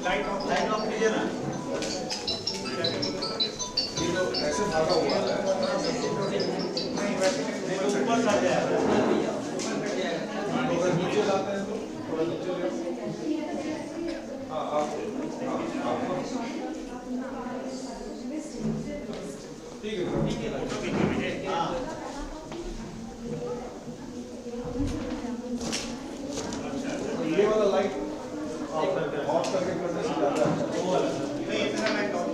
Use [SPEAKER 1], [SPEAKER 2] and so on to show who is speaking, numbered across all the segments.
[SPEAKER 1] Light of कीजिए ना। ये तो ऐसे भागा हुआ है। नहीं वैसे ऊपर आ जाएगा। अगर नीचे लाते हैं तो थोड़ा नीचे ले। हाँ आप ठीक है ये वाला लाइट ऑफ करके करने से ज़्यादा वो वाला नहीं इतना लाइट ऑफ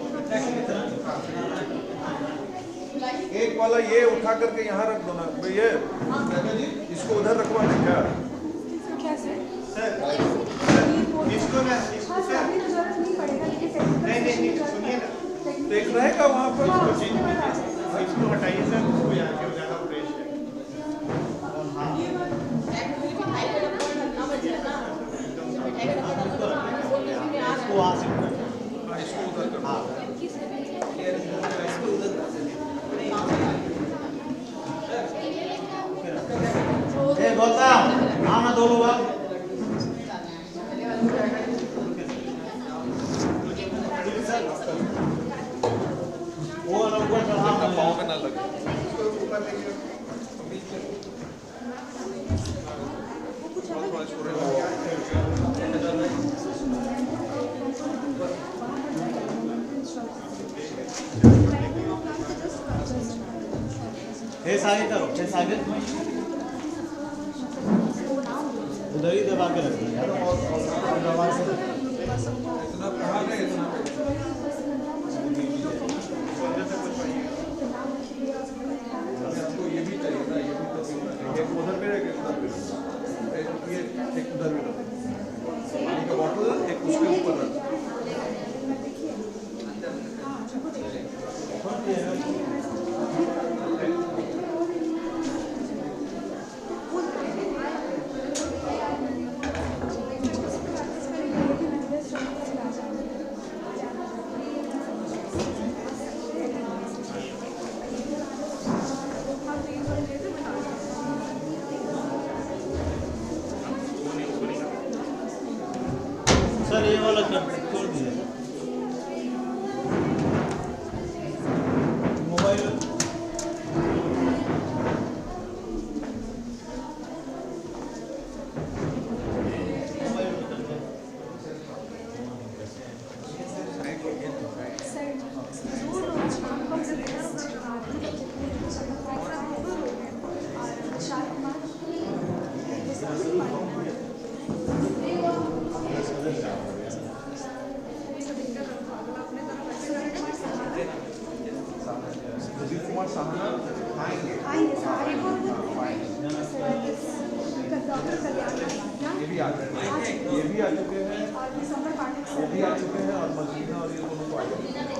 [SPEAKER 1] एक वाला ये उठा करके यहाँ रख दो ना भैया जी इसको उधर रखवा दें क्या सर इसको ना इसको नहीं सुनिए ना तो एक रहेगा वहाँ पर इसको हटाइए सर उसको यहाँ के ज़्यादा फ्रेश है इसको वहाँ से इसको उधर कर हाँ गौतम हाँ ना दो लोग वो ऊपर चढ़ा पाँव पे ना लगे आगे करो आगे उधर ही दबा के रखना ये भी चाहिए ना ये भी तो एक उधर में एक उधर में पानी का बॉटल एक उसके ऊपर रख सर ये वाला छोड़ दीजिए मोबाइल ये भी आ चुके हैं वो भी आ चुके हैं और मदीना और ये दोनों को आ चुके हैं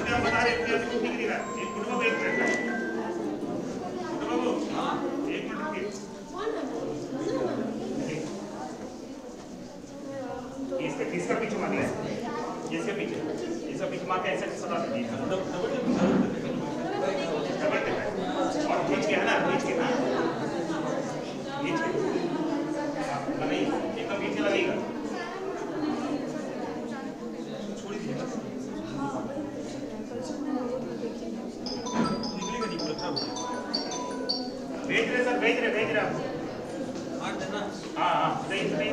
[SPEAKER 2] अभी हम बता रहे हैं अभी ठीक दिख रहा है। एक मिनट बाबू, एक मिनट बाबू, हाँ एक मिनट रुकिए। इसका पीछे मार लिया, इसके पीछे, इसका पीछे मार के ऐसे सटा दीजिए और खींच के है ना, खींच के ना, खींच के नहीं एकदम पीछे लगेगा, छोड़ दीजिए बस, निकलेगा नहीं पूरा, भेज रहे सर, भेज रहे आप, हाँ सही सही।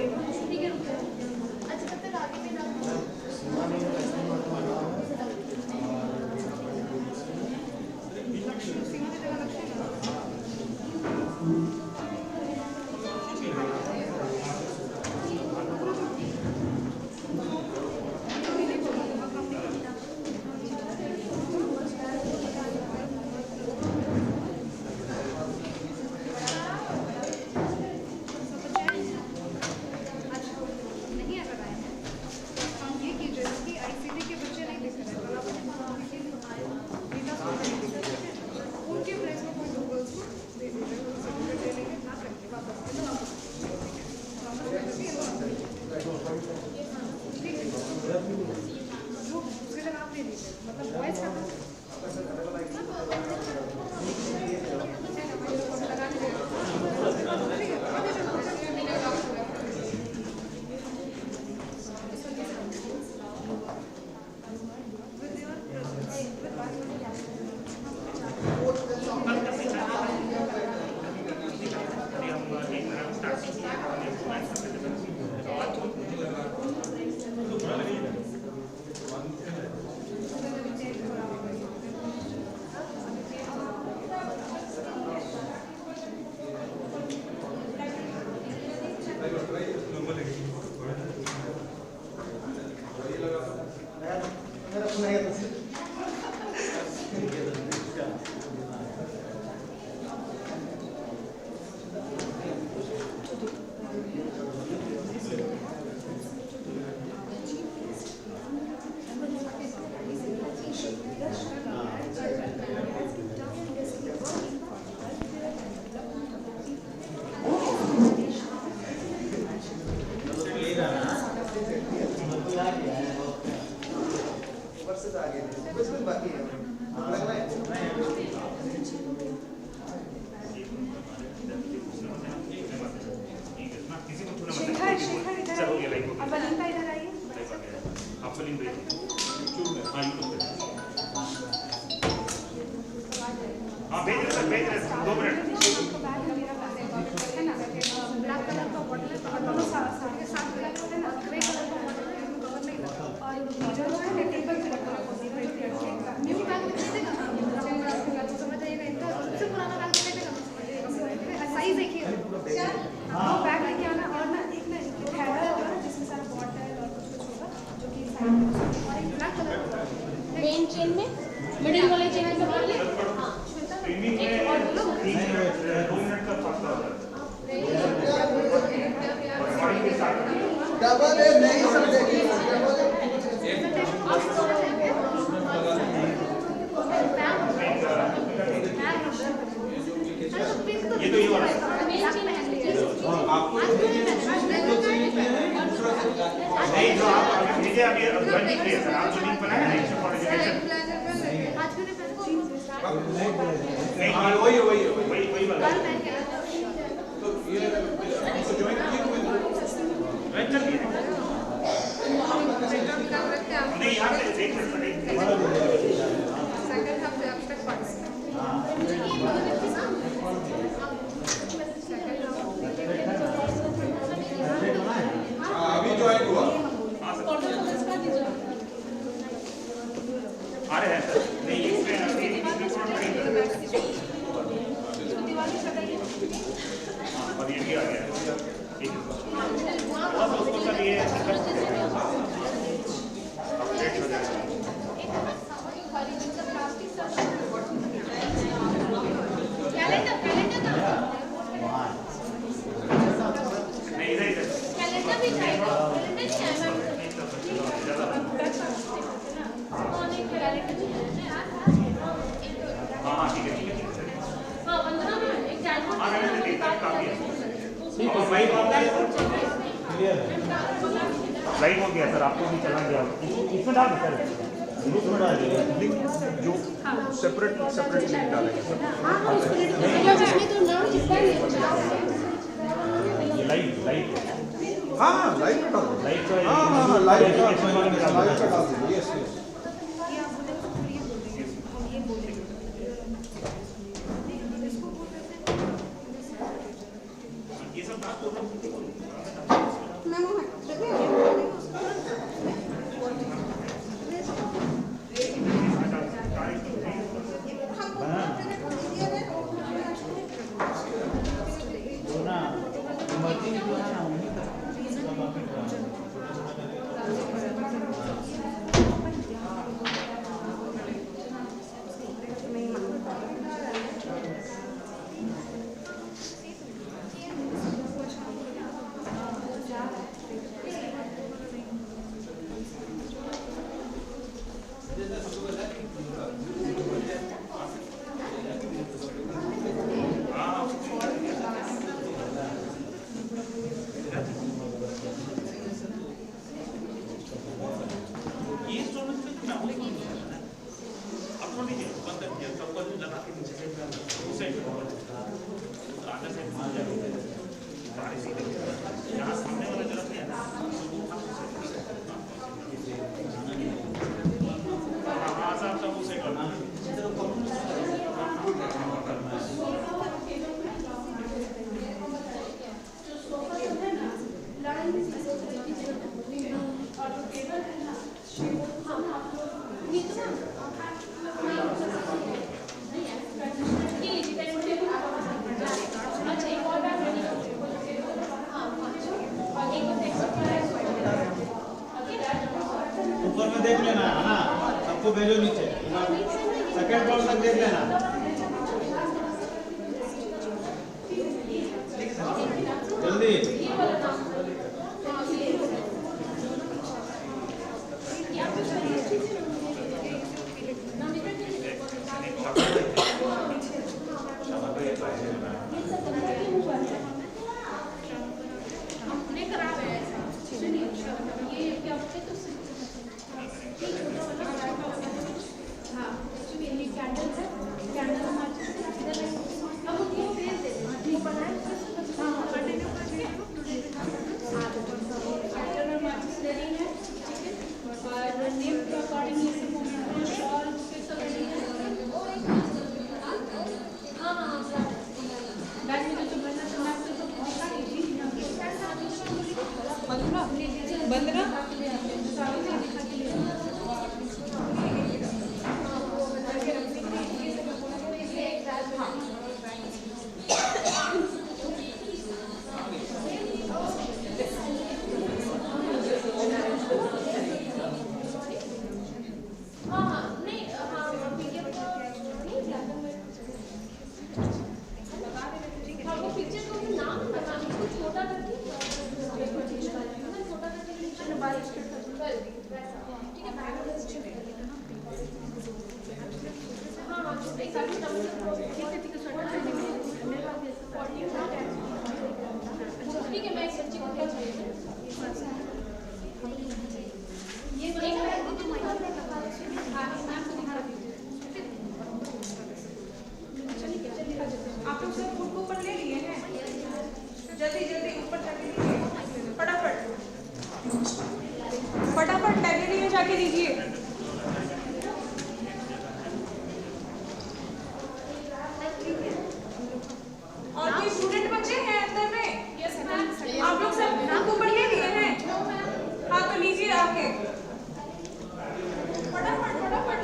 [SPEAKER 3] मेन चेन में मिडिल वाले चेन में डाल ले।
[SPEAKER 4] डबल है नहीं समझेगी
[SPEAKER 2] ये तो ये वाला नहीं जो आप भेजे अभी ज्वाइन नहीं किया सर, आप जो लिंक बनाया ना इंस्टीट्यूट फॉर एजुकेशन नहीं वही वाला तो ये ज्वाइन किए हुए ज्वाइन कर दिए नहीं यहाँ से देख सकते हैं
[SPEAKER 5] सेकंड हफ्ते अब तक पढ़
[SPEAKER 1] अभी ज्वाइन हुआ
[SPEAKER 2] आ रहे हैं सर नहीं इसमें अभी और ये भी आ गया ठीक है थोड़ा सा उसको सर ये अपडेट हो जाएगा नहीं इधर
[SPEAKER 3] कैलेंडर भी चाहिए, कैलेंडर नहीं है मैम।
[SPEAKER 2] ज़्यादा
[SPEAKER 3] कौन है कैलेंडर?
[SPEAKER 2] और लाइट हो गया
[SPEAKER 1] क्लियर है।
[SPEAKER 2] लाइट हो गया सर, आपको भी चला गया इसमें डाल सर,
[SPEAKER 1] इसमें डाल दीजिए लिंक जो सेपरेट लिंक डालेंगे सर।
[SPEAKER 3] इसमें तो नाम चिपका नहीं
[SPEAKER 2] ये लाइट
[SPEAKER 1] हाँ लाइट का डाल दो।
[SPEAKER 2] लाइट का
[SPEAKER 1] हाँ लाइट का डाल दीजिए। Yes yes.
[SPEAKER 2] ये सब आपको
[SPEAKER 4] ऊपर में देख लेना है ना, सबको भेजो नीचे, सेकंड फ्लोर तक देख लेना। जल्दी
[SPEAKER 5] फटाफट लाइब्रेरी में जाके दीजिए। और कोई स्टूडेंट बच्चे हैं अंदर में? आप लोग सब बुक पढ़ के लिए हैं? हाँ तो लीजिए आके फटाफट फटाफट।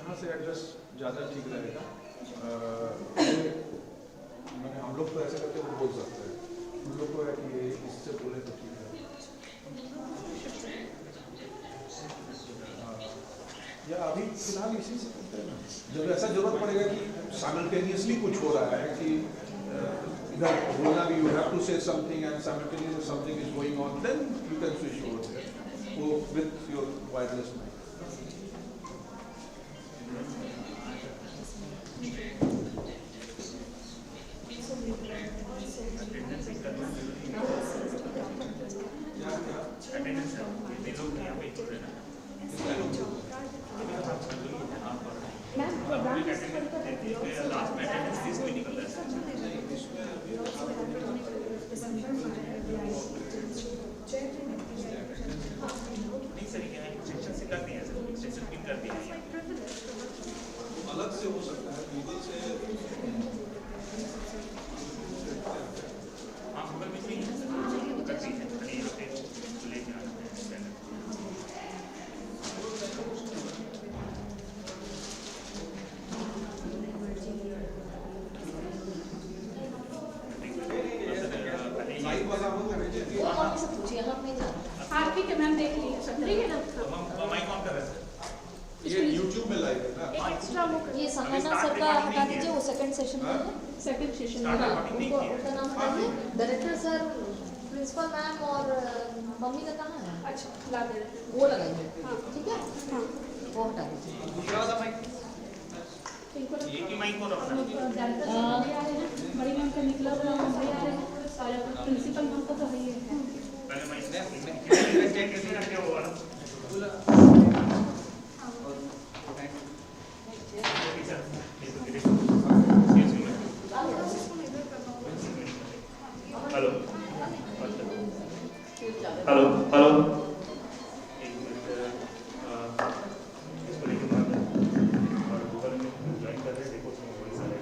[SPEAKER 1] यहाँ से एडजस्ट ज़्यादा ठीक रहेगा। मैंने हम लोग तो ऐसे करके वो बोल सकते हैं, उन लोग को है कि ये इससे बोले तो ठीक है। या अभी फिलहाल इसी से करते हैं ना, जब ऐसा जरूरत पड़ेगा कि साइमल्टेनियसली कुछ हो रहा है कि इधर बोलना भी, you have to say something and simultaneously something is going on, then you can switch over there वो विद योर वायरलेस माइक। अलग से हो सकता है गूगल से,
[SPEAKER 2] हाँ गूगल में भी करती है, लेके आना है।
[SPEAKER 1] लाइव वाला होगा
[SPEAKER 3] हाँ ठीक है मैम, देख लीजिए सब ठीक है ना।
[SPEAKER 2] हम माइक ऑन कर रहे हैं।
[SPEAKER 1] ये YouTube में लाइव है ना।
[SPEAKER 3] एक एक्स्ट्रा वो
[SPEAKER 6] ये सहाना सर का हटा दीजिए, वो सेकंड सेशन में है।
[SPEAKER 3] सेकंड सेशन में
[SPEAKER 6] हाँ, उनको उनका नाम बताइए। डायरेक्टर सर, प्रिंसिपल मैम और मम्मी का कहाँ है?
[SPEAKER 3] अच्छा ला दे रहे हैं।
[SPEAKER 6] वो लगाइए, ठीक है?
[SPEAKER 3] हाँ
[SPEAKER 6] वो हटा दीजिए।
[SPEAKER 3] इनको रखो।
[SPEAKER 2] एक ही माइक हो रहा है।
[SPEAKER 3] डायरेक्टर साहब भी आ रहे हैं, बड़ी मैम का निकला हुआ हम भी आ रहे हैं, सारे प्रिंसिपल मैम को तो है ही है।
[SPEAKER 2] पहले माइक कैसे रखे हो वाला हेलो हेलो हेलो एक मिनट, इसको लेके बात है और गूगल में ज्वाइन कर रहे देखो उसमें वही सारे।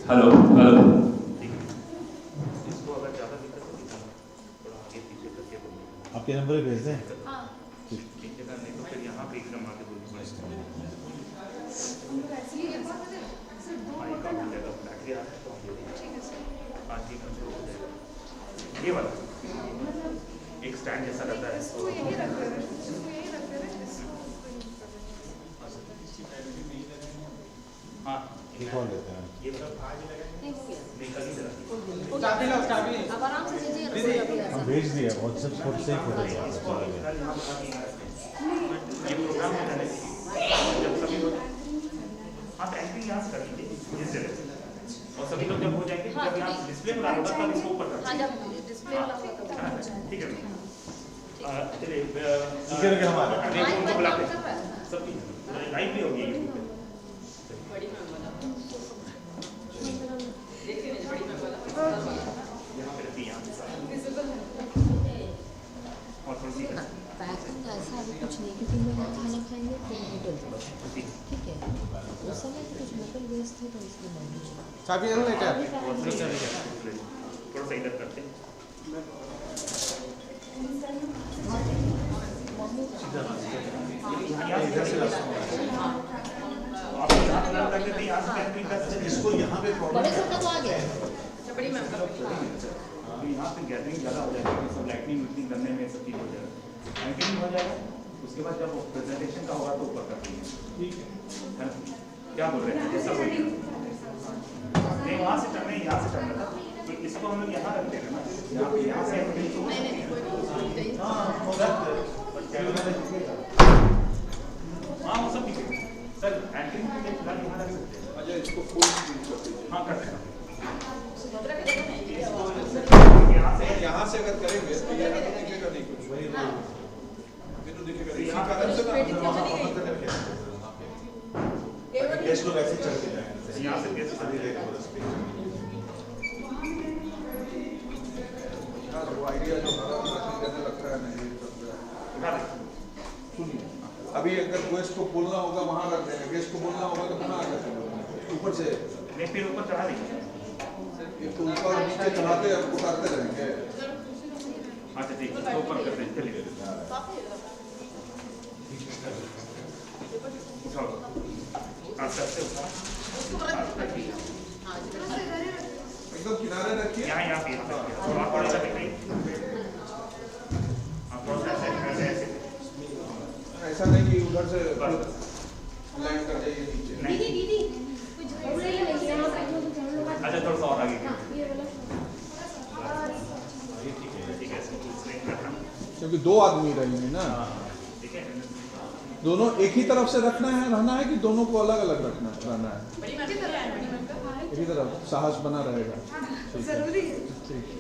[SPEAKER 2] हेलो हेलो, इसको अगर ज़्यादा दिक्कत होगी तो थोड़ा आगे पीछे करके बोलिए।
[SPEAKER 4] आपके नंबर पे भेज दें।
[SPEAKER 3] हाँ
[SPEAKER 2] एक जगह नहीं तो फिर यहाँ पे एकदम आगे बोलिए। माइक ऑन हो जाएगा, बैटरी आ रहा है तो हम बोलिए। हाँ ठीक है, हो जाएगा। ये वाला एक स्टैंड जैसा रहता है,
[SPEAKER 5] इसको यही रखते हैं, इसको यही रखते हैं,
[SPEAKER 2] हाँ
[SPEAKER 4] कॉल देते हैं।
[SPEAKER 2] ये वाला नहीं कभी जरा
[SPEAKER 6] अब आराम से कीजिए, रसोई अभी आ
[SPEAKER 4] हम भेज दिए व्हाट्सएप पर से फोटो
[SPEAKER 2] ये प्रोग्राम होता है जब सभी लोग, हाँ तो एंट्री यहाँ से कर लीजिए इस जगह से, और सभी लोग जब हो जाएंगे जब यहाँ डिस्प्ले पर आएगा तब इसको ऊपर कर
[SPEAKER 6] हाँ, जब डिस्प्ले वाला होगा तब।
[SPEAKER 2] ठीक है। चलिए
[SPEAKER 4] करके हम आ रहे हैं।
[SPEAKER 2] उनको बुलाते हैं सब लाइव भी होगी यूट्यूब पे। यहाँ पे रहती है, यहाँ पे और थोड़ी सी
[SPEAKER 6] पैकिंग ऐसा अभी कुछ नहीं, क्योंकि हम लोग यहाँ खाना खाएंगे फिर होटल
[SPEAKER 2] ठीक
[SPEAKER 6] ठीक है। उस समय तो कुछ होटल वेस्ट थे तो इसलिए नहीं।
[SPEAKER 4] चाबी है ना लेटर?
[SPEAKER 2] थोड़ा सा इधर करते हैं।
[SPEAKER 1] इसको यहाँ पे
[SPEAKER 6] बड़े सर का तो आ गया।
[SPEAKER 2] अभी यहाँ पे गैदरिंग ज़्यादा हो जाएगी, सब लाइटनिंग वीटनिंग करने में सब चीज़ हो जाएगा, लाइटिंग हो जाएगा। उसके बाद जब प्रेजेंटेशन का होगा तो ऊपर कर देंगे, ठीक है ना? क्या बोल रहे हैं जैसा बोलिए। नहीं वहाँ से चलना है, यहाँ से चलना था तो इसको हम लोग यहाँ रख देंगे ना, यहाँ से हाँ वो सब ठीक है सर। एंट्री के लिए फिलहाल यहाँ रख सकते हैं।
[SPEAKER 1] अच्छा इसको फुल कर दीजिए।
[SPEAKER 2] हाँ कर देना।
[SPEAKER 1] यहाँ से अगर करेंगे तो यहाँ तो दिखेगा नहीं कुछ, वही तो दिखेगा नहीं। इसी कारण से ना गेस्ट लोग ऐसे चल के जाएंगे,
[SPEAKER 2] यहाँ से गेस्ट
[SPEAKER 1] अभी देखो यार वो आइडिया जो हमारा करने लगता है नहीं सुनिए। अभी अगर गेस्ट को बोलना होगा वहाँ रख देंगे, गेस्ट को बोलना होगा तो कहाँ आकर ऊपर से
[SPEAKER 2] नहीं फिर ऊपर चढ़ा देंगे।
[SPEAKER 1] तो ऊपर नीचे चढ़ाते उतारते रहेंगे।
[SPEAKER 2] अच्छा ठीक है, तो ऊपर करते हैं, चलिए। उठाओ, आप सबसे उठाओ,
[SPEAKER 1] एकदम किनारे रखिए।
[SPEAKER 2] यहाँ पे थोड़ा थोड़ा सा दिखाइए, आप थोड़ा सा ऐसे ऐसे
[SPEAKER 1] ऐसा नहीं कि उधर से लैंड कर जाइए नीचे।
[SPEAKER 2] नहीं,
[SPEAKER 3] दीदी कुछ ऐसे ही नहीं यहाँ पे जो हम लोग
[SPEAKER 2] अच्छा थोड़ा सा और आगे
[SPEAKER 3] हाँ ये वाला
[SPEAKER 2] ठीक है, इसको स्ट्रेट करना,
[SPEAKER 1] क्योंकि दो आदमी रहेंगे ना,
[SPEAKER 2] ठीक है,
[SPEAKER 1] दोनों एक ही तरफ से रखना है, रहना है कि दोनों को अलग अलग रहना है? एक ही तरफ साहस बना रहेगा।
[SPEAKER 5] जरूरी है।
[SPEAKER 1] ठीक है।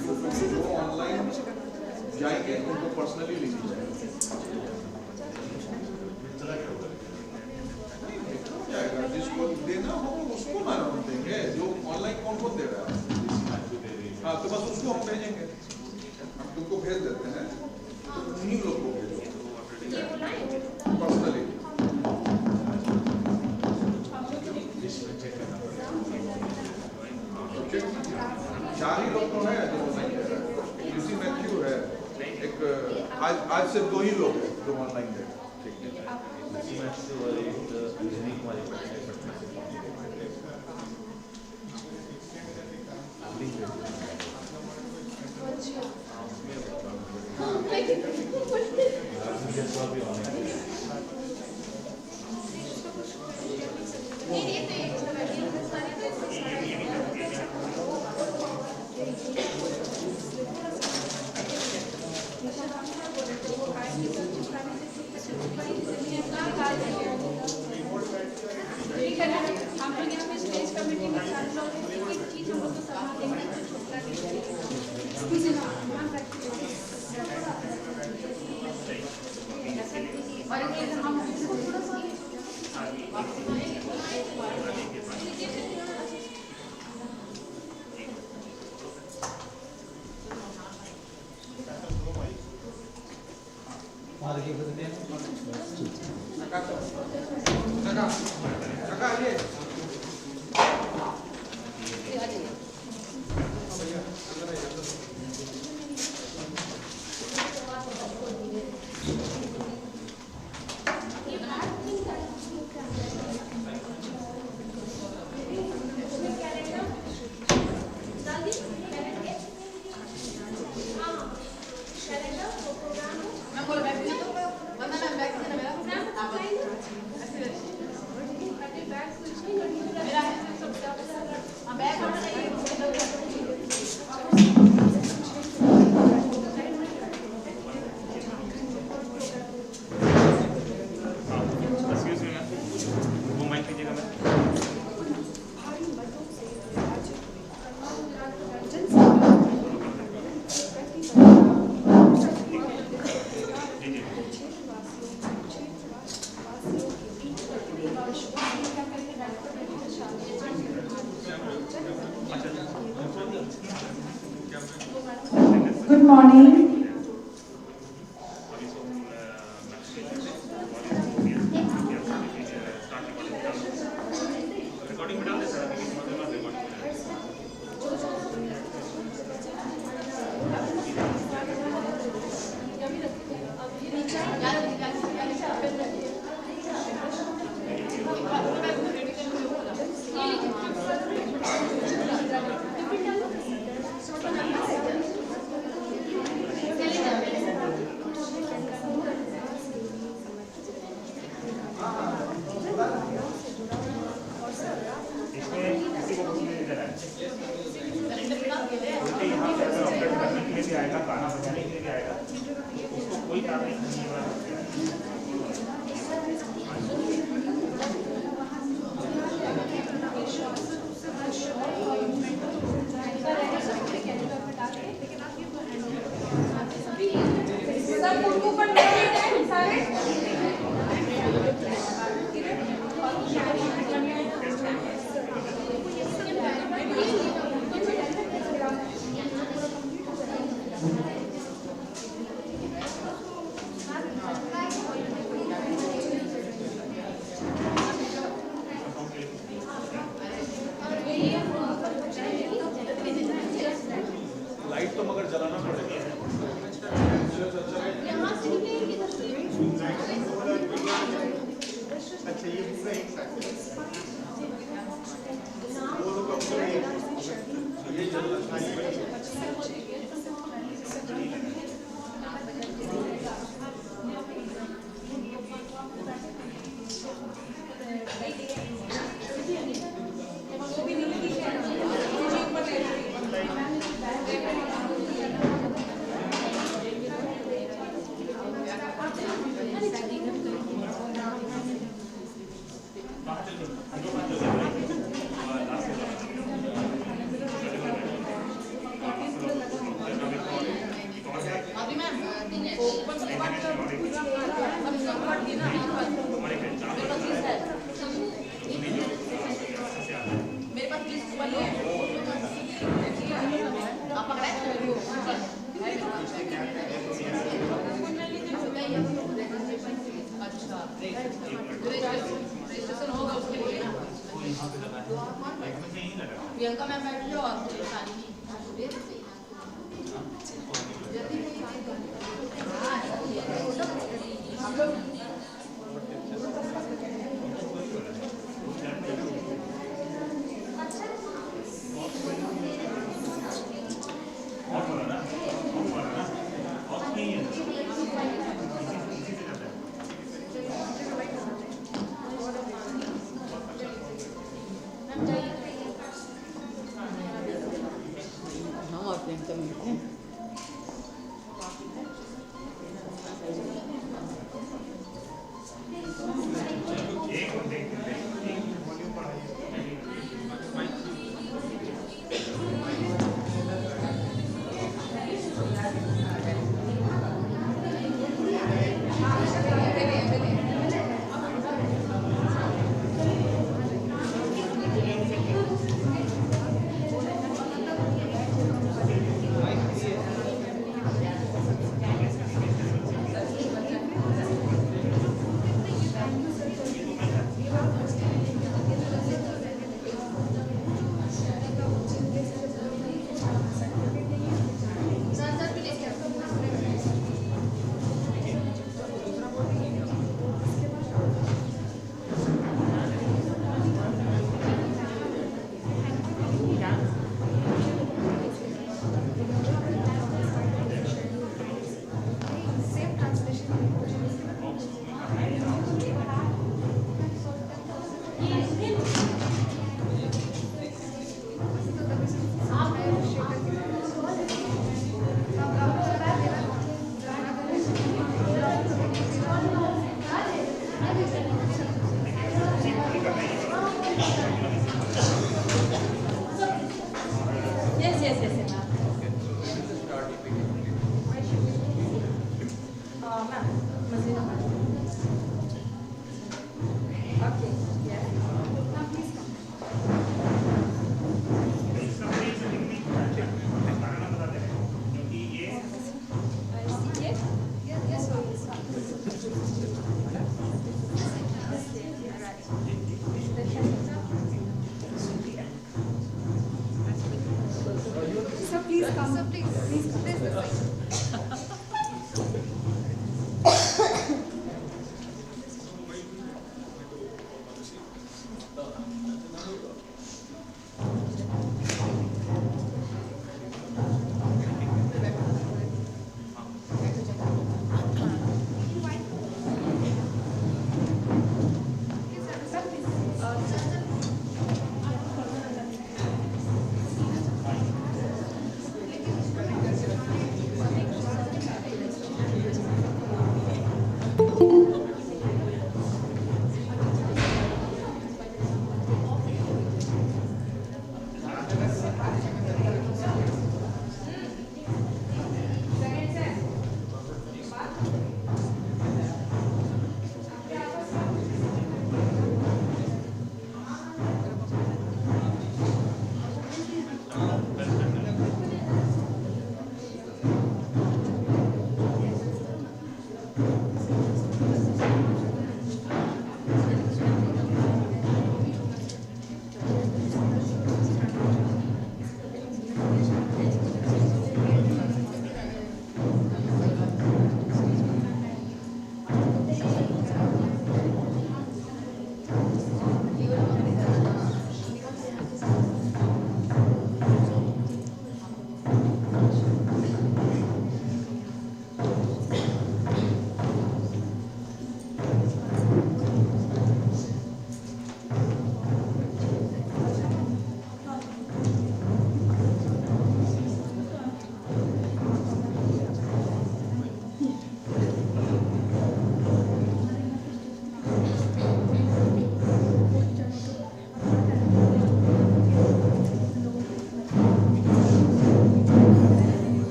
[SPEAKER 1] ग्रुप में क्यों ऑनलाइन जाएंगे उनको पर्सनली ले लीजिए। जाएगा जिसको देना हो उसको ना हम देंगे, जो ऑनलाइन कौन कौन दे रहा है। हाँ तो बस उसको हम भेजेंगे, हम तुमको भेज देते हैं, तो उन्हीं लोग को भेजो पर्सनली। चार ही लोग तो है जो ऑनलाइन दे रहा है, एक यूसी मैथ्यू है, एक आज सिर्फ दो ही लोग हैं जो ऑनलाइन दे रहे हैं। ठीक है।
[SPEAKER 3] हम लोग यहाँ पे स्टेज कमेटी में सारे लोग हैं, एक एक चीज हम लोग को सलाह देंगे, छोटा देंगे, किसी का ध्यान रखिए। और एक हम इसको थोड़ा सा
[SPEAKER 2] एक्सक्यूज मी मैम, वो माइक लीजिएगा मैम।
[SPEAKER 5] Good morning.
[SPEAKER 2] रिकॉर्डिंग में डाल दे सर, अभी रिकॉर्डिंग इसमें किसी को कुछ नहीं देना है, क्योंकि यहाँ पे अगर ऑपरेट करने के लिए भी आएगा, गाना बजाने के लिए भी आएगा, उसको कोई काम नहीं होगा।
[SPEAKER 5] सब उनको पर सारे
[SPEAKER 1] लाइट तो मगर जलाना पड़ेगा।
[SPEAKER 6] यहाँ से निकलेंगे इधर से।
[SPEAKER 7] अच्छा ये पूरा एक साथ
[SPEAKER 1] ये जलना
[SPEAKER 6] प्रियंका मैम बैठ जाओ आप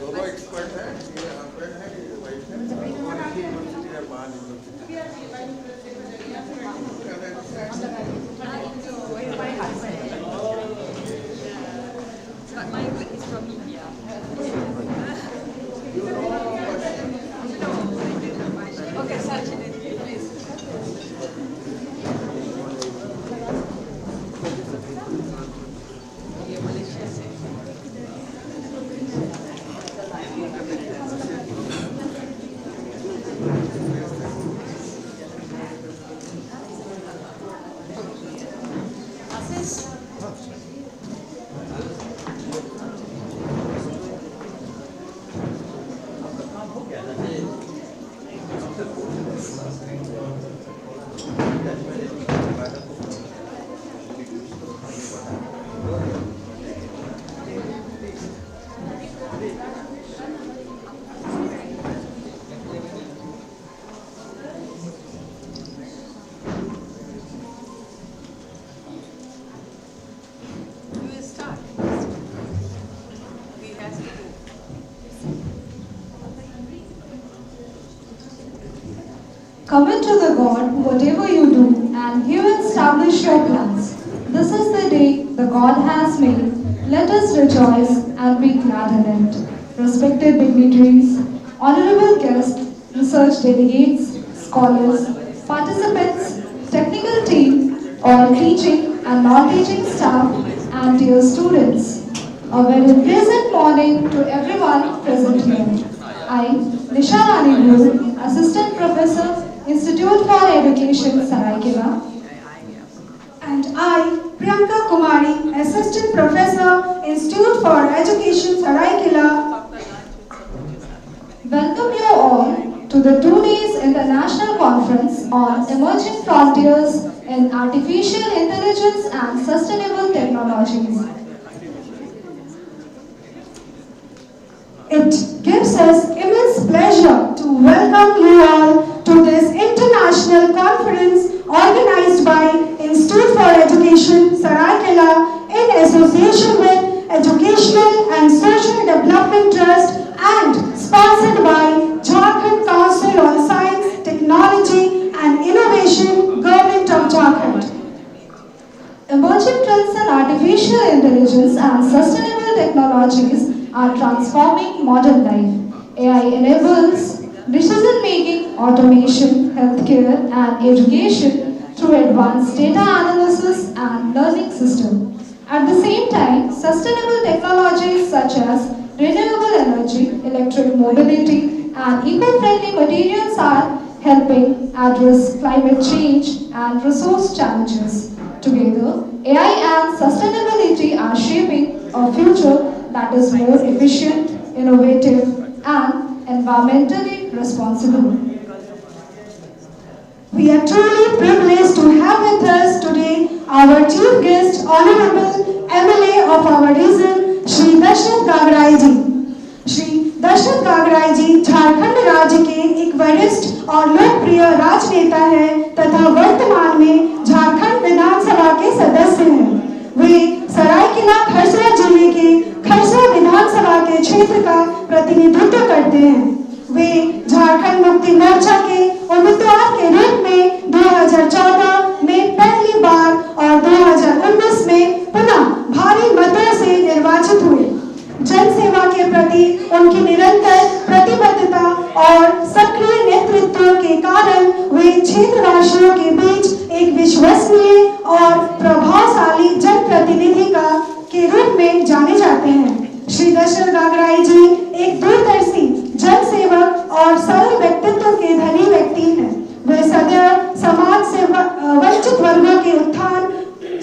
[SPEAKER 7] दोनों एक्सपर्ट हैं, ये हस्बैंड है, ये वाइफ है, और एक यूनिवर्सिटी है, महान university.
[SPEAKER 3] Okay, Sachin, please. You start. We have to do.
[SPEAKER 6] Commit to the God whatever you do, and He will establish your plans. This is the day the God has made. Let us rejoice and be glad in it. Respected dignitaries, honorable guests, research delegates, scholars, participants, technical team, all teaching and non-teaching staff, and dear students. A very pleasant morning to everyone present here. I, Nisha Rani Guru, Assistant Professor, Institute for Education, Saraikela.
[SPEAKER 8] And I, Priyanka Kumari, Assistant Professor, Institute for Education, Saraikela.
[SPEAKER 6] Welcome you all to the 2 days International Conference on Emerging Frontiers in Artificial Intelligence and Sustainable Technologies.
[SPEAKER 8] It gives us immense pleasure to welcome you all to this international conference organized by Institute for Education, Saraikela in association with Educational and Social Development Trust and sponsored by Jharkhand Council on Science, Technology and Innovation, Government of Jharkhand.
[SPEAKER 6] Emerging trends in artificial intelligence and sustainable technologies are transforming modern life. AI enables decision-making, automation, healthcare, and education through advanced data analysis and learning systems. At the same time, sustainable technologies such as renewable energy, electric mobility, and eco-friendly materials are helping address climate change and resource challenges. Together, AI and sustainability are shaping a future that is more efficient, innovative, and environmentally responsible.
[SPEAKER 8] We are truly privileged to have with us today our chief guest, Honorable MLA of our region, Shri Dashrath Gagrai ji. Shri Dashrath Gagrai ji Jharkhand राज्य के एक वरिष्ठ और लोकप्रिय राजनेता हैं तथा वर्तमान में झारखंड विधानसभा के सदस्य हैं। वे सरायकेला खरसावां जिले के खरसावां विधानसभा के क्षेत्र का प्रतिनिधित्व करते हैं। वे झारखंड मुक्ति मोर्चा के उम्मीदवार के रूप में 2014 में पहली बार और 2019 में पुनः भारी मतों से निर्वाचित हुए। जनसेवा के प्रति उनकी निरंतर प्रतिबद्धता और सक्रिय नेतृत्व के कारण वे क्षेत्रवासियों के बीच एक विश्वसनीय और प्रभावशाली जनप्रतिनिधि के रूप में जाने जाते हैं। श्री दशरथ गागराई जी एक दूरदर्शी जनसेवक और सरल व्यक्तित्व के धनी व्यक्ति हैं। वे सदैव समाज से वंचित वर्गों के उत्थान,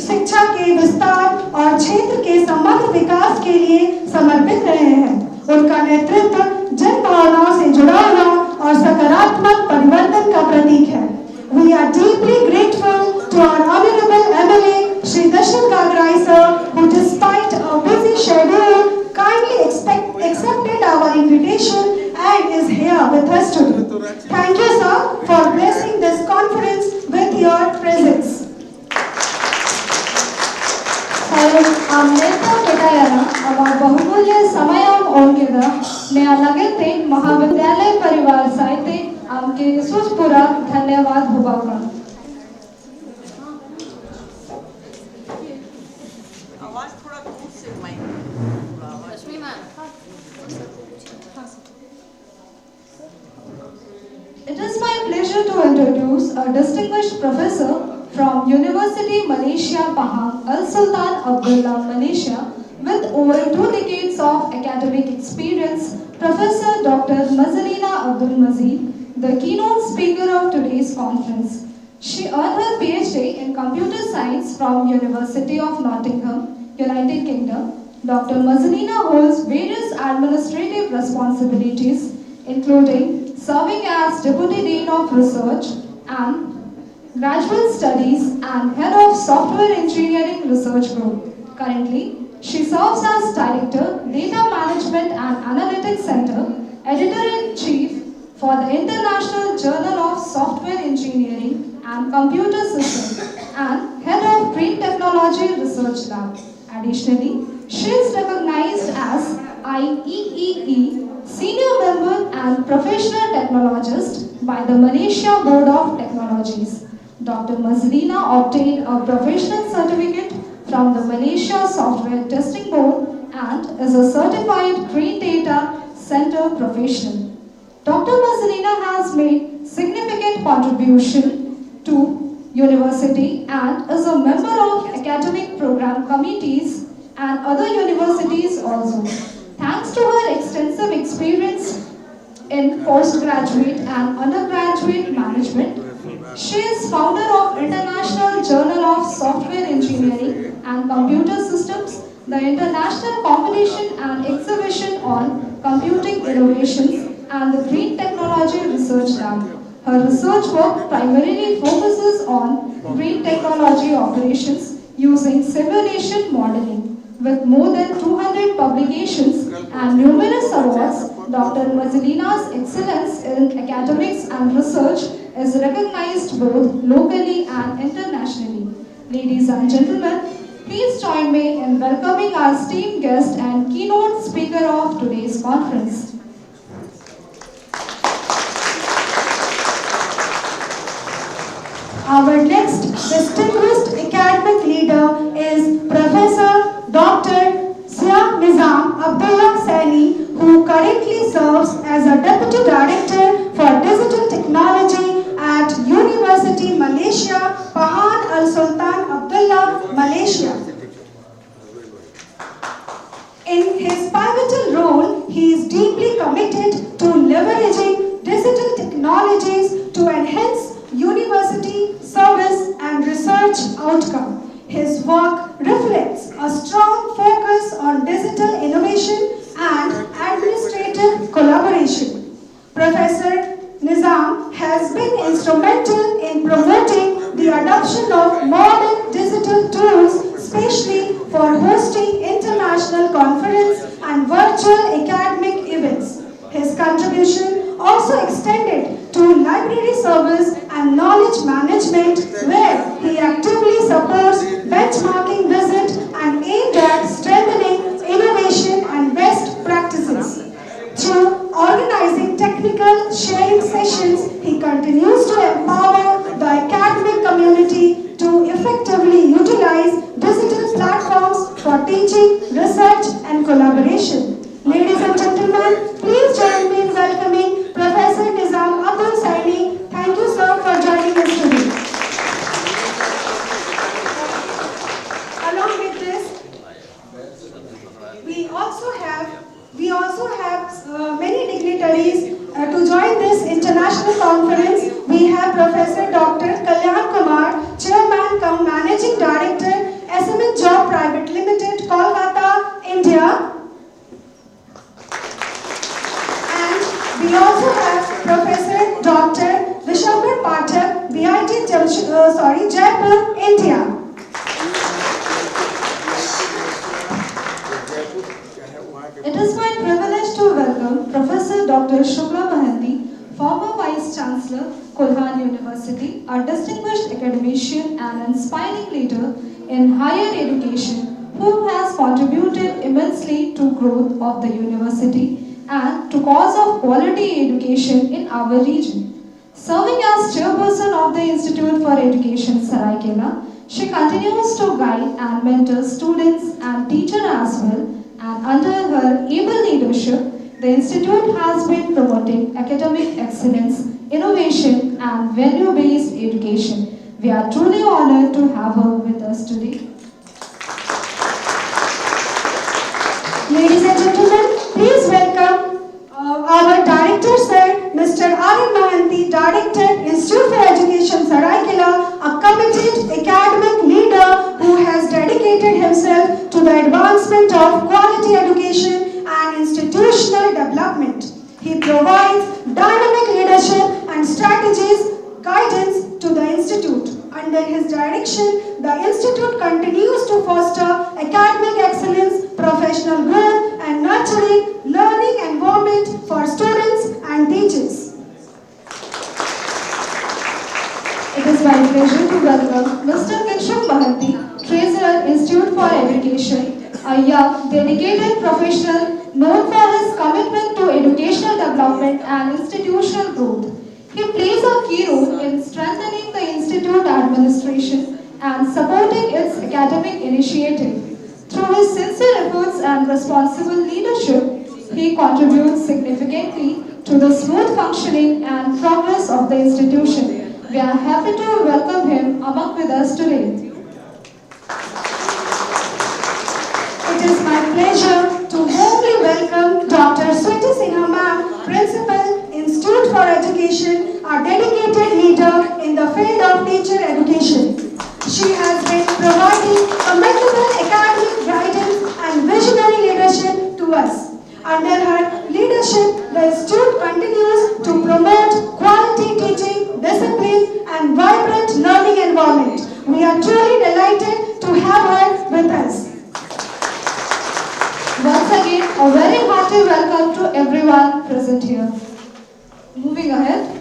[SPEAKER 8] शिक्षा के विस्तार और क्षेत्र के समग्र विकास के लिए समर्पित रहे हैं। उनका नेतृत्व जन भावनाओं से जुड़ा हुआ और सकारात्मक परिवर्तन का प्रतीक है। We are deeply grateful to our honorable MLA Shri Dashrath Gagrai sir, who despite a busy schedule kindly accepted our invitation and is here with us today. Thank you sir for blessing this conference with your presence.
[SPEAKER 6] Our next केटायना अमा बहुमूल्य समयम ओंकेदा ने अलगते महाविद्यालय परिवार साहित्य आमके सुजपुरा धन्यवाद हुबागा
[SPEAKER 9] आवाज थोड़ा दूर से mic
[SPEAKER 6] It is my pleasure to introduce a distinguished professor from University Malaysia Pahang Al Sultan Abdullah Malaysia with over 2 decades of academic experience, Professor Dr. Mazalina Abdul Mazid, the keynote speaker of today's conference. She earned her PhD in computer science from University of Nottingham, United Kingdom. Dr. Mazalina holds various administrative responsibilities, including serving as Deputy Dean of Research and Graduate Studies and Head of Software Engineering Research Group. Currently, she serves as Director, Data Management and Analytics Center, Editor-in-Chief for the International Journal of Software Engineering and Computer Systems and Head of Green Technology Research Lab. Additionally, she is recognized as IEEE Senior Member and Professional Technologist by the Malaysia Board of Technologies. Dr. Mazalina obtained a professional certificate from the Malaysia Software Testing Board and is a certified Green Data Center professional. Dr. Mazalina has made significant contribution to university and is a member of academic program committees and other universities also. Thanks to her extensive experience in postgraduate and undergraduate management, she is founder of International Journal of Software Engineering and Computer Systems, the international competition and exhibition on computing innovations, and the Green Technology Research Lab. Her research work primarily focuses on green technology operations using simulation modeling. With more than 200 publications and numerous awards, Dr. Mazalina's excellence in academics and research is recognized both locally and internationally. Ladies and gentlemen, please join me in welcoming our esteemed guest and keynote speaker of today's conference.
[SPEAKER 8] Our next distinguished academic leader is Professor Dr. Syed Nizam Abdullah Saini, who currently serves as a Deputy Director for Digital Technology at University Malaysia, Pahang Al Sultan Abdullah, Malaysia. In his pivotal role, he is deeply committed to leveraging digital technologies to enhance university service and research outcome. His work reflects a strong focus on digital innovation and administrative collaboration. Professor Nizam has been instrumental in promoting the adoption of modern digital tools, especially for hosting international conference and virtual academic events. His contribution also extended to library service and knowledge management, where he actively supports benchmarking visit and aimed at strengthening innovation and best practices. Through organizing technical sharing sessions, he continues to empower the academic community to effectively utilize digital platforms for teaching, research, and collaboration. Ladies and gentlemen, please join me in welcoming Professor Nizam Abdul Saini. Thank you, sir, for joining us today. Along with this, we also have many dignitaries to join this international conference. We have Professor Dr. Kalyan Kumar, Chairman cum Managing Director, SMN Job Private Limited, Kolkata, India. We also have Professor Dr. Vishambar Pathak, BIT Jaipur, India.
[SPEAKER 6] It is my privilege to welcome Professor Dr. Shubhra Mahanti, former Vice Chancellor, Kulhan University, a distinguished academician and inspiring leader in higher education, who has contributed immensely to growth of the university and to cause of quality education in our region. Serving as chairperson of the Institute for Education Saraikela, she continues to guide and mentor students and teachers as well, and under her able leadership, the Institute has been promoting academic excellence, innovation and value-based education. We are truly honored to have her with us today.
[SPEAKER 8] Ladies and gentlemen, please welcome our Director Sir, Mr. Arun Mahanti, Director, Institute for Education, Saraikela, a committed academic leader who has dedicated himself to the advancement of quality education and institutional development. He provides dynamic leadership and strategies, guidance to the Institute. Under his direction, the Institute continues to foster academic excellence, professional growth, and nurturing learning environment for students and teachers.
[SPEAKER 6] It is my pleasure to welcome Mr. Kinshuk Mahanti, Treasurer, Institute for Education, a young, dedicated professional known for his commitment to educational development and institutional growth. He plays a key role in strengthening the institute administration and supporting its academic initiative. Through his sincere efforts and responsible leadership, he contributes significantly to the smooth functioning and progress of the institution. We are happy to welcome him among with us today.
[SPEAKER 8] It is my pleasure to warmly welcome Dr. Swati Sinha Ma'am, Principal, Institute for Education, a dedicated leader in the field of teacher education. She has been providing commendable academic guidance and visionary leadership to us. Under her leadership, the Institute continues to promote quality teaching, discipline, and vibrant learning environment. We are truly delighted to have her with us.
[SPEAKER 6] Once again, a very hearty welcome to everyone present here. Moving ahead.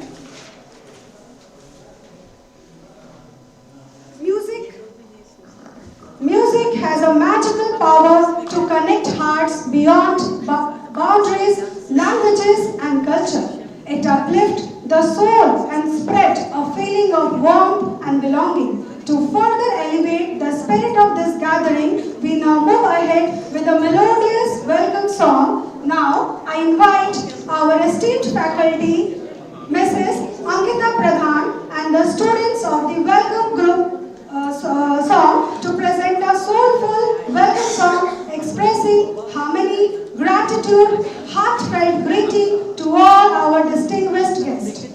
[SPEAKER 8] Music has a magical power to connect hearts beyond boundaries, languages, and culture. It uplifts the soul and spread a feeling of warmth and belonging. To further elevate the spirit of this gathering, we now move ahead with a melodious welcome song. Now, I invite our esteemed faculty, Mrs. Ankita Pradhan, and the students of the welcome group song to present a soulful welcome song expressing harmony, gratitude, heartfelt greeting to all our distinguished guests.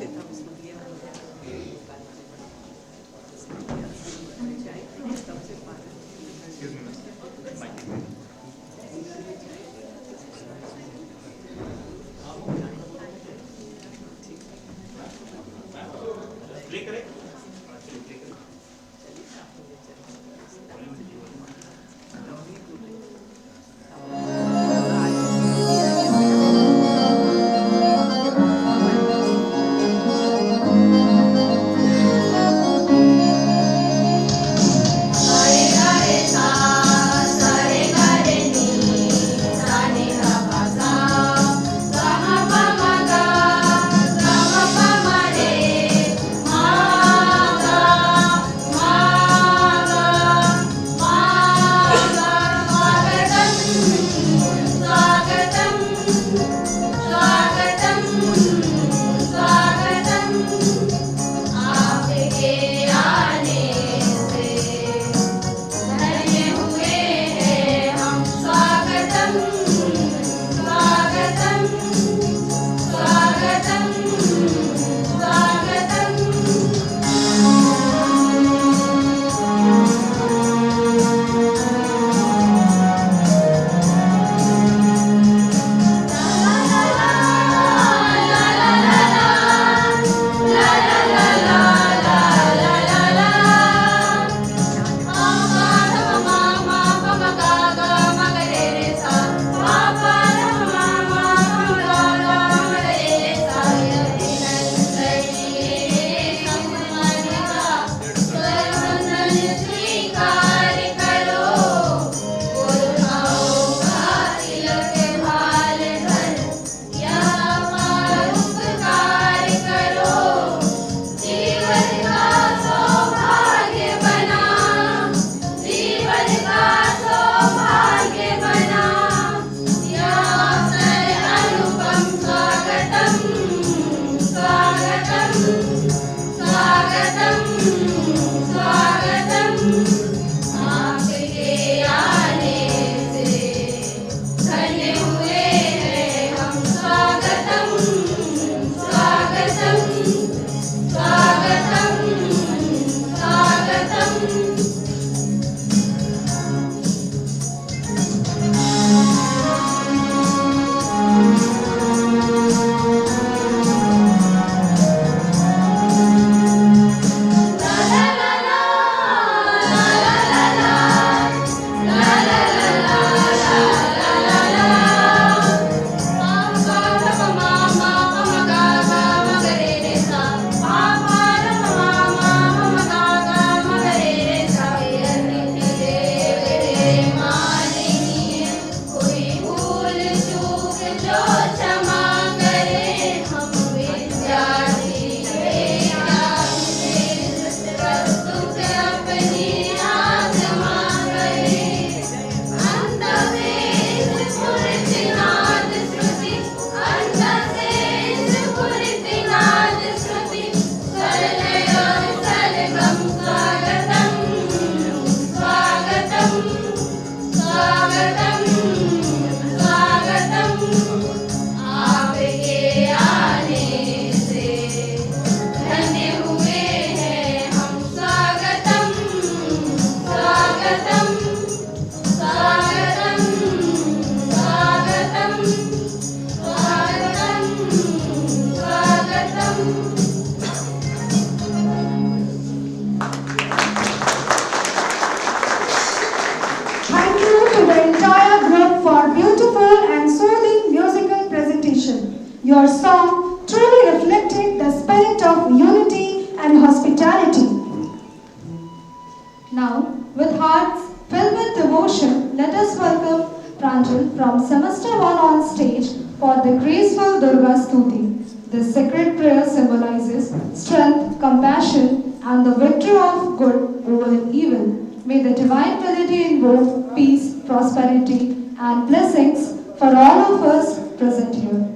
[SPEAKER 6] Pranjal from Semester 1 on stage for the graceful Durga Stuti. This sacred prayer symbolizes strength, compassion, and the victory of good over evil. May the divine melody invoke peace, prosperity, and blessings for all of us present here.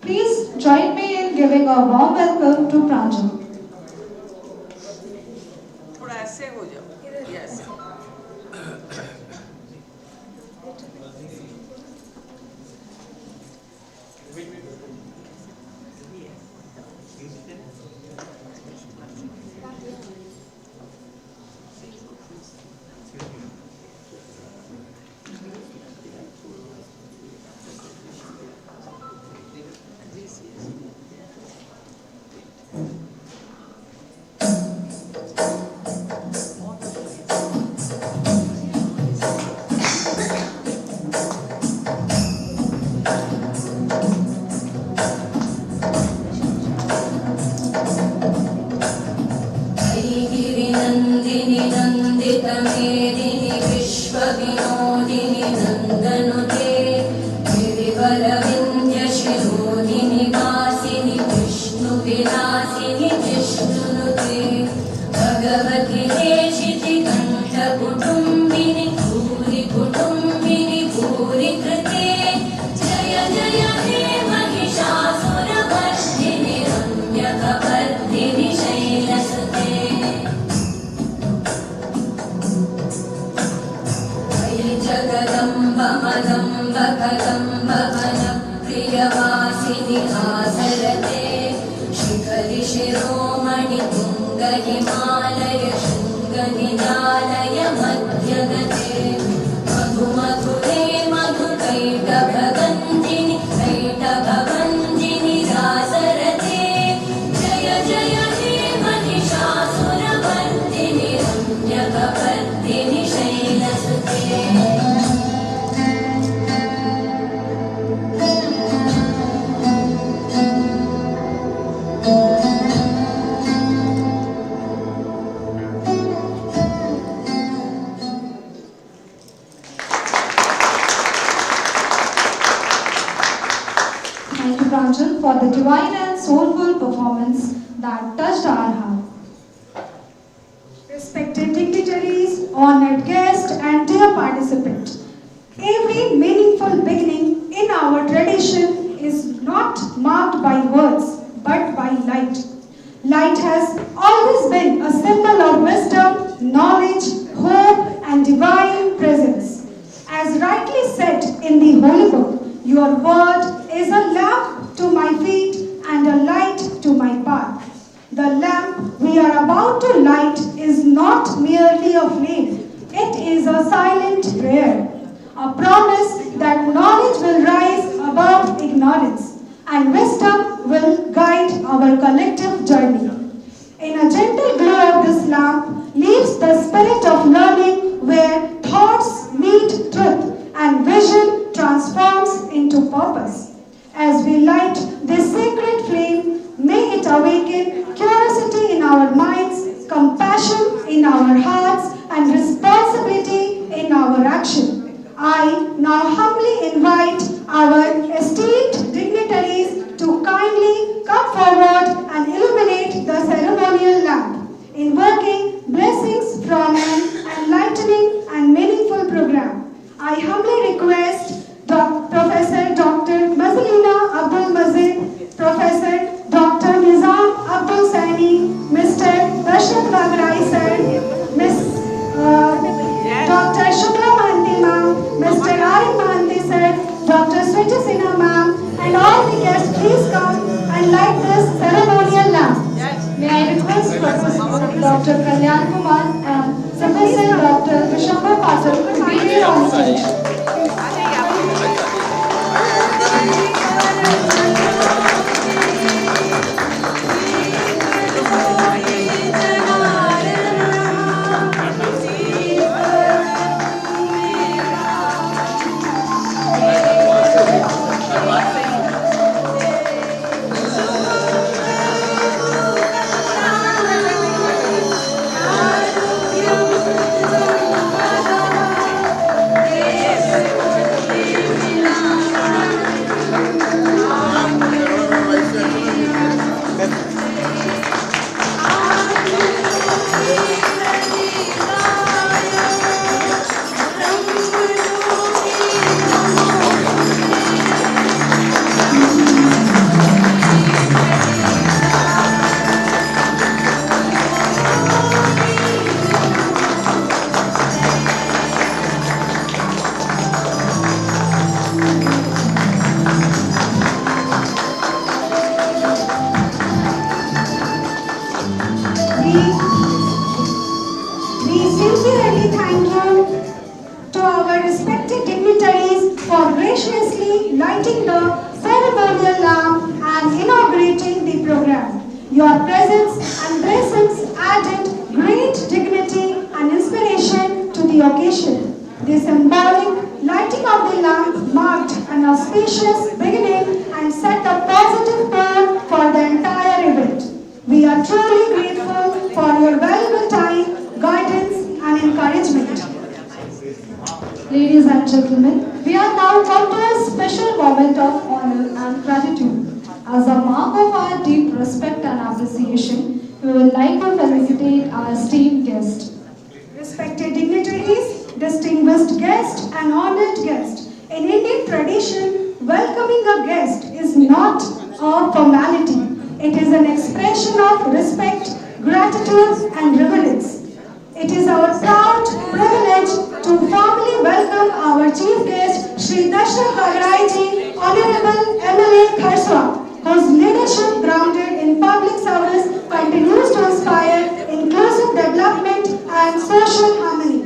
[SPEAKER 6] Please join me in giving a warm welcome to Pranjal.
[SPEAKER 9] थोड़ा ऐसे हो जाओ ये ऐसे
[SPEAKER 10] गिरिनन्दिनि नन्दितमेदिनि विश्वविनोदिनि नन्दनुते गिरिवरविन्द्यशिरोधिनि वासिनि विष्णुविलासिनि जिष्णुनुते भगवति देशितिकण्ठकुटुम्बिनि भूरि कुटुम्बिनि भूरि कृते जय जय हे महिषासुरमर्दिनि रम्यकपर्दिनि शैलसुते जगदम्ब मदम्ब कदम्ब वनप्रियवासिनि आसरते शिखरि शिरोमणि तुङ्ग हिमालय शृङ्गनिजालय मध्यगते मधुमधुरे मधुकैटभगन्धिनि कैटभवन्दिनि रासरते जय जय हे Mahishasuramardini रम्यकपर्दिनि शैलसुते
[SPEAKER 6] Thank you, Pranjal, for the divine and soulful performance that touched our heart.
[SPEAKER 8] Respected dignitaries, honored guests, and dear participants, every meaningful beginning in our tradition is not marked by words but by light. Light has always been a symbol of wisdom, knowledge, hope, and divine presence. As rightly said in the Holy Book, your word is a lamp to my feet and a light to my path. The lamp we are about to light is not merely a flame, it is a silent prayer, a promise that knowledge will rise above ignorance and wisdom will guide our collective journey. In a gentle glow of this lamp lives the spirit of learning where thoughts meet truth and vision transforms into purpose. As we light this sacred flame, may it awaken curiosity in our minds, compassion in our hearts, and responsibility in our action. I now humbly invite our esteemed dignitaries to kindly come forward and illuminate the ceremonial lamp, invoking blessings from an enlightening and meaningful program. I humbly request Professor Dr. Mazlina Abdul Mazid, Professor Dr. Nizam Abdul Sani, Mr. Dashrath Gagrai sir, Dr. Shukla Mahanti ma'am, Mr. Arif Mahanti sir, Dr. Sweta Sinha ma'am, and all the guests, please come and light this ceremonial lamp.
[SPEAKER 6] May I request Professor Dr. Kalyan Kumar and Professor Dr. Vishamba Patel to be here on stage.
[SPEAKER 10] Yes.
[SPEAKER 8] auspicious beginning and set a positive tone for the entire event. We are truly grateful for your valuable time, guidance, and encouragement.
[SPEAKER 6] Ladies and gentlemen, we are now come to a special moment of honor and gratitude. As a mark of our deep respect and appreciation, we would like to felicitate our esteemed guest.
[SPEAKER 8] Respected dignitaries, distinguished guests, and honored guests, in Indian tradition, welcoming a guest is not a formality. It is an expression of respect, gratitude, and reverence. It is our proud privilege to formally welcome our chief guest, Shri Dashrath Gagraiji, Honorable MLA Kharswa, whose leadership grounded in public service continues to inspire inclusive development and social harmony.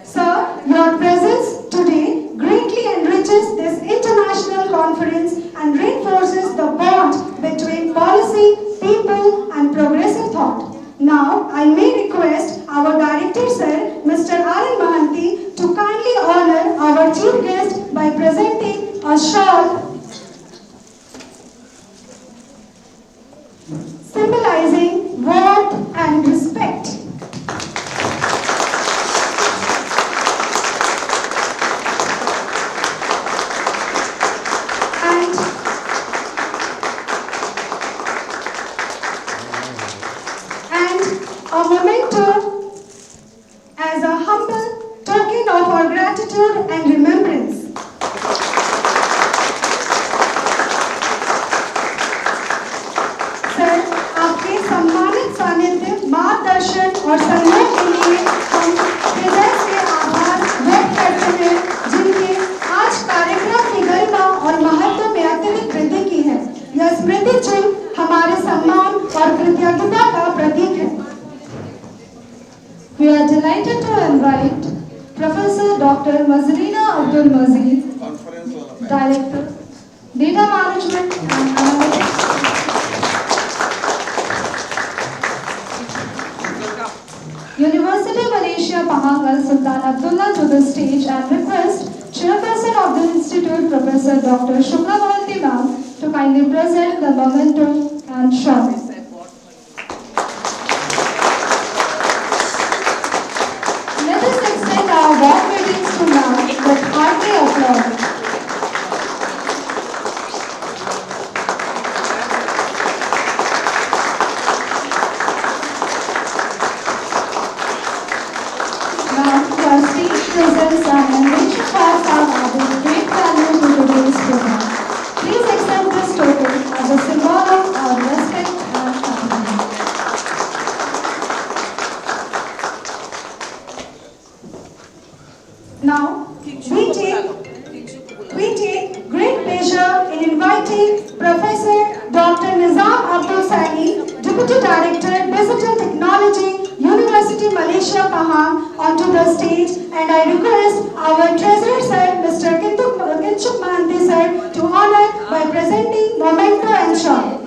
[SPEAKER 8] Sir, your presence today greatly enriches this international conference and reinforces the bond between policy, people, and progressive thought. Now, I may request our Director Sir, Mr. R.N. Mahanti, to kindly honor our chief guest by presenting a shawl symbolizing warmth and respect. And a memento as a humble token of our gratitude and remembrance. Sir, आपके सम्मानित सानिध्य, मार्गदर्शन और सहयोग के लिए हम हृदय से आभार व्यक्त करते हैं, जिनके आज कार्यक्रम की गरिमा और महत्व में अत्यधिक वृद्धि की है। यह स्मृति चिन्ह हमारे सम्मान और कृतज्ञता का प्रतीक है।
[SPEAKER 6] We are delighted to invite Professor Dr. Mazrina Abdul Mazid, Director, Data Management and Analytics, University Malaysia Pahang Al Sultan Abdullah to the stage and request Chairperson of the Institute, Professor Dr. Shubha Mohanty Ma'am, to kindly present the memento and shawl. Let us extend our warm greetings to Ma'am with hearty applause. Your speech presents an enriched past and added great value to today's program. Please accept this token as a symbol of our respect and confidence.
[SPEAKER 8] Now, we take great pleasure in inviting Professor Dr. Nizam Abdul Sani, Deputy Director, Digital Technology, University Malaysia Pahang, onto the stage, and I request our Treasurer Sir, Mr. Kinshuk Mahanti Sir, to honor by presenting memento and shawl.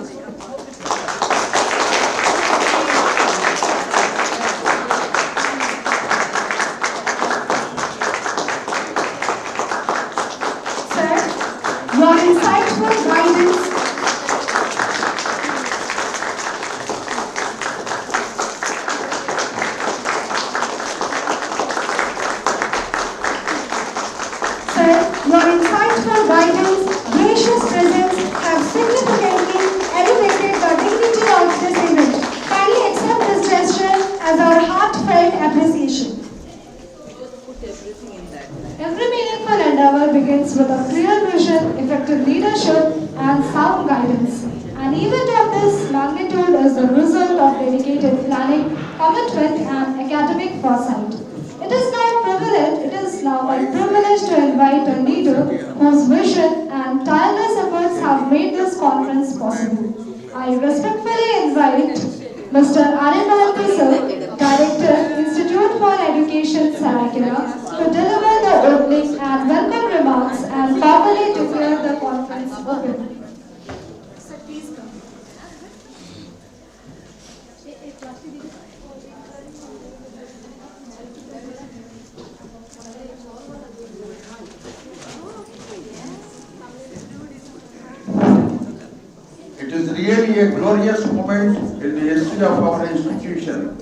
[SPEAKER 8] Sir, your insightful guidance gracious presence have significantly elevated the dignity of this event. Kindly accept this gesture as our heartfelt appreciation.
[SPEAKER 6] Every meaningful endeavor begins with a clear vision, effective leadership, and sound guidance. An event of this magnitude is the result of dedicated planning, commitment, and academic foresight. It is now my privilege to invite a leader whose vision and tireless efforts have made this conference possible. I respectfully invite Mr. R.N. Mahanty Sir, Director, Institute for Education, Saraikela, to deliver the opening and welcome remarks and formally declare the conference open.
[SPEAKER 7] It is really a glorious moment in the history of our institution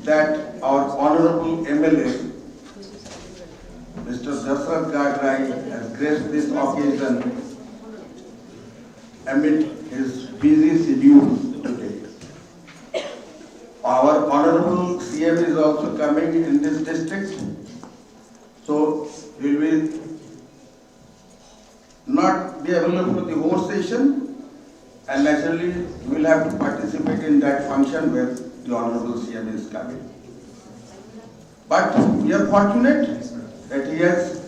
[SPEAKER 7] that our Honorable MLA, Mr. Dashrath Gagrai, has graced this occasion amid his busy schedule today. Our Honorable CM is also coming in this district, so he will not be available for the whole session, and naturally we will have to participate in that function where the Honorable CM is coming. But we are fortunate that he has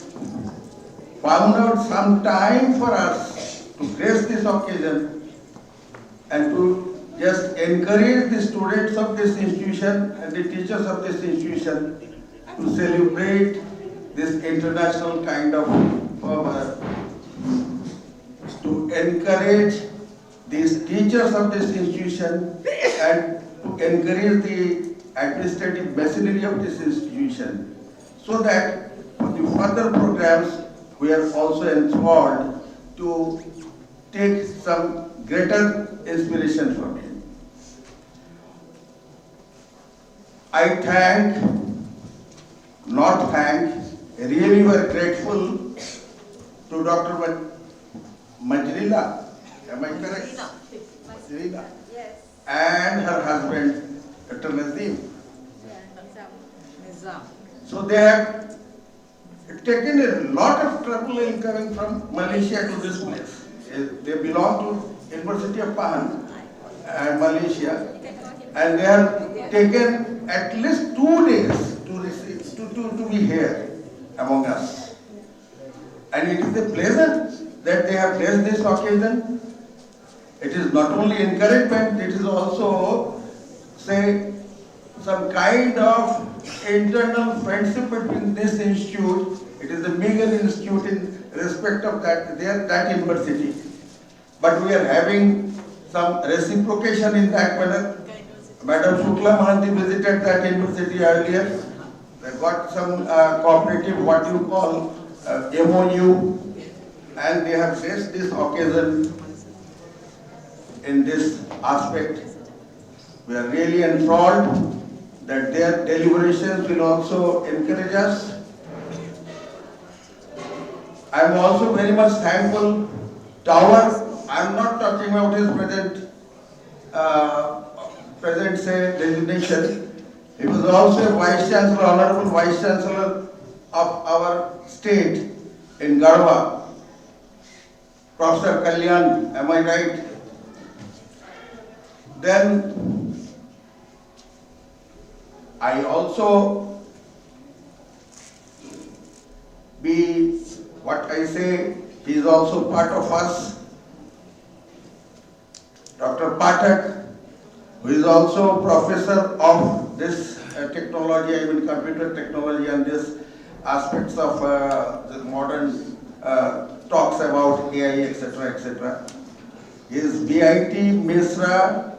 [SPEAKER 7] found out some time for us to grace this occasion and to just encourage the students of this institution and the teachers of this institution to celebrate this international kind of fervor, to encourage these teachers of this institution and to encourage the administrative machinery of this institution, so that for the further programs we are also enthralled to take some greater inspiration from him. I really were grateful to Dr. Majrila, am I correct? Majrila. Yes. And her husband, Dr. Nazim. So they have taken a lot of trouble in coming from Malaysia to this place. They belong to University of Pahang and Malaysia, and they have taken at least 2 days to be here among us. And it is a pleasure that they have blessed this occasion. It is not only encouragement, it is also, say, some kind of internal friendship between this institute. It is a Meagan Institute in respect of that university. But we are having some reciprocation in that manner. Madam Shukla Mahanti visited that university earlier. They got some cooperative, what you call MOU, and they have faced this occasion in this aspect. We are really enthralled that their deliberations will also encourage us. I am also very much thankful. Tower, I am not talking about his present designation. He was also a Vice Chancellor, Honorable Vice Chancellor of our state in Garhwa. Professor Kalyan, am I right? Then I also he is also part of us. Dr. Pathak, who is also professor of this technology, I mean computer technology, and this aspects of the modern talks about AI, etc., etc. He is BIT Mesra,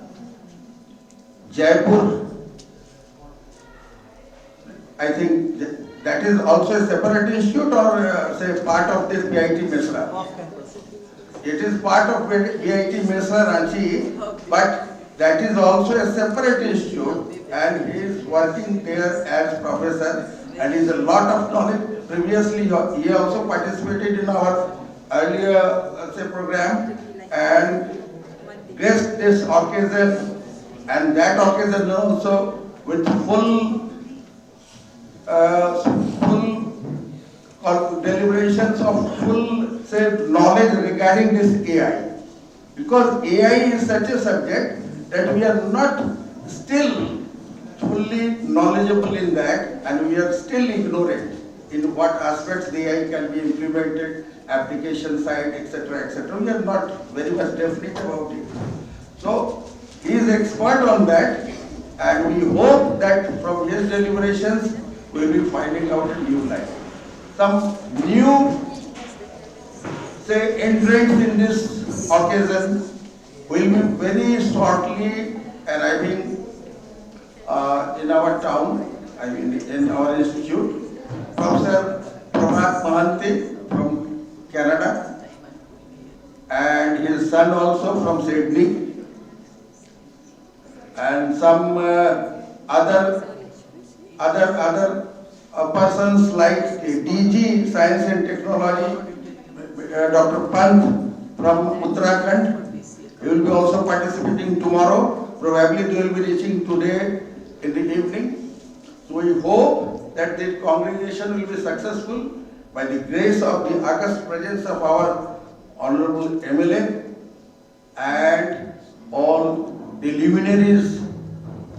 [SPEAKER 7] Jaipur. I think that is also a separate institute, or say part of this BIT Mesra. It is part of BIT Mesra Ranchi, but that is also a separate institute, and he is working there as professor, and he has a lot of knowledge. Previously, he also participated in our earlier program and graced this occasion, and that occasion also with full deliberations of full knowledge regarding this AI, because AI is such a subject that we are not still fully knowledgeable in that, and we are still ignorant in what aspects the AI can be implemented, application side, etc., etc. We are not very much definite about it. So he is expert on that, and we hope that from his deliberations we will be finding out a new life. Some new, entrants in this occasion will be very shortly arriving in our town, I mean in our institute. Professor Prabhat Mahanti from Canada, and his son son also from Sydney, and some other persons like DG Science and Technology, Dr. Pant from Uttarakhand. He will be also participating tomorrow. Probably they will be reaching today in the evening. So we hope that the congregation will be successful by the grace of the august presence of our Honorable MLA and all the luminaries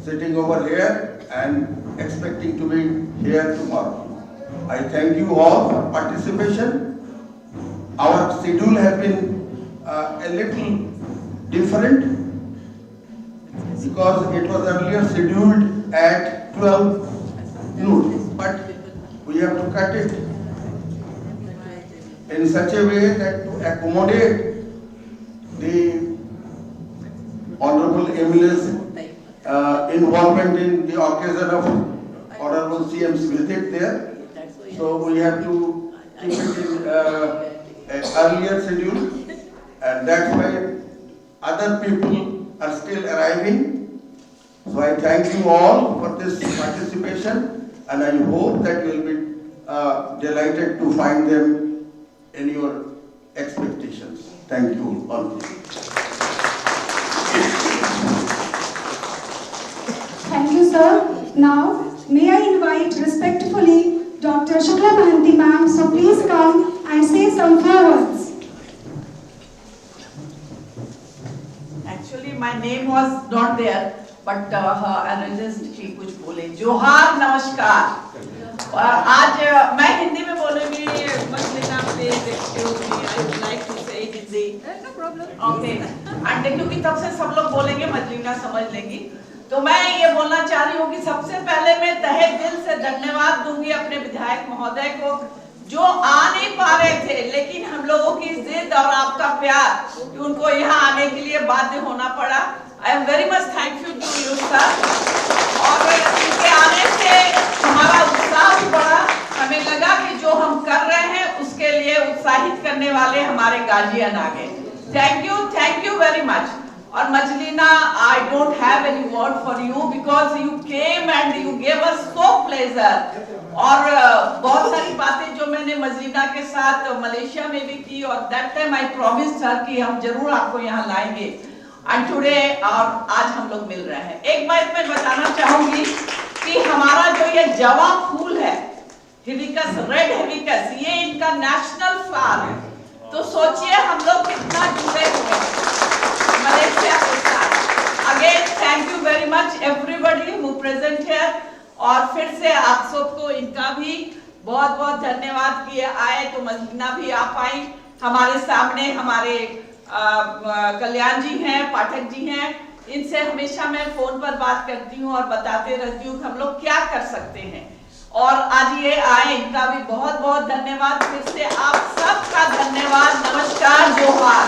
[SPEAKER 7] sitting over here and expecting to be here tomorrow. I thank you all for participation. Our schedule has been a little different because it was earlier scheduled at 12 noon, but we have to cut it in such a way that to accommodate the Honorable MLA's involvement in the occasion of Honorable CM's visit there. So we have to keep it in an earlier schedule, and that's why other people are still arriving. So I thank you all for this participation, and I hope that you will be delighted to find them in your expectations. Thank you all.
[SPEAKER 8] Thank you, sir. Now, may I invite respectfully Dr. Shukla Mahanti ma'am, so please come and say some few words.
[SPEAKER 9] Actually, my name was not there, but her analyst she कुछ बोले. जोहार नमस्कार. आज मैं हिंदी में बोलूँगी. मसलिना please excuse me. I would like to say Hindi. No problem. Okay. And क्योंकि तब से सब लोग बोलेंगे मसलिना समझ लेंगी. तो मैं ये बोलना चाह रही हूँ कि सबसे पहले मैं तहे दिल से धन्यवाद दूंगी अपने विधायक महोदय को जो आ नहीं पा रहे थे, लेकिन हम लोगों की जिद और आपका प्यार कि उनको यहाँ आने के लिए बाध्य होना पड़ा. I am very much thankful to you sir. और इनके आने से हमारा उत्साह भी बढ़ा. हमें लगा कि जो हम कर रहे हैं उसके लिए उत्साहित करने वाले हमारे गार्जियन आ गए. Thank you very much. और मजलिना, I don't have any word for you because you came and you gave us so pleasure. और बहुत सारी बातें जो मैंने मजलिना के साथ मलेशिया में भी की और that time I promised her कि हम जरूर आपको यहाँ लाएंगे. And today और आज हम लोग मिल रहे हैं. एक बात मैं बताना चाहूँगी कि हमारा जो ये जवा फूल है, हिबिस्कस, रेड हिबिस्कस, ये इनका नेशनल फ्लावर है. तो सोचिए हम लोग कितना जुड़े हुए हैं मलेशिया के साथ. Again thank you very much everybody who present here. और फिर से आप सबको इनका भी बहुत बहुत धन्यवाद कि आए. तो मजलिना भी आ पाई हमारे सामने. हमारे कल्याण जी हैं, पाठक जी हैं, इनसे हमेशा मैं फोन पर बात करती हूँ और बताते रहती हूँ कि हम लोग क्या कर सकते हैं. और आज ये आए, इनका भी बहुत बहुत धन्यवाद. फिर से आप सबका धन्यवाद. नमस्कार, जोहार.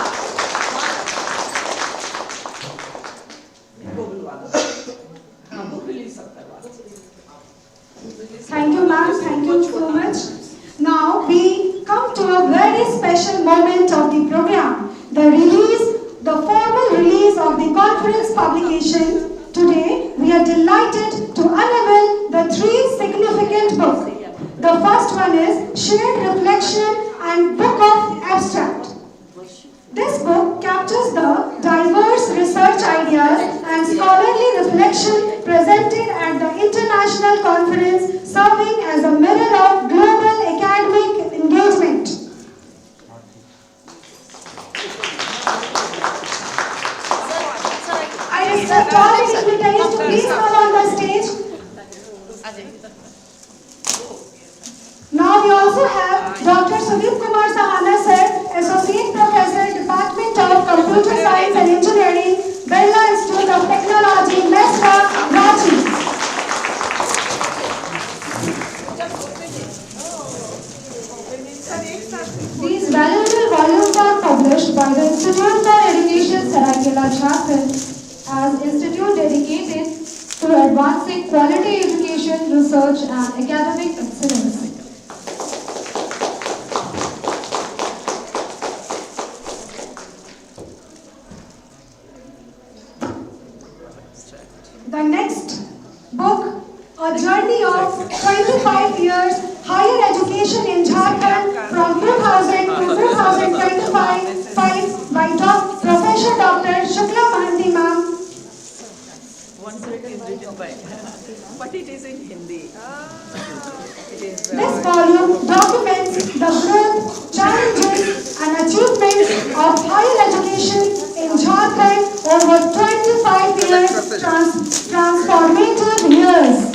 [SPEAKER 8] Thank you, ma'am. Thank you so much. Now we come to a very special moment of the program, the formal release of the conference publication. Today, we are delighted to unveil the 3 significant books. The first one is Shared Reflection and Book of Abstract. This book captures the diverse research ideas and scholarly reflection presented at the international conference, serving as a mirror of global academic engagement. I request all the dignitaries to please come on the stage. Now we also have Dr. Sudip Kumar Sahana sir, Associate Professor, Department of Computer Science and Engineering, Birla Institute of Technology, Mesra, Ranchi. These valuable volumes are published by the Institute for Education, Saraikela, Jharkhand, as institute dedicated to advancing quality education, research and academic excellence. 25 years higher education in Jharkhand from 2000 to 2025 by Professor Dr. Shukla Mahanti ma'am.
[SPEAKER 9] One side is written by, but it is in Hindi.
[SPEAKER 8] This volume documents the growth, challenges and achievements of higher education in Jharkhand over 25 years, transformative years.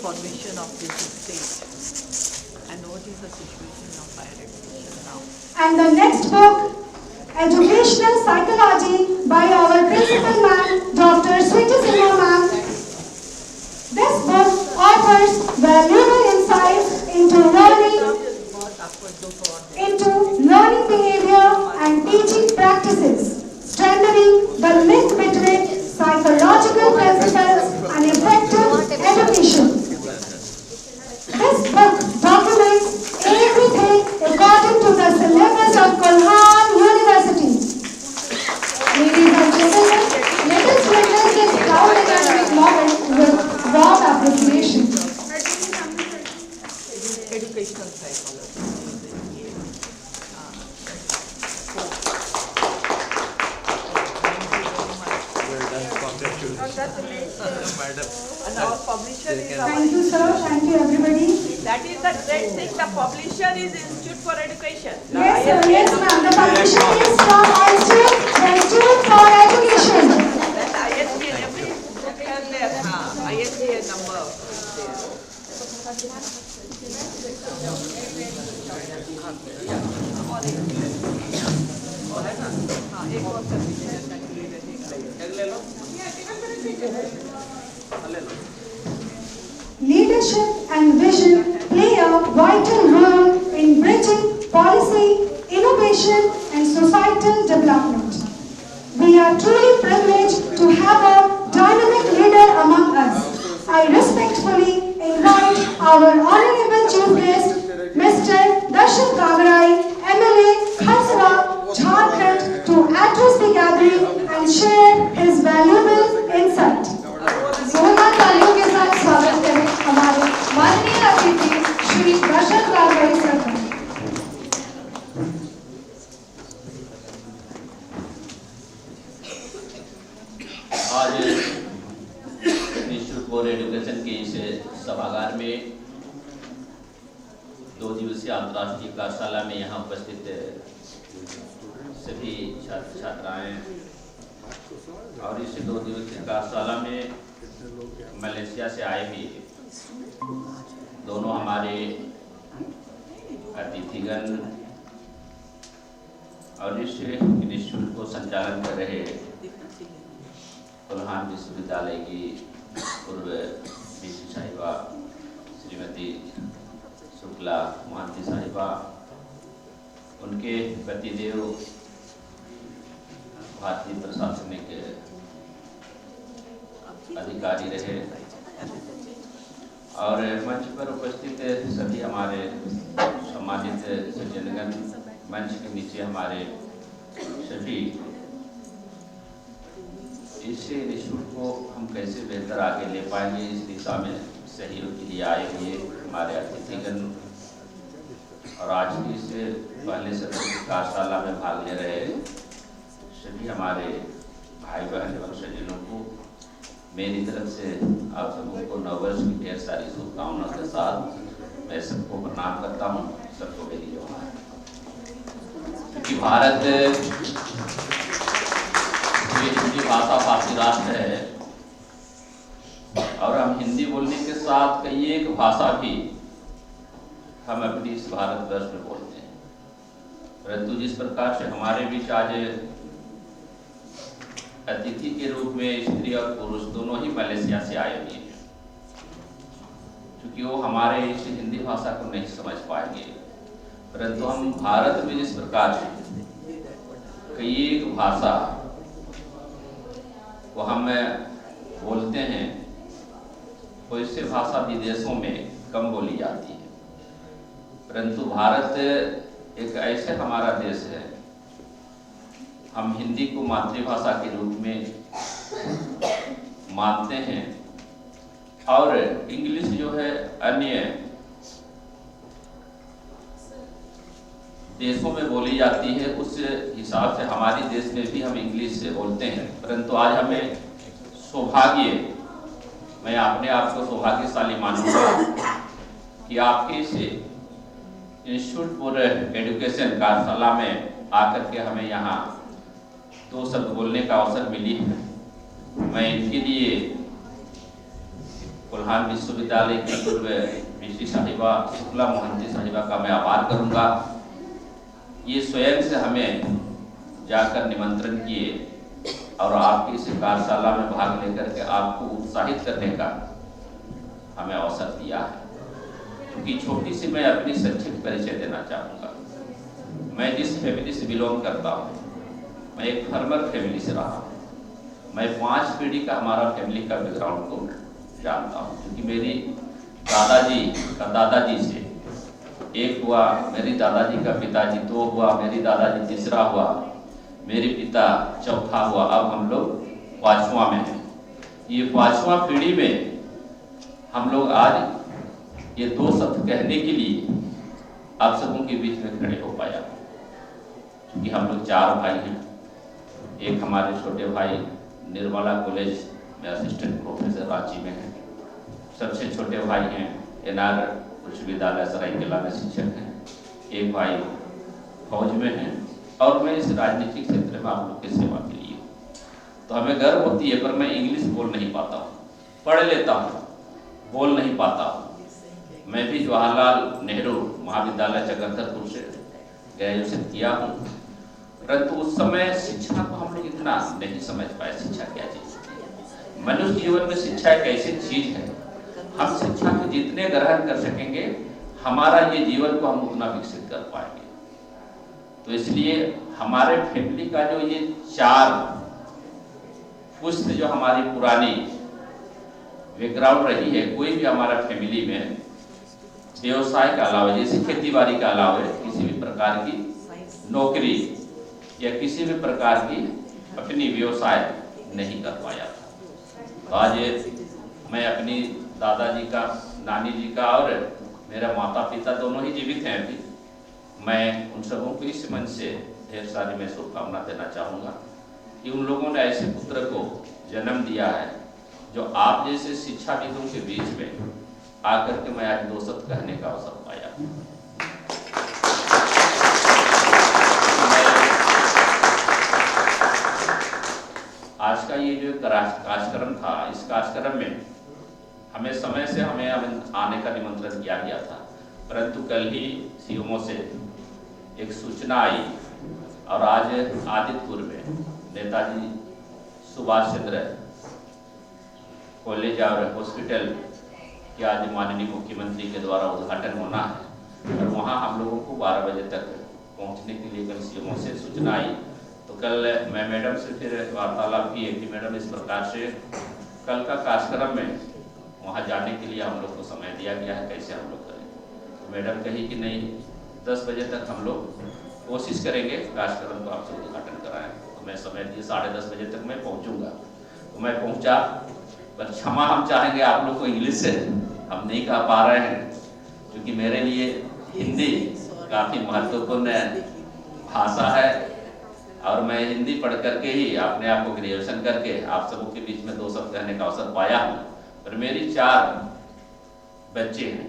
[SPEAKER 9] Formation of this state and what is the situation of higher education now.
[SPEAKER 8] And the next book, Educational Psychology by our principal man, Dr. Sweetie Sinha ma'am. This book offers valuable insights into learning behavior and teaching practices, strengthening the link between psychological principles and effective education. This book documents everything according to the syllabus of Kolhan University. Ladies and gentlemen, let us witness this proud academic moment with warm appreciation.
[SPEAKER 9] Educational psychology. And our publisher is
[SPEAKER 8] Thank you, sir. Thank you, everybody.
[SPEAKER 9] that is the great thing. The publisher is Institute for Education.
[SPEAKER 8] Yes, sir. Yes, ma'am. The publisher is from Institute, the Institute for Education.
[SPEAKER 9] That ISBN, every book has their ISBN number is there.
[SPEAKER 8] Leadership and vision play a vital role in bridging policy, innovation, and societal development. We are truly privileged to have a dynamic leader among us. I respectfully invite our honorable chief guest, Mr. Dashat Gagrai, MLA, Kharsara, Jharkhand, to address the gathering and share his valuable insight. जोरदार तालियों के साथ स्वागत करें हमारे माननीय अतिथि Shri Dashrath Gagrai sir का।
[SPEAKER 11] आज इंस्टीट्यूट फॉर एजुकेशन के इस सभागार में 2 दिवसीय अंतर्राष्ट्रीय कार्यशाला में यहाँ उपस्थित सभी छात्र छात्राएं और इस 2 दिवसीय कार्यशाला में मलेशिया से आए भी दोनों हमारे अतिथिगण और इस इंस्टीट्यूट को संचालन कर रहे कोल्हान विश्वविद्यालय की पूर्व बीसी साहिबा श्रीमती शुक्ला महांती साहिबा, उनके पतिदेव भारतीय प्रशासनिक अधिकारी रहे और मंच पर उपस्थित सभी हमारे सम्मानित सज्जनगण, मंच के नीचे हमारे सभी, इस इंस्टीट्यूट को हम कैसे बेहतर आगे ले पाएंगे इस दिशा में सहयोग के लिए आए हुए हमारे अतिथिगण और आज की इस पहले सत्र की कार्यशाला में भाग ले रहे सभी हमारे भाई बहन एवं सज्जनों को मेरी तरफ से आप सबों को नववर्ष की ढेर सारी शुभकामनाओं के साथ मैं सबको प्रणाम करता हूँ। सबको मेरी जोहार। क्योंकि भारत ये हिंदी भाषा भाषी राष्ट्र है और हम हिंदी बोलने के साथ कई एक भाषा भी हम अपनी इस भारतवर्ष में बोलते हैं, परंतु जिस प्रकार से हमारे बीच आज अतिथि के रूप में स्त्री और पुरुष दोनों ही मलेशिया से आए हुए हैं, क्योंकि वो हमारे इस हिंदी भाषा को नहीं समझ पाएंगे, परंतु हम भारत में जिस प्रकार से कई एक भाषा को हम बोलते हैं, वैसे भाषा विदेशों में कम बोली जाती है, परंतु भारत एक ऐसे हमारा देश है, हम हिंदी को मातृभाषा के रूप में मानते हैं और इंग्लिश जो है अन्य देशों में बोली जाती है, उस हिसाब से हमारे देश में भी हम इंग्लिश से बोलते हैं। परंतु आज हमें सौभाग्य, मैं अपने आप को सौभाग्यशाली मानूंगा कि आपके इस इंस्टीट्यूट फॉर एजुकेशन कार्यशाला में आकर के हमें यहाँ 2 शब्द बोलने का अवसर मिली है। मैं इनके लिए कोल्हान विश्वविद्यालय की पूर्व वीसी साहिबा शुक्ला मोहंती साहिबा का मैं आभार करूंगा। ये स्वयं से हमें जाकर निमंत्रण किए और आपकी इस कार्यशाला में भाग लेकर के आपको उत्साहित करने का हमें अवसर दिया है। क्योंकि छोटी सी मैं अपनी संक्षिप्त परिचय देना चाहूँगा। मैं जिस फैमिली से बिलोंग करता हूँ, मैं एक फार्मर फैमिली से रहा हूँ। मैं 5 पीढ़ी का हमारा फैमिली का बैकग्राउंड को जानता हूँ, क्योंकि मेरी दादाजी का दादाजी से 1 हुआ, मेरी दादाजी का पिताजी 2 हुआ, मेरी दादाजी तीसरा हुआ, मेरे पिता चौथा हुआ, अब हम लोग 5वां में हैं। ये 5वां पीढ़ी में हम लोग आज ये 2 शब्द कहने के लिए आप सबों के बीच में खड़े हो पाया, क्योंकि हम लोग 4 भाई हैं। एक हमारे छोटे भाई निर्मला कॉलेज में असिस्टेंट प्रोफेसर रांची में हैं। सबसे छोटे भाई हैं एनआर उच्च विद्यालय सरायकेला में शिक्षक हैं। एक भाई फौज में हैं और मैं इस राजनीतिक क्षेत्र में आप लोग की सेवा के लिए। तो हमें गर्व होती है, पर मैं इंग्लिश बोल नहीं पाता हूँ, पढ़ लेता हूँ, बोल नहीं पाता हूँ। मैं भी जवाहरलाल नेहरू महाविद्यालय चकंदरपुर से ग्रेजुएशन किया हूँ, परंतु उस समय शिक्षा को हम लोग इतना नहीं समझ पाए। शिक्षा क्या चीज़ है? मनुष्य जीवन में शिक्षा एक ऐसी चीज है, हम शिक्षा को जितने ग्रहण कर सकेंगे हमारा ये जीवन को हम उतना विकसित कर पाएंगे। तो इसलिए हमारे फैमिली का जो ये 4 पुश्त जो हमारी पुरानी बैकग्राउंड रही है, कोई भी हमारा फैमिली में व्यवसाय के अलावा, जैसे खेती बाड़ी के अलावा किसी भी प्रकार की नौकरी या किसी भी प्रकार की अपनी व्यवसाय नहीं कर पाया था। तो आज मैं अपनी दादाजी का, नानी जी का और मेरा माता पिता दोनों ही जीवित हैं अभी। मैं उन सबों को इस मन से ढेर सारी मैं शुभकामना देना चाहूँगा कि उन लोगों ने ऐसे पुत्र को जन्म दिया है जो आप जैसे शिक्षाविदों के बीच में आकर के मैं आज 2 शब्द कहने का अवसर पाया। आज का ये जो कार्यक्रम था, इस कार्यक्रम में हमें समय से हमें आने का निमंत्रण किया गया था, परंतु कल ही सीएमओ से एक सूचना आई और आज आदित्यपुर में नेताजी सुभाष चंद्र कॉलेज और हॉस्पिटल के आज माननीय मुख्यमंत्री के द्वारा उद्घाटन होना है और वहाँ हम लोगों को 12 बजे तक पहुँचने के लिए कल सीएमओ से सूचना आई। तो कल मैं मैडम से फिर वार्तालाप की कि मैडम इस प्रकार से कल का कार्यक्रम में वहाँ जाने के लिए हम लोग को समय दिया गया है, कैसे हम लोग करें। तो मैडम कही कि नहीं, 10 बजे तक हम लोग कोशिश करेंगे कार्यक्रम को आपसे उद्घाटन कराएं। तो मैं समय दिए 10:30 बजे तक मैं पहुँचूँगा। तो मैं पहुँचा, पर क्षमा हम चाहेंगे आप लोग को, इंग्लिश से हम नहीं कह पा रहे हैं, क्योंकि मेरे लिए हिंदी काफ़ी महत्वपूर्ण भाषा है और मैं हिंदी पढ़ करके ही अपने आप को ग्रेजुएशन करके आप सबों के बीच में 2 शब्द कहने का अवसर पाया हूँ। पर मेरी 4 बच्चे हैं,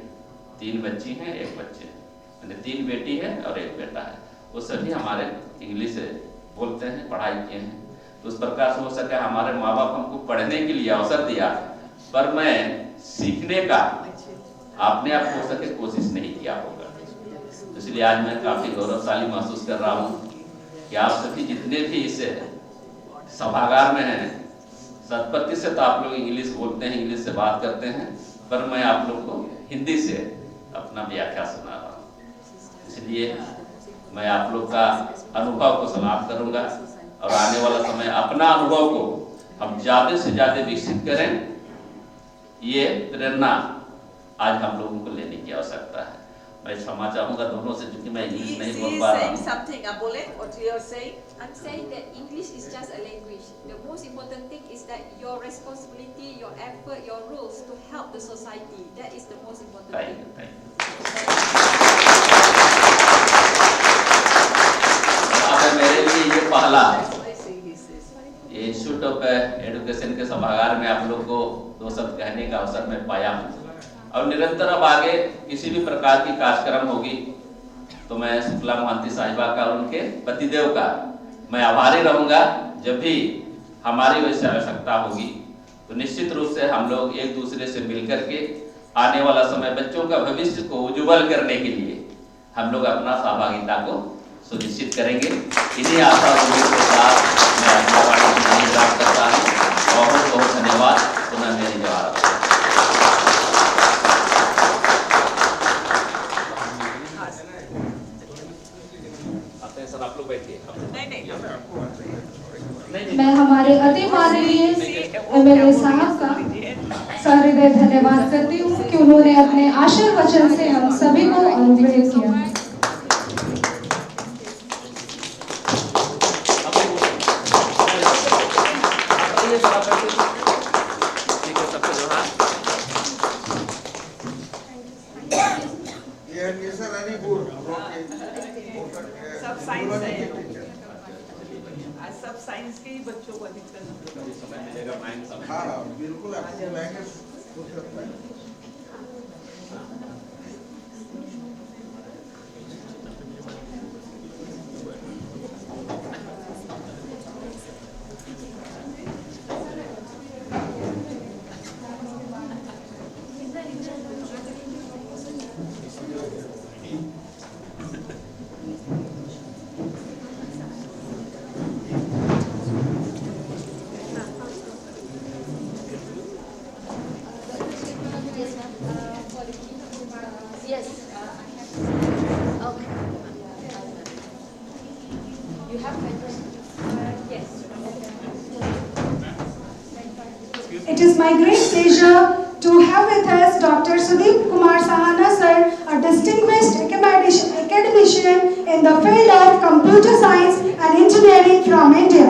[SPEAKER 11] 3 बच्ची हैं, 1 बच्चे हैं, मैंने 3 बेटी है और 1 बेटा है। वो सभी हमारे इंग्लिश बोलते हैं, पढ़ाई किए हैं। तो उस प्रकार से हो सके हमारे माँ बाप हमको पढ़ने के लिए अवसर दिया, पर मैं सीखने का अपने आप हो सके कोशिश नहीं किया होगा। इसलिए आज मैं काफ़ी गौरवशाली महसूस कर रहा हूँ कि आप सभी जितने भी इस सभागार में हैं, 70% आप लोग इंग्लिश बोलते हैं, इंग्लिश से बात करते हैं, पर मैं आप लोग को हिंदी से अपना व्याख्या सुना रहा हूँ। इसलिए मैं आप लोग का अनुभव को सलाम करूँगा और आने वाला समय अपना अनुभव को हम ज़्यादा से ज़्यादा विकसित करें, ये प्रेरणा आज हम लोगों को लेने की आवश्यकता है। मैं क्षमा चाहूँगा दोनों से, क्योंकि मैं इंग्लिश नहीं बोल
[SPEAKER 9] She
[SPEAKER 11] पा
[SPEAKER 9] is
[SPEAKER 11] रहा
[SPEAKER 9] saying
[SPEAKER 11] हूँ।
[SPEAKER 9] something. Bole, what you are saying?
[SPEAKER 3] I'm saying that English is just a language. The most important thing is that your responsibility, your effort, your roles to help the society. That is the most important
[SPEAKER 11] Thank
[SPEAKER 3] thing.
[SPEAKER 11] you, thank you। अब मेरे लिए ये पहला institute of education के सभागार में आप लोग को दो शब्द कहने का अवसर मैं पाया हूँ। और निरंतर अब आगे किसी भी प्रकार की कार्यक्रम होगी तो मैं शुक्ला मोहंती साहिबा का और उनके पतिदेव का मैं आभारी रहूंगा। जब भी हमारी वैसे आवश्यकता होगी तो निश्चित रूप से हम लोग एक दूसरे से मिलकर के आने वाला समय बच्चों का भविष्य को उज्जवल करने के लिए हम लोग अपना सहभागिता को सुनिश्चित करेंगे। इन्हीं आशा उम्मीद के साथ मैं अपना वाणी प्राप्त करता हूँ। बहुत बहुत धन्यवाद। पुनः मेरी जवाब सर, आप लोग बैठिए।
[SPEAKER 6] मैं हमारे अति माननीय एमएलए साहब का सहृदय धन्यवाद करती हूँ कि उन्होंने अपने आशीर्वचन से हम सभी को अनुग्रहित किया।
[SPEAKER 9] सब साइंस है। आज सब साइंस के ही बच्चों को अधिकतर
[SPEAKER 11] समय मिलेगा,
[SPEAKER 7] हाँ बिल्कुल आपको लाएंगे।
[SPEAKER 3] Yes. Okay. You have yes.
[SPEAKER 8] It is my great pleasure to have with us Dr. Sudeep Kumar Sahana sir, a distinguished academician in the field of computer science and engineering from India.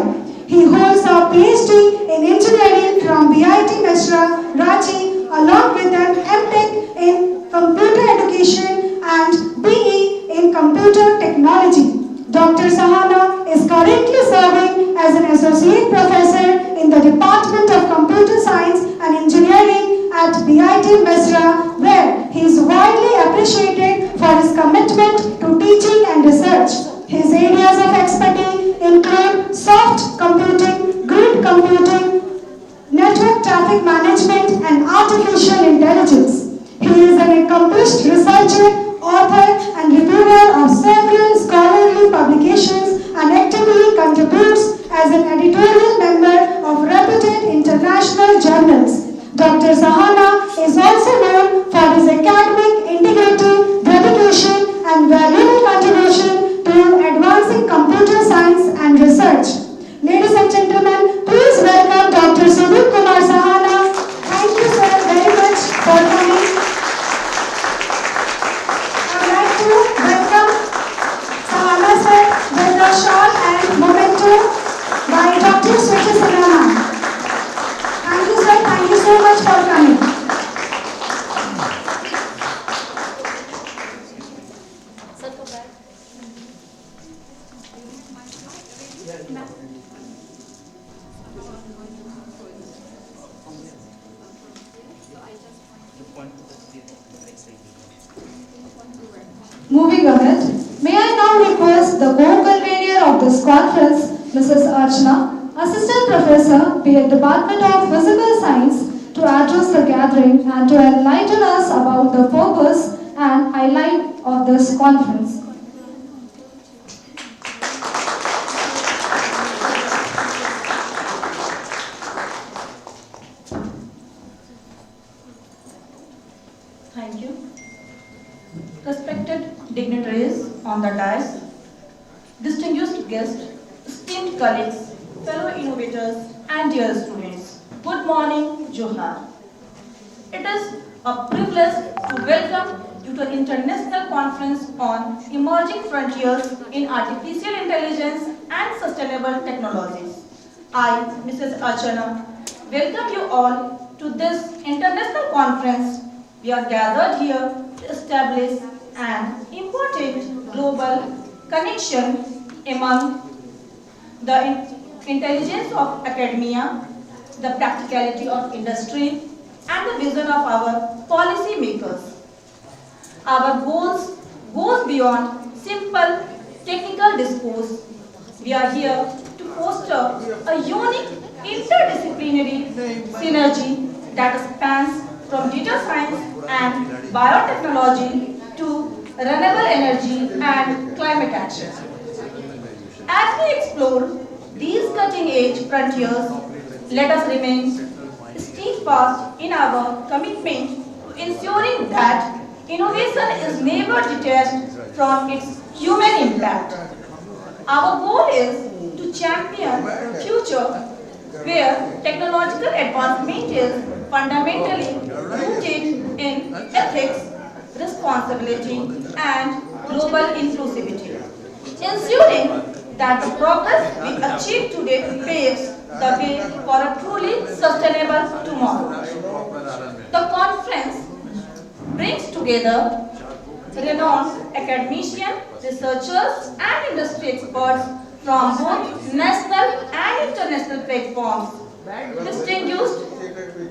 [SPEAKER 8] He holds a PhD in engineering from BIT Mesra, Ranchi, along with an MTech in computer education and BE in computer technology. Dr. Sahana is currently serving as an associate professor in the Department of Computer Science and Engineering at BIT Mesra, where he is widely appreciated for his commitment to teaching and research. His areas of expertise include soft computing, grid computing, network traffic management, and artificial intelligence. He is an accomplished researcher, author, and reviewer of several scholarly publications and actively contributes as an editorial member of reputed international journals. Dr. Sahana is also known for his academic integrity, dedication, and valuable contribution to advancing computer science and research. Ladies and gentlemen, please welcome Dr. Sudeep Kumar Sahana. Thank you, sir, very much for coming. I would like to welcome Sahana sir with a shawl and memento by Dr. Sweti Sinha. Thank you, sir. Thank you so much for coming.
[SPEAKER 6] Moving ahead, may I now request the co-convener of this conference, Mrs. Archana, Assistant Professor, BA Department of Physical Science, to address the gathering and to enlighten us about the purpose and highlight of this conference.
[SPEAKER 12] Thank you. Respected dignitaries on the dais, distinguished guests, esteemed colleagues, fellow innovators, and dear students, good morning, Johar. It is a privilege to welcome due to an international conference on emerging frontiers in artificial intelligence and sustainable technologies. I, Mrs. Archana, welcome you all to this international conference. We are gathered here to establish an important global connection among the intelligence of academia, the practicality of industry, and the vision of our policy makers. Our goals goes beyond simple technical discourse. We are here to foster a unique interdisciplinary synergy that spans from data science and biotechnology to renewable energy and climate action. As we explore these cutting-edge frontiers, let us remain steadfast in our commitment to ensuring that innovation is never detached from its human impact. Our goal is to champion a future where technological advancement is fundamentally rooted in ethics, responsibility, and global inclusivity, ensuring that the progress we achieve today paves the way for a truly sustainable tomorrow. The conference brings together renowned academicians, researchers, and industry experts from both national and international platforms. Distinguished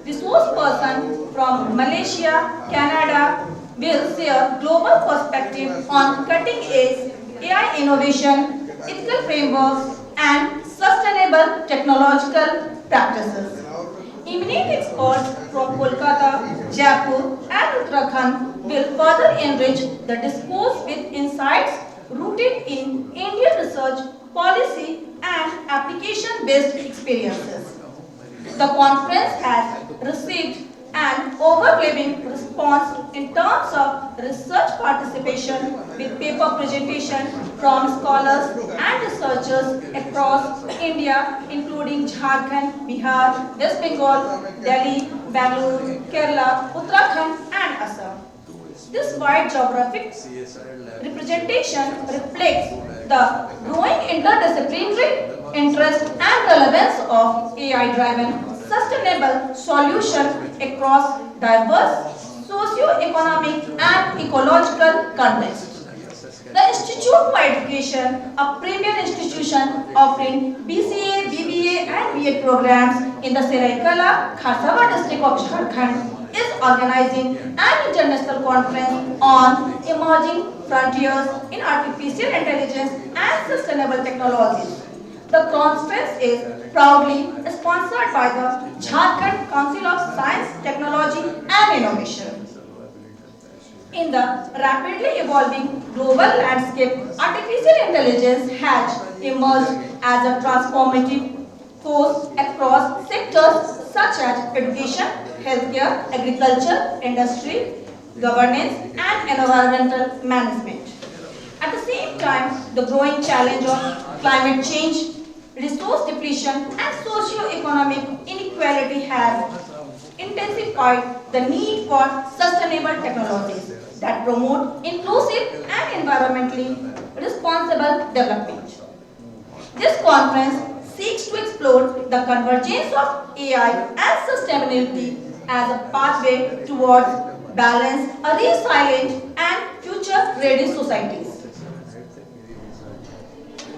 [SPEAKER 12] resource person from Malaysia, Canada will share global perspective on cutting-edge AI innovation, ethical frameworks, and sustainable technological practices. Eminent experts from Kolkata, Jaipur, and Uttarakhand will further enrich the discourse with insights rooted in Indian research, policy, and application-based experiences. The conference has received an overwhelming response in terms of research participation with paper presentation from scholars and researchers across India, including Jharkhand, Bihar, West Bengal, Delhi, Bangalore, Kerala, Uttarakhand, and Assam. This wide geographic representation reflects the growing interdisciplinary interest and relevance of AI-driven sustainable solution across diverse socio-economic and ecological contexts. The Institute for Education, a premier institution offering BCA, BBA, and BEd programs in the Seraikela, Kharsawar district of Jharkhand, is organizing an international conference on emerging frontiers in artificial intelligence and sustainable technologies. The conference is proudly sponsored by the Jharkhand Council of Science, Technology and Innovation. In the rapidly evolving global landscape, artificial intelligence has emerged as a transformative force across sectors such as education, healthcare, agriculture, industry, governance, and environmental management. At the same time, the growing challenge of climate change, resource depletion, and socio-economic inequality has intensified the need for sustainable technologies that promote inclusive and environmentally responsible development. This conference seeks to explore the convergence of AI and sustainability as a pathway towards balanced, a resilient, and future-ready societies.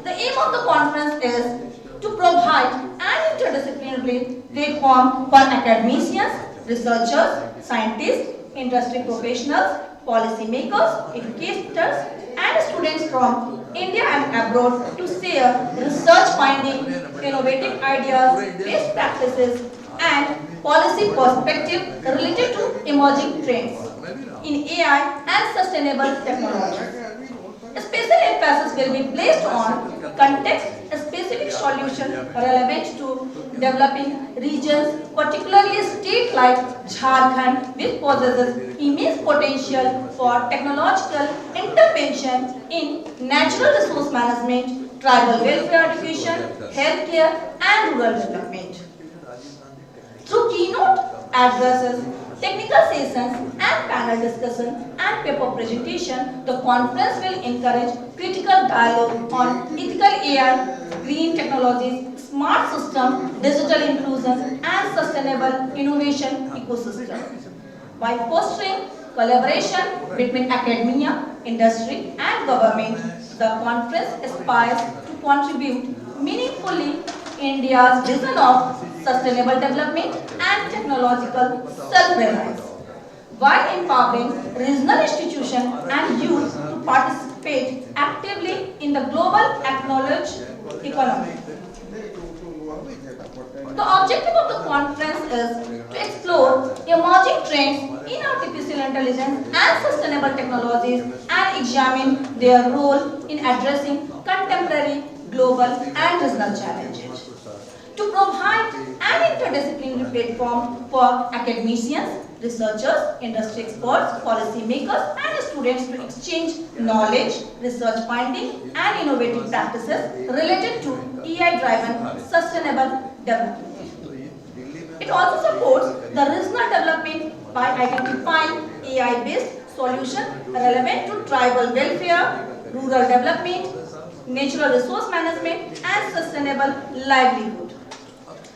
[SPEAKER 12] The aim of the conference is to provide an interdisciplinary platform for academicians, researchers, scientists, industry professionals, policymakers, educators, and students from India and abroad to share research findings, innovative ideas, best practices, and policy perspective related to emerging trends in AI and sustainable technology. A special emphasis will be placed on context-specific solutions relevant to developing regions, particularly states like Jharkhand, which possesses immense potential for technological intervention in natural resource management, tribal welfare education, healthcare, and rural development. Through keynote addresses, technical sessions and panel discussion and paper presentation, the conference will encourage critical dialogue on ethical AI, green technologies, smart system, digital inclusion and sustainable innovation ecosystem. By fostering collaboration between academia, industry and government, the conference aspires to contribute meaningfully India's vision of sustainable development and technological self-reliance, while empowering regional institutions and youth to participate actively in the global acknowledged economy. The objective of the conference is to explore emerging trends in artificial intelligence and sustainable technologies and examine their role in addressing contemporary global and regional challenges. To provide an interdisciplinary platform for academicians, researchers, industry experts, policymakers and students to exchange knowledge, research findings and innovative practices related to AI-driven sustainable development. It also supports the regional development by identifying AI-based solutions relevant to tribal welfare, rural development, natural resource management and sustainable livelihood.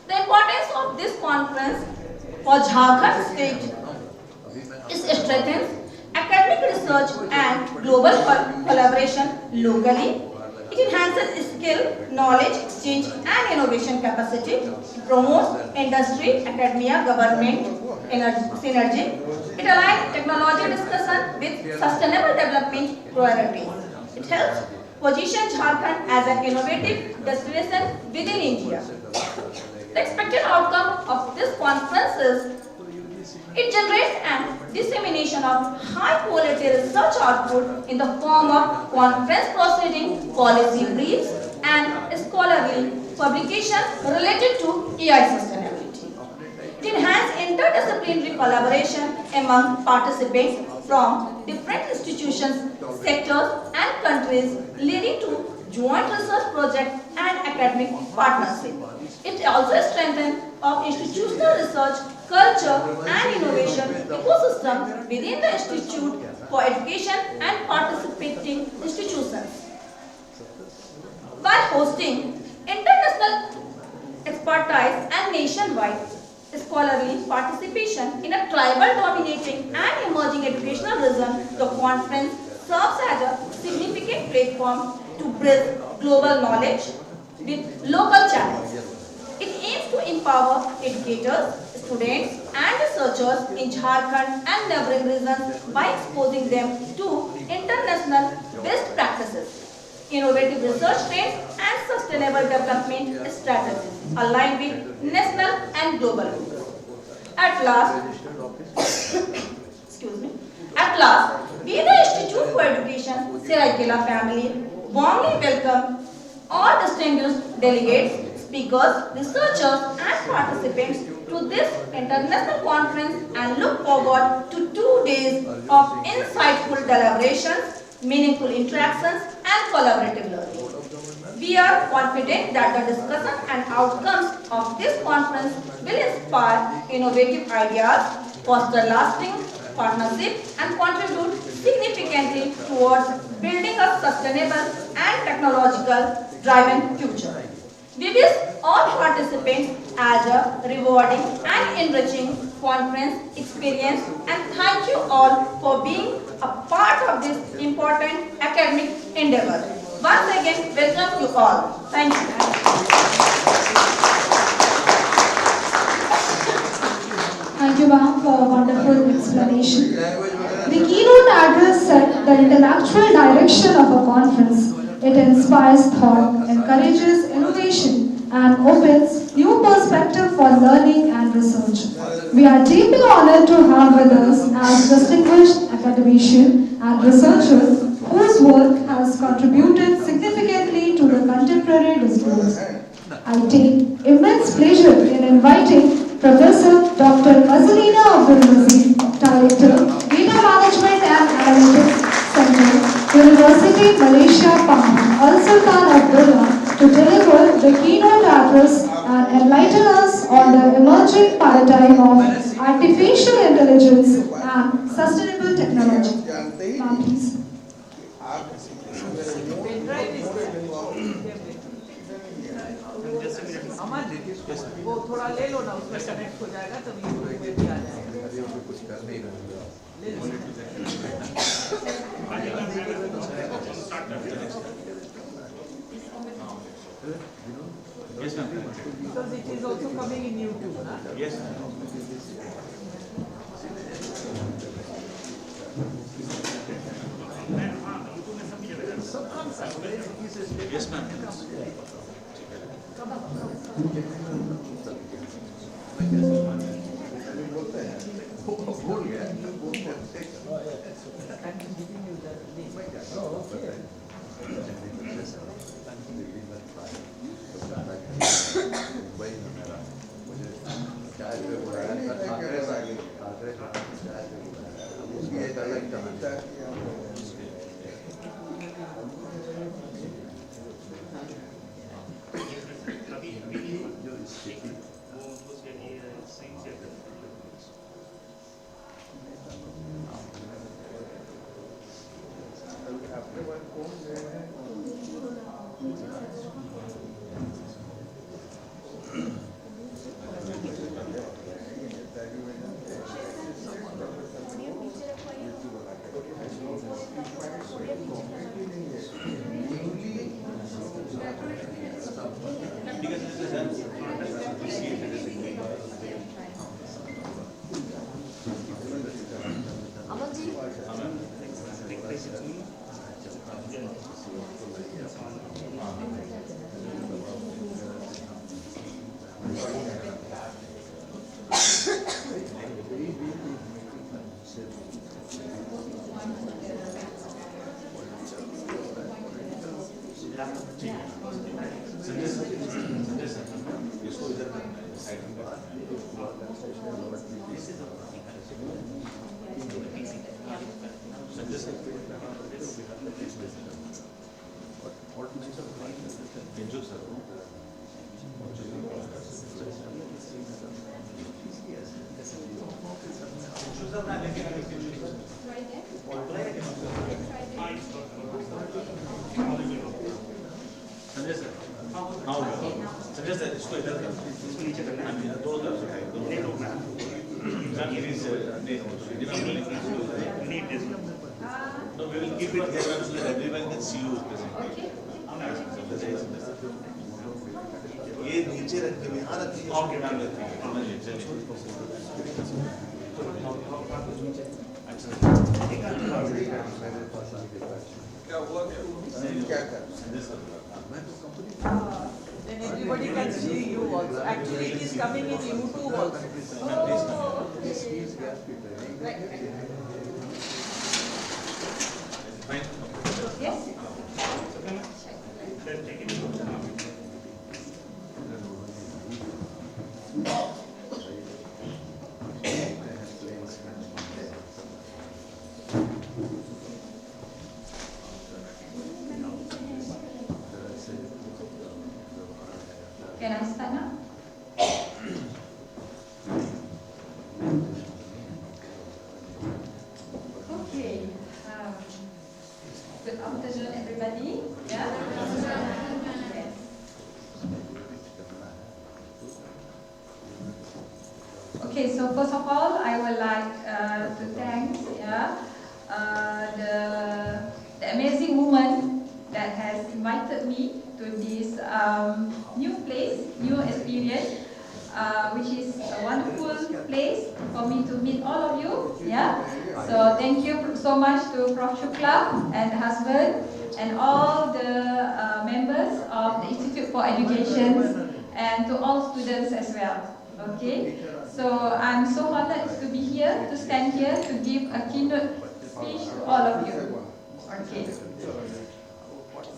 [SPEAKER 12] The importance of this conference for Jharkhand state is strengthens academic research and global collaboration locally. It enhances skill, knowledge exchange and innovation capacity. It promotes industry, academia, government synergy. It aligns technology discussion with sustainable development priorities. It helps position Jharkhand as an innovative destination within India. The expected outcome of this conference is it generates and dissemination of high-quality research output in the form of conference proceedings, policy briefs, and scholarly publications related to AI sustainability. It enhances interdisciplinary collaboration among participants from different institutions, sectors, and countries, leading to joint research projects and academic partnership. It also strengthens of institutional research, culture and innovation ecosystem within the Institute for Education and participating institutions. By hosting international expertise and nationwide scholarly participation in a tribal dominating and emerging educational region, the conference serves as a significant platform to bridge global knowledge with local challenges. It aims to empower educators, students and researchers in Jharkhand and neighboring regions by exposing them to international best practices, innovative research trends and sustainable development strategies aligned with national and global goals. At last, we the Institute for Education, Seraikela family, warmly welcome all distinguished delegates, speakers, researchers and participants to this international conference and look forward to 2 days of insightful deliberations, meaningful interactions and collaborative learning. We are confident that the discussion and outcomes of this conference will inspire innovative ideas, foster lasting partnership and contribute significantly towards building a sustainable and technological driven future. We wish all participants as a rewarding and enriching conference experience and thank you all for being a part of this important academic endeavor. Once again, welcome you all. Thank you.
[SPEAKER 6] Thank you, ma'am, for a wonderful explanation. The keynote address set the intellectual direction of a conference. It inspires thought, encourages innovation, and opens new perspective for learning and research. We are deeply honored to have with us as distinguished academician and researcher whose work has contributed significantly to the contemporary discourse. I take immense pleasure in inviting Professor Dr. Mazalina Abdul-Nazir, Director, Data Management and Analytics Center, University Malaysia Pahang, Al Sultan Abdullah, to deliver the keynote address and enlighten us on the emerging paradigm of artificial intelligence and sustainable technology. Ma'am, please.
[SPEAKER 9] वो थोड़ा ले लो ना, उसमें connect हो जाएगा तब YouTube में भी आ जाएगा।
[SPEAKER 1] कुछ कर नहीं रहा।
[SPEAKER 2] Yes, ma'am.
[SPEAKER 9] Because it is also coming in YouTube, na?
[SPEAKER 2] Yes, ma'am. Yes, ma'am.
[SPEAKER 9] Then everybody can see you also. Actually, it is coming in YouTube also.
[SPEAKER 12] Yes? Can I stand up? Okay. Good afternoon, everybody. Yeah. Yes. Okay. So first of all, I would like to thank the amazing woman that has invited me to this new place, new experience, which is a wonderful place for me to meet all of you. Yeah. So thank you so much to Prof. Shukla and husband and all the members of the Institute for Education and to all students as well. Okay. So I'm so honored to be here, to stand here to give a keynote speech to all of you. Okay.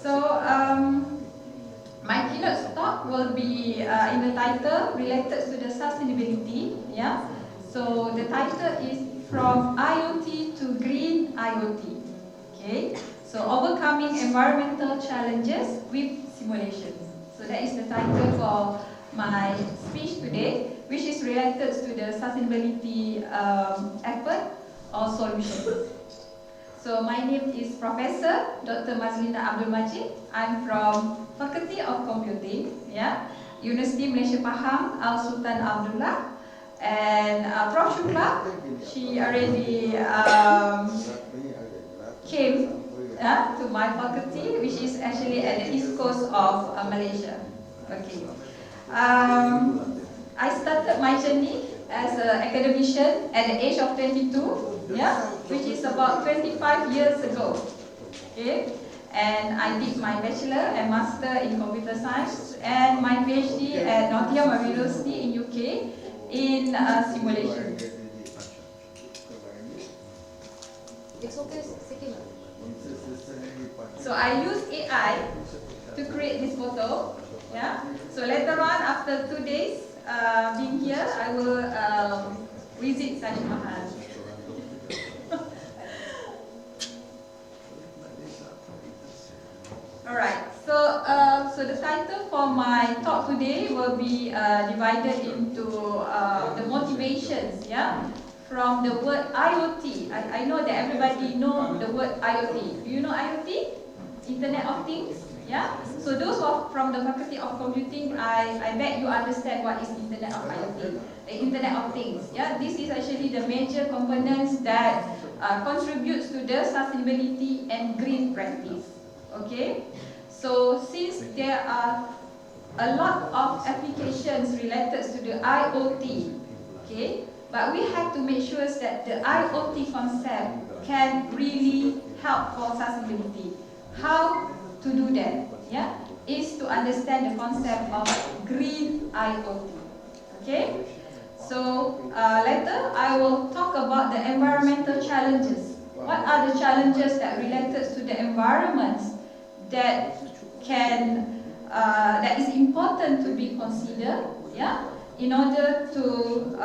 [SPEAKER 12] So my keynote talk will be in the title related to the sustainability. Yeah. So the title is From IoT to Green IoT. Okay. So overcoming environmental challenges with simulations. So that is the title for my speech today, which is
[SPEAKER 13] related to the sustainability effort or solution. So my name is Professor Dr. Mazlina Abdul Majid. I'm from Faculty of Computing, University Malaysia Pahang, Al Sultan Abdullah. And Prof. Shukla, she already came to my faculty, which is actually at the east coast of Malaysia. Okay. I started my journey as an academician at the age of 22, which is about 25 years ago. Okay. And I did my bachelor and master in computer science and my PhD at Nottingham University in UK in simulation.
[SPEAKER 3] It's okay,
[SPEAKER 13] So I use AI to create this photo. So later on, after 2 days being here, I will visit Taj Mahal. Alright, so the title for my talk today will be divided into the motivations, from the word IoT. I know that everybody know the word IoT. Do you know IoT? Internet of Things, So those who are from the Faculty of Computing, I bet you understand what is Internet of IoT, the Internet of Things. This is actually the major components that contributes to the sustainability and green practice. Okay, so since there are a lot of applications related to the IoT, okay, but we have to make sure that the IoT concept can really help for sustainability. How to do that? Is to understand the concept of green IoT. Okay, so later I will talk about the environmental challenges. What are the challenges that related to the environment that that is important to be considered, in order to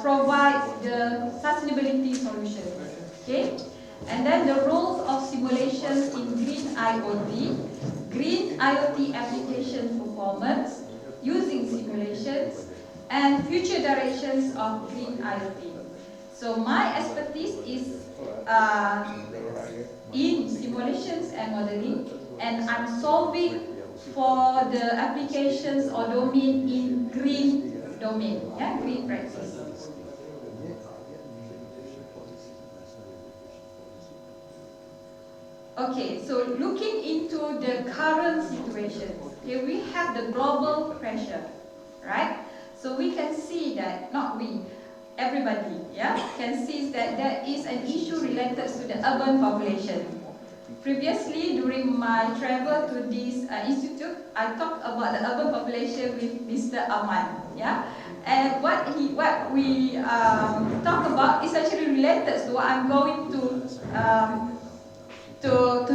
[SPEAKER 13] provide the sustainability solution. Okay, and then the roles of simulations in green IoT application performance using simulations, and future directions of green IoT. So my expertise is in simulations and modeling, and I'm solving for the applications or domain in green domain, green practice. Okay, so looking into the current situation, here we have the global pressure, right? So we can see that, not we, everybody, can see that there is an issue related to the urban population. Previously, during my travel to this institute, I talked about the urban population with Mr. Aman, and what we talk about is actually related to what I'm going to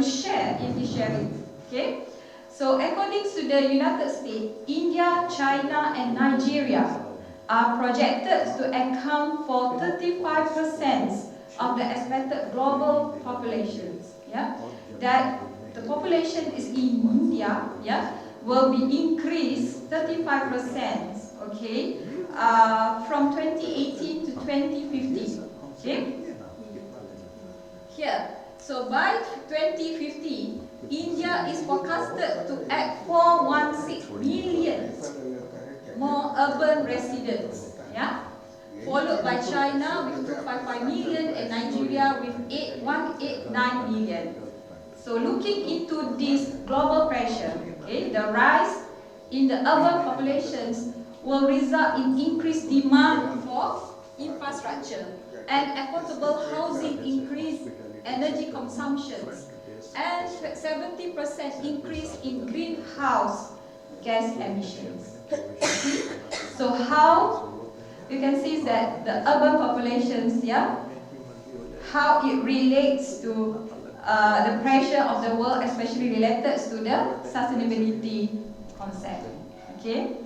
[SPEAKER 13] share in this sharing. Okay, so according to the United States, India, China, and Nigeria are projected to account for 35% of the expected global populations. That the population is in India, will be increased 35%, okay, from 2018 to 2050, okay. Here, so by 2050, India is forecasted to add 416 million more urban residents, followed by China with 255 million and Nigeria with 189 million. So looking into this global pressure, okay, the rise in the urban populations will result in increased demand for infrastructure and affordable housing, increased energy consumption, and 70% increase in greenhouse gas emissions. So how you can see that the urban populations, how it relates to the pressure of the world, especially related to the sustainability concept. Okay.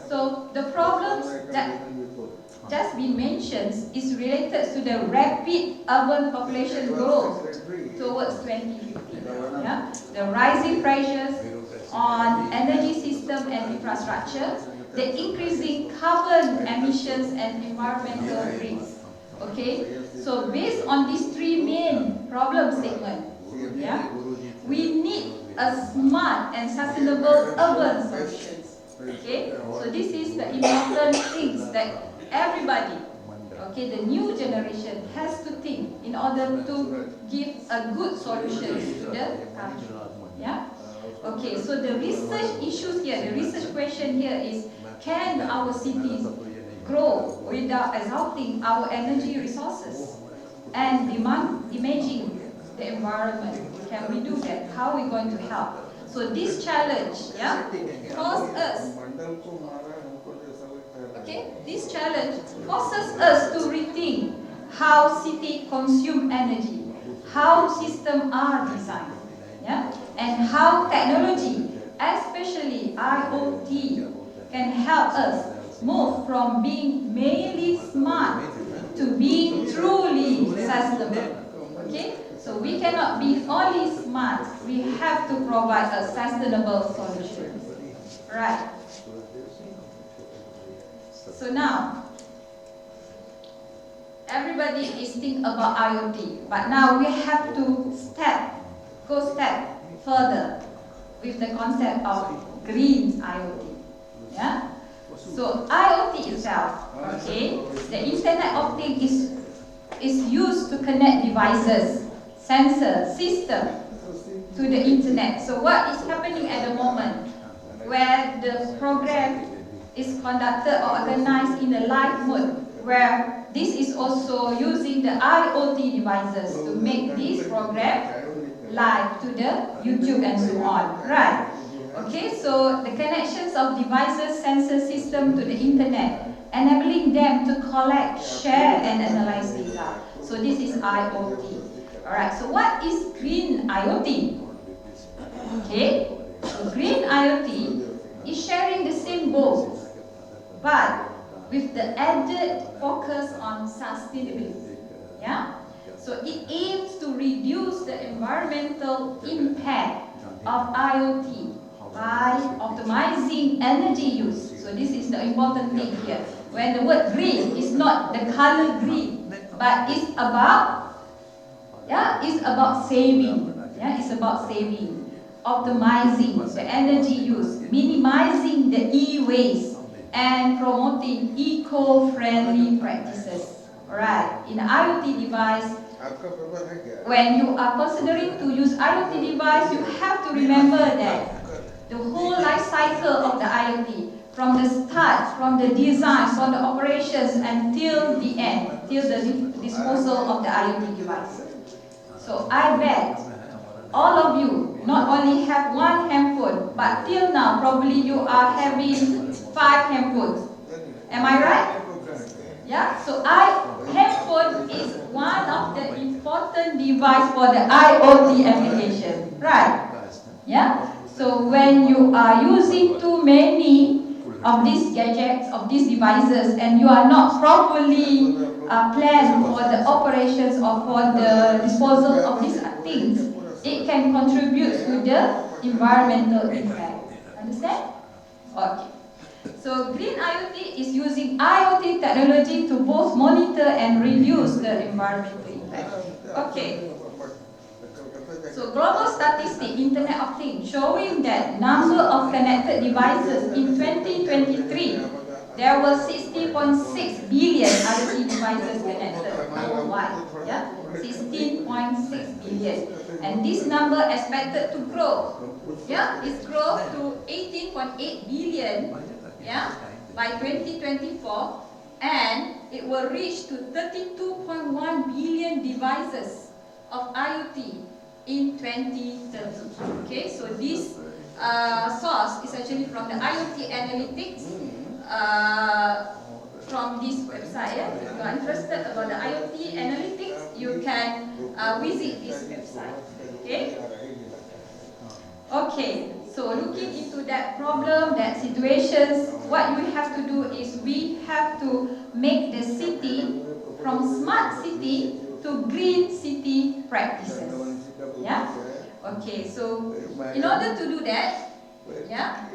[SPEAKER 13] So the problems that just been mentioned is related to the rapid urban population growth towards 2050. The rising pressures on system and infrastructure, the increasing carbon emissions and environmental risks. Okay, so based on these three main problem statements, yeah, we need a smart and sustainable urban solutions. Okay, so this is the important things that everybody, okay, the new generation has to think in order to give a good solution to the country. Yeah. Okay, so the research issues here, the research question here is, can our cities grow without exhausting our energy resources and damaging the environment? Can we do that? How are we going to help? So this challenge, yeah, forces us. Okay, this challenge forces us to rethink how cities consume energy, how systems are designed, yeah, and how technology, especially IoT, can help us move from being merely smart to being truly sustainable. Okay, so we cannot be only smart, we have to provide a sustainable solution. Right. So now, everybody is thinking about IoT, but now we have to go step further with the concept of green IoT. Yeah. So IoT itself, okay, the Internet of Things is used to connect devices, sensor, system to the Internet. So what is happening at the moment, where the program is conducted or organized in a live mode, where this is also using the IoT devices to make this program live to the YouTube and so on, right? Okay, so the connections of devices, sensor system to the Internet, enabling them to collect, share and analyze data. So this is IoT. Alright, so what is green IoT? Okay, so green IoT is sharing the same goals, but with the added focus on sustainability. Yeah? So it aims to reduce the environmental impact of IoT by optimizing energy use. So this is the important thing here. When the word green is not the color green, but it's about, yeah, it's about saving. Yeah, it's about saving, optimizing the energy use, minimizing the e-waste, and promoting eco-friendly practices. Alright, in IoT device, when you are considering to use IoT device, you have to remember that the whole life cycle of the IoT, from the start, from the design, from the operations, until the end, till the disposal of the IoT device. So I bet all of you not only have one handphone, but till now probably you are having 5 handphones. Am I right? Yeah, so handphone is one of the important device for the IoT application, right? Yeah, so when you are using too many of these gadgets, of these devices, and you are not properly planned for the operations or for the disposal of these things, it can contribute to the environmental impact. Understand? Okay. So green IoT is using IoT technology to both monitor and reduce the environmental impact. Okay. So global statistic, Internet of Things, showing that number of connected devices in 2023, there were 60.6 billion IoT devices connected worldwide. Yeah, 16.6 billion, and this number expected to grow. Yeah, it's grow to 18.8 billion. Yeah, by 2024, and it will reach to 32.1 billion devices of IoT in 2030. Okay, so this source is actually from the IoT analytics from this website. Yeah? If you are interested about the IoT analytics, you can visit this website. Okay. Okay. So looking into that problem, that situations, what we have to do is we have to make the city from smart city to green city practices. Yeah? Okay, so in order to do that, Yeah?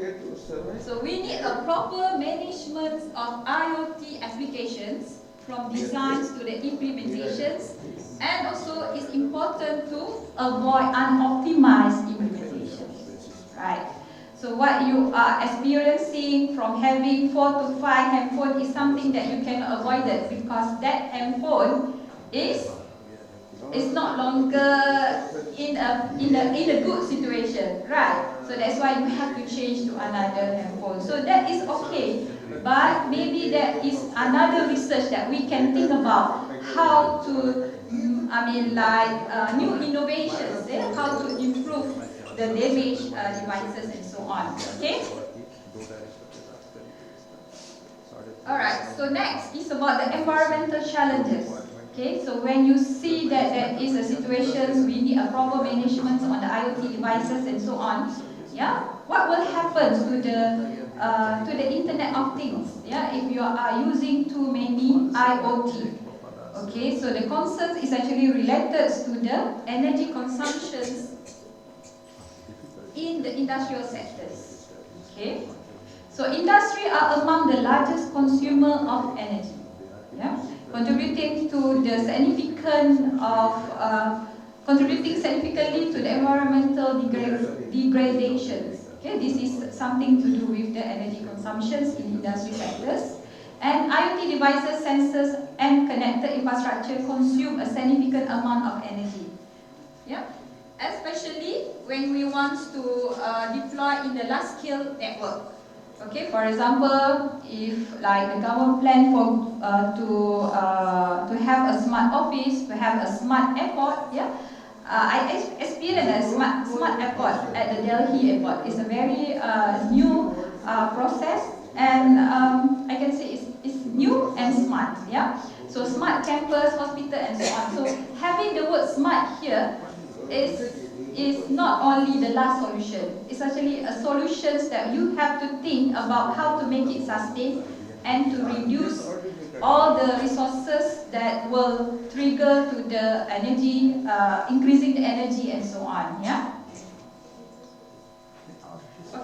[SPEAKER 13] So we need a proper management of IoT applications from designs to the implementations, and also it's important to avoid unoptimized implementations, right? So what you are experiencing from having 4 to 5 handphones is something that you cannot avoid it, because that handphone is not longer in a good situation, right? So that's why you have to change to another handphone. So that is okay, but maybe there is another research that we can think about how to, new innovations, how to improve the damaged devices and so on. Okay. All right. So next is about the environmental challenges. Okay, so when you see that there is a situation, we need a proper management on the IoT devices and so on, yeah, what will happen to the Internet of Things, yeah, if you are using too many IoT? Okay, so the concerns is actually related to the energy consumptions in the industrial sectors. Okay, so industry are among the largest consumer of energy, yeah, contributing significantly to the environmental degradations. Okay, this is something to do with the energy consumptions in industry sectors. And IoT devices, sensors, and connected infrastructure consume a significant amount of energy. Yeah, especially when we want to deploy in the large-scale network. Okay, for example, if like the government plan for to have a smart office, to have a smart airport, yeah, I experienced a smart airport at the Delhi airport. It's a very new process, and I can say it's new and smart, yeah. So smart campus, hospital, and so on. So having the word smart here is not only the last solution. It's actually a solution that you have to think about how to make it sustain and to reduce all the resources that will trigger to the energy, increasing the energy and so on, yeah?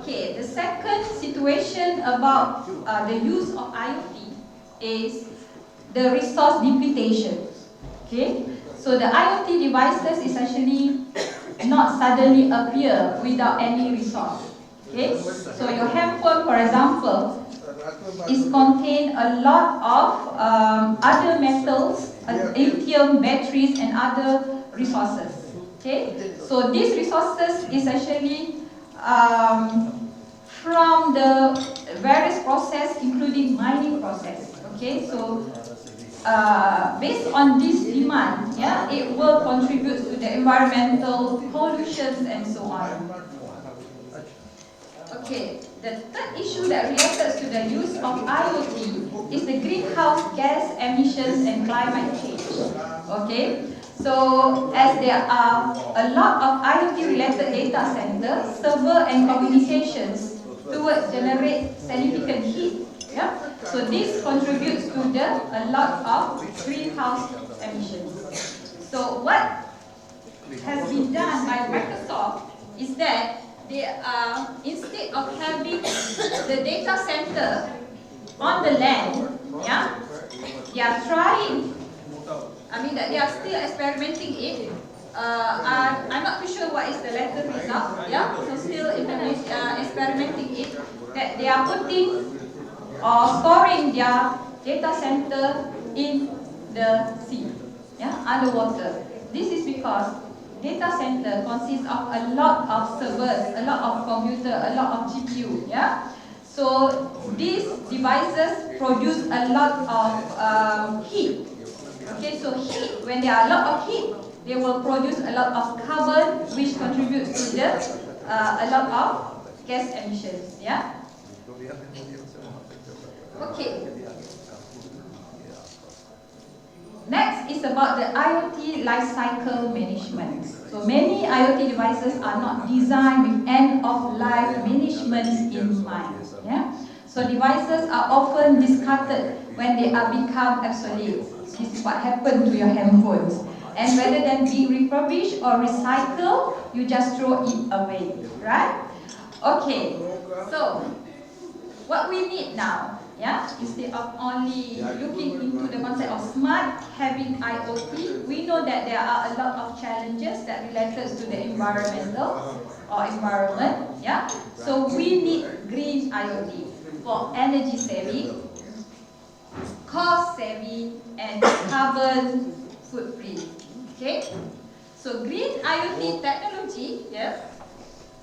[SPEAKER 13] Okay, the second situation about the use of IoT is the resource depletion, okay? So the IoT devices is actually not suddenly appear without any resource. Okay, so your handphone, for example, is contain a lot of other metals, lithium, batteries, and other resources. Okay, so these resources is actually from the various process, including mining process. Okay, so based on this demand, yeah, it will contribute to the environmental pollutions and so on. Okay, the third issue that relates to the use of IoT is the greenhouse gas emissions and climate change. Okay, so as there are a lot of IoT-related data centers, server and communications towards generate significant heat. Yeah? So this contributes to a lot of greenhouse emissions. So what has been done by Microsoft is that they are, instead of having the data center on the land, yeah, they are trying, they are still experimenting it. I'm not too sure what is the latter result, yeah, so still experimenting it, that they are putting or storing their data center in the sea, yeah, underwater. This is because data center consists of a lot of servers, a lot of computer, a lot of GPU, yeah. So these devices produce a lot of heat. Okay, so heat, when there are a lot of heat, they will produce a lot of carbon, which contributes to a lot of gas emissions, yeah. Okay. Next is about the IoT lifecycle management. So many IoT devices are not designed with end-of-life management in mind. Yeah? So devices are often discarded when they are become obsolete. This is what happened to your handphones. And rather than be refurbished or recycled, you just throw it away, right? Okay, so what we need now, yeah, instead of only looking into the concept of smart having IoT, we know that there are a lot of challenges that related to the environmental or environment, yeah. So we need green IoT for energy saving, cost saving, and carbon footprint. Okay, so green IoT technology, yeah,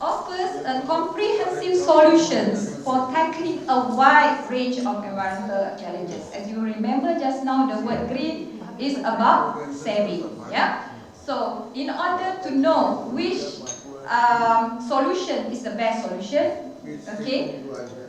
[SPEAKER 13] offers a comprehensive solutions for tackling a wide range of environmental challenges. As you remember just now, the word green is about saving. Yeah. So in order to know which solution is the best solution, okay,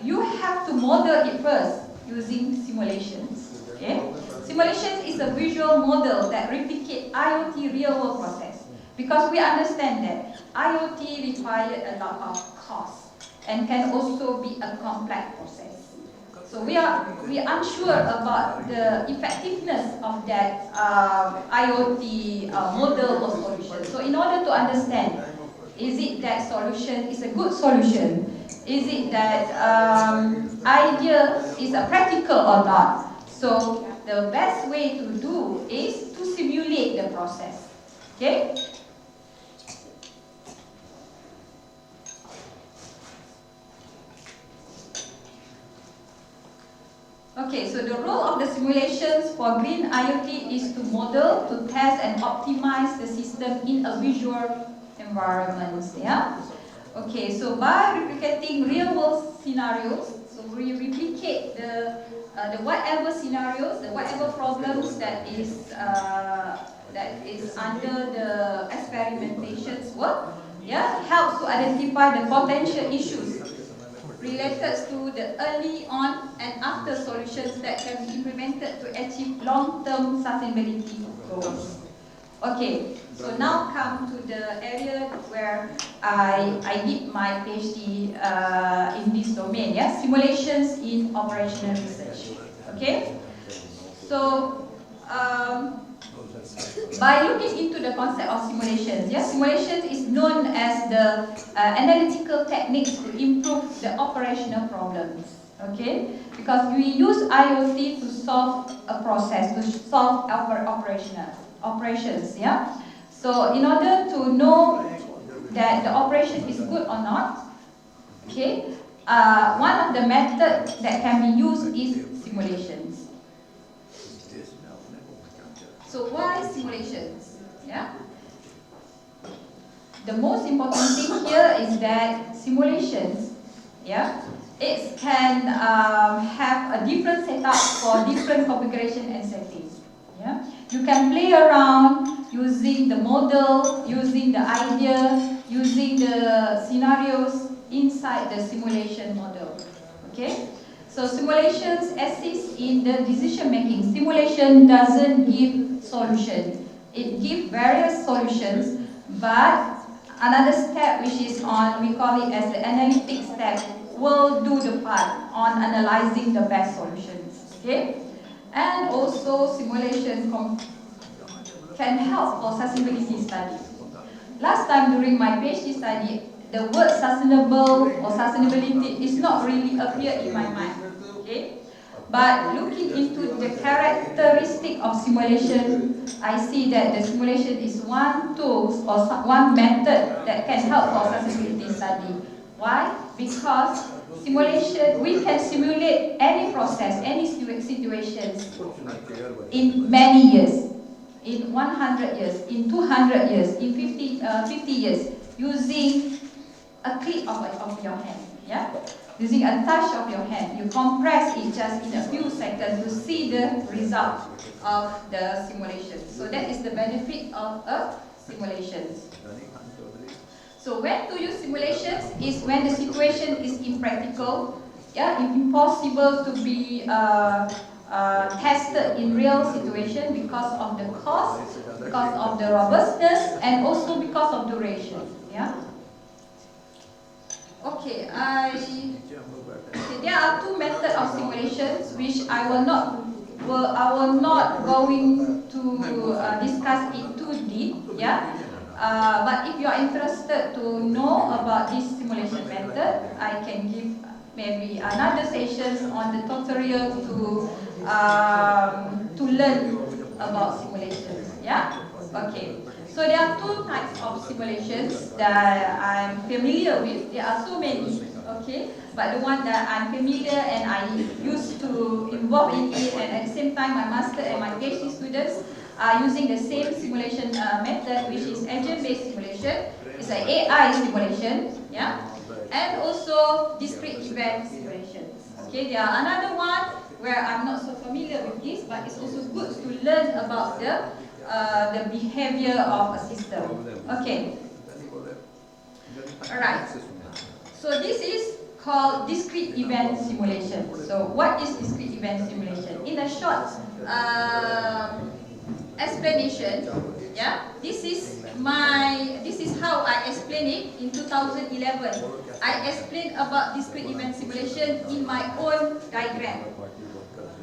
[SPEAKER 13] you have to model it first using simulations. Okay. Simulation is a visual model that replicates IoT real-world process, because we understand that IoT requires a lot of cost and can also be a complex process. So we are unsure about the effectiveness of that IoT model or solution. So in order to understand, is it that solution is a good solution? Is it that idea is a practical or not? So the best way to do is to simulate the process. Okay? Okay, so the role of the simulations for green IoT is to model, to test and optimize the system in a visual environment. Yeah? Okay, so by replicating real-world scenarios, so we replicate the whatever scenarios, the whatever problems that is under the experimentation's work, yeah, helps to identify the potential issues related to the early on and after solutions that can be implemented to achieve long-term sustainability goals. Okay, so now come to the area where I did my PhD in this domain, yeah, simulations in operational research. Okay, so by looking into the concept of simulations, yeah, simulation is known as the analytical techniques to improve the operational problems. Okay, because we use IoT to solve a process, to solve our operations. Yeah. So in order to know that the operation is good or not, okay, one of the methods that can be used is simulations. So why simulations? Yeah. The most important thing here is that simulations, yeah, it can have a different setup for different configuration and settings. Yeah. You can play around using the model, using the idea, using the scenarios inside the simulation model. Okay. So simulations assist in the decision making. Simulation doesn't give solution. It gives various solutions, but another step which is on, we call it as the analytic step, will do the part on analyzing the best solutions. Okay? And also simulation can help for sustainability study. Last time during my PhD study, the word sustainable or sustainability is not really appear in my mind. Okay? But looking into the characteristic of simulation, I see that the simulation is one tool or one method that can help for sustainability study. Why? Because simulation, we can simulate any process, any situations in many years, in 100 years, in 200 years, in 50 years, using a click of your hand. Yeah? Using a touch of your hand, you compress it just in a few seconds to see the result of the simulation. So that is the benefit of a simulation. So when to use simulations is when the situation is impractical, yeah, impossible to be tested in real situation because of the cost, because of the robustness, and also because of duration. Yeah. Okay, there are two methods of simulations which I will not going to discuss it too deep. Yeah, But if you are interested to know about this simulation method, I can give maybe another sessions on the tutorial to learn about simulations. Yeah. Okay. So there are two types of simulations that I'm familiar with. There are so many. Okay. But the one that I'm familiar and I used to involve in it, and at the same time my master and my PhD students are using the same simulation method, which is agent-based simulation. It's an AI simulation, yeah, and also discrete event simulation. Okay, there are another one where I'm not so familiar with this, but it's also good to learn about the behavior of a system. Okay. All right. So this is called discrete event simulation. So what is discrete event simulation? In a short explanation, yeah, this is how I explain it in 2011. I explained about discrete event simulation in my own diagram.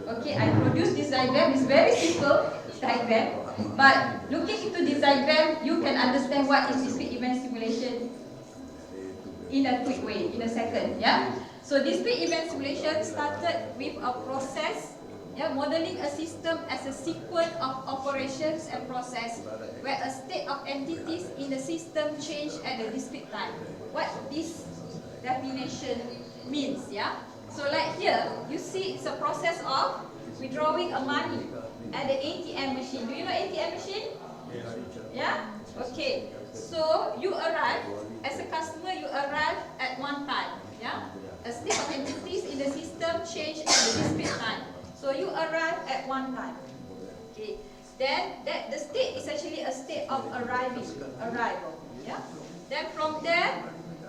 [SPEAKER 13] Okay, I produced this diagram. It's very simple diagram, but looking into this diagram, you can understand what is discrete event simulation in a quick way, in a second. Yeah. So discrete event simulation started with a process. Yeah, modeling a system as a sequence of operations and process where a state of entities in the system change at a discrete time. What this definition means, yeah? So like here, you see it's a process of withdrawing a money at the ATM machine. Do you know ATM machine? Yeah? Okay. So you arrive, as a customer, you arrive at one time, yeah? A state of entities in the system change at the discrete time. So you arrive at one time. Okay. Then the state is actually a state of arrival. Yeah. Then from there,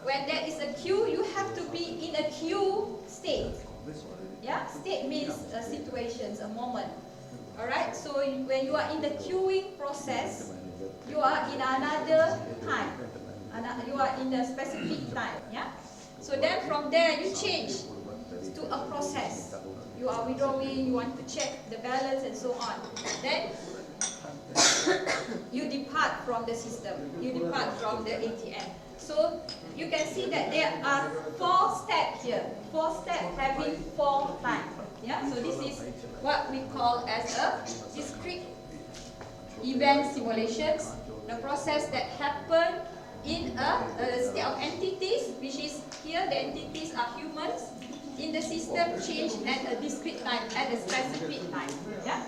[SPEAKER 13] when there is a queue, you have to be in a queue state. Yeah. State means situations, a moment. All right. So when you are in the queuing process, you are in another time. You are in a specific time. Yeah. So then from there, you change to a process. You are withdrawing, you want to check the balance and so on. Then you depart from the system. You depart from the ATM. So you can see that there are 4 steps here. 4 steps having 4 times. Yeah. So this is what we call as a discrete event simulations. The process that happen in a state of entities, which is here the entities are humans. In the system change at a discrete time, at a specific time. Yeah.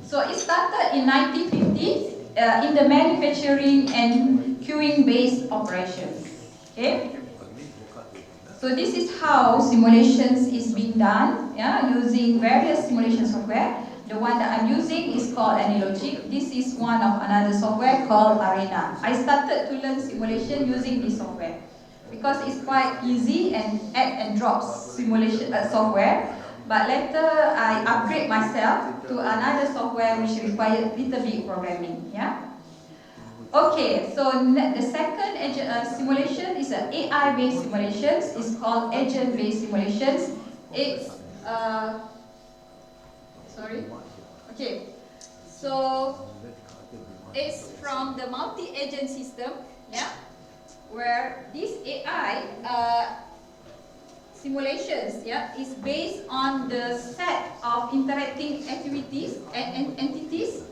[SPEAKER 13] So it started in 1950 in the manufacturing and queuing based operations. Okay. So this is how simulations is being done, yeah, using various simulation software. The one that I'm using is called Analogic. This is one of another software called Arena. I started to learn simulation using this software because it's quite easy and add and drop simulation software. But later I upgrade myself to another software which requires little bit programming. Yeah. Okay. So the second simulation is an AI-based simulations. It's called agent-based simulations. It's sorry. Okay. So it's from the multi-agent system. Yeah. Where this AI simulations, yeah, is based on the set of interacting activities and entities,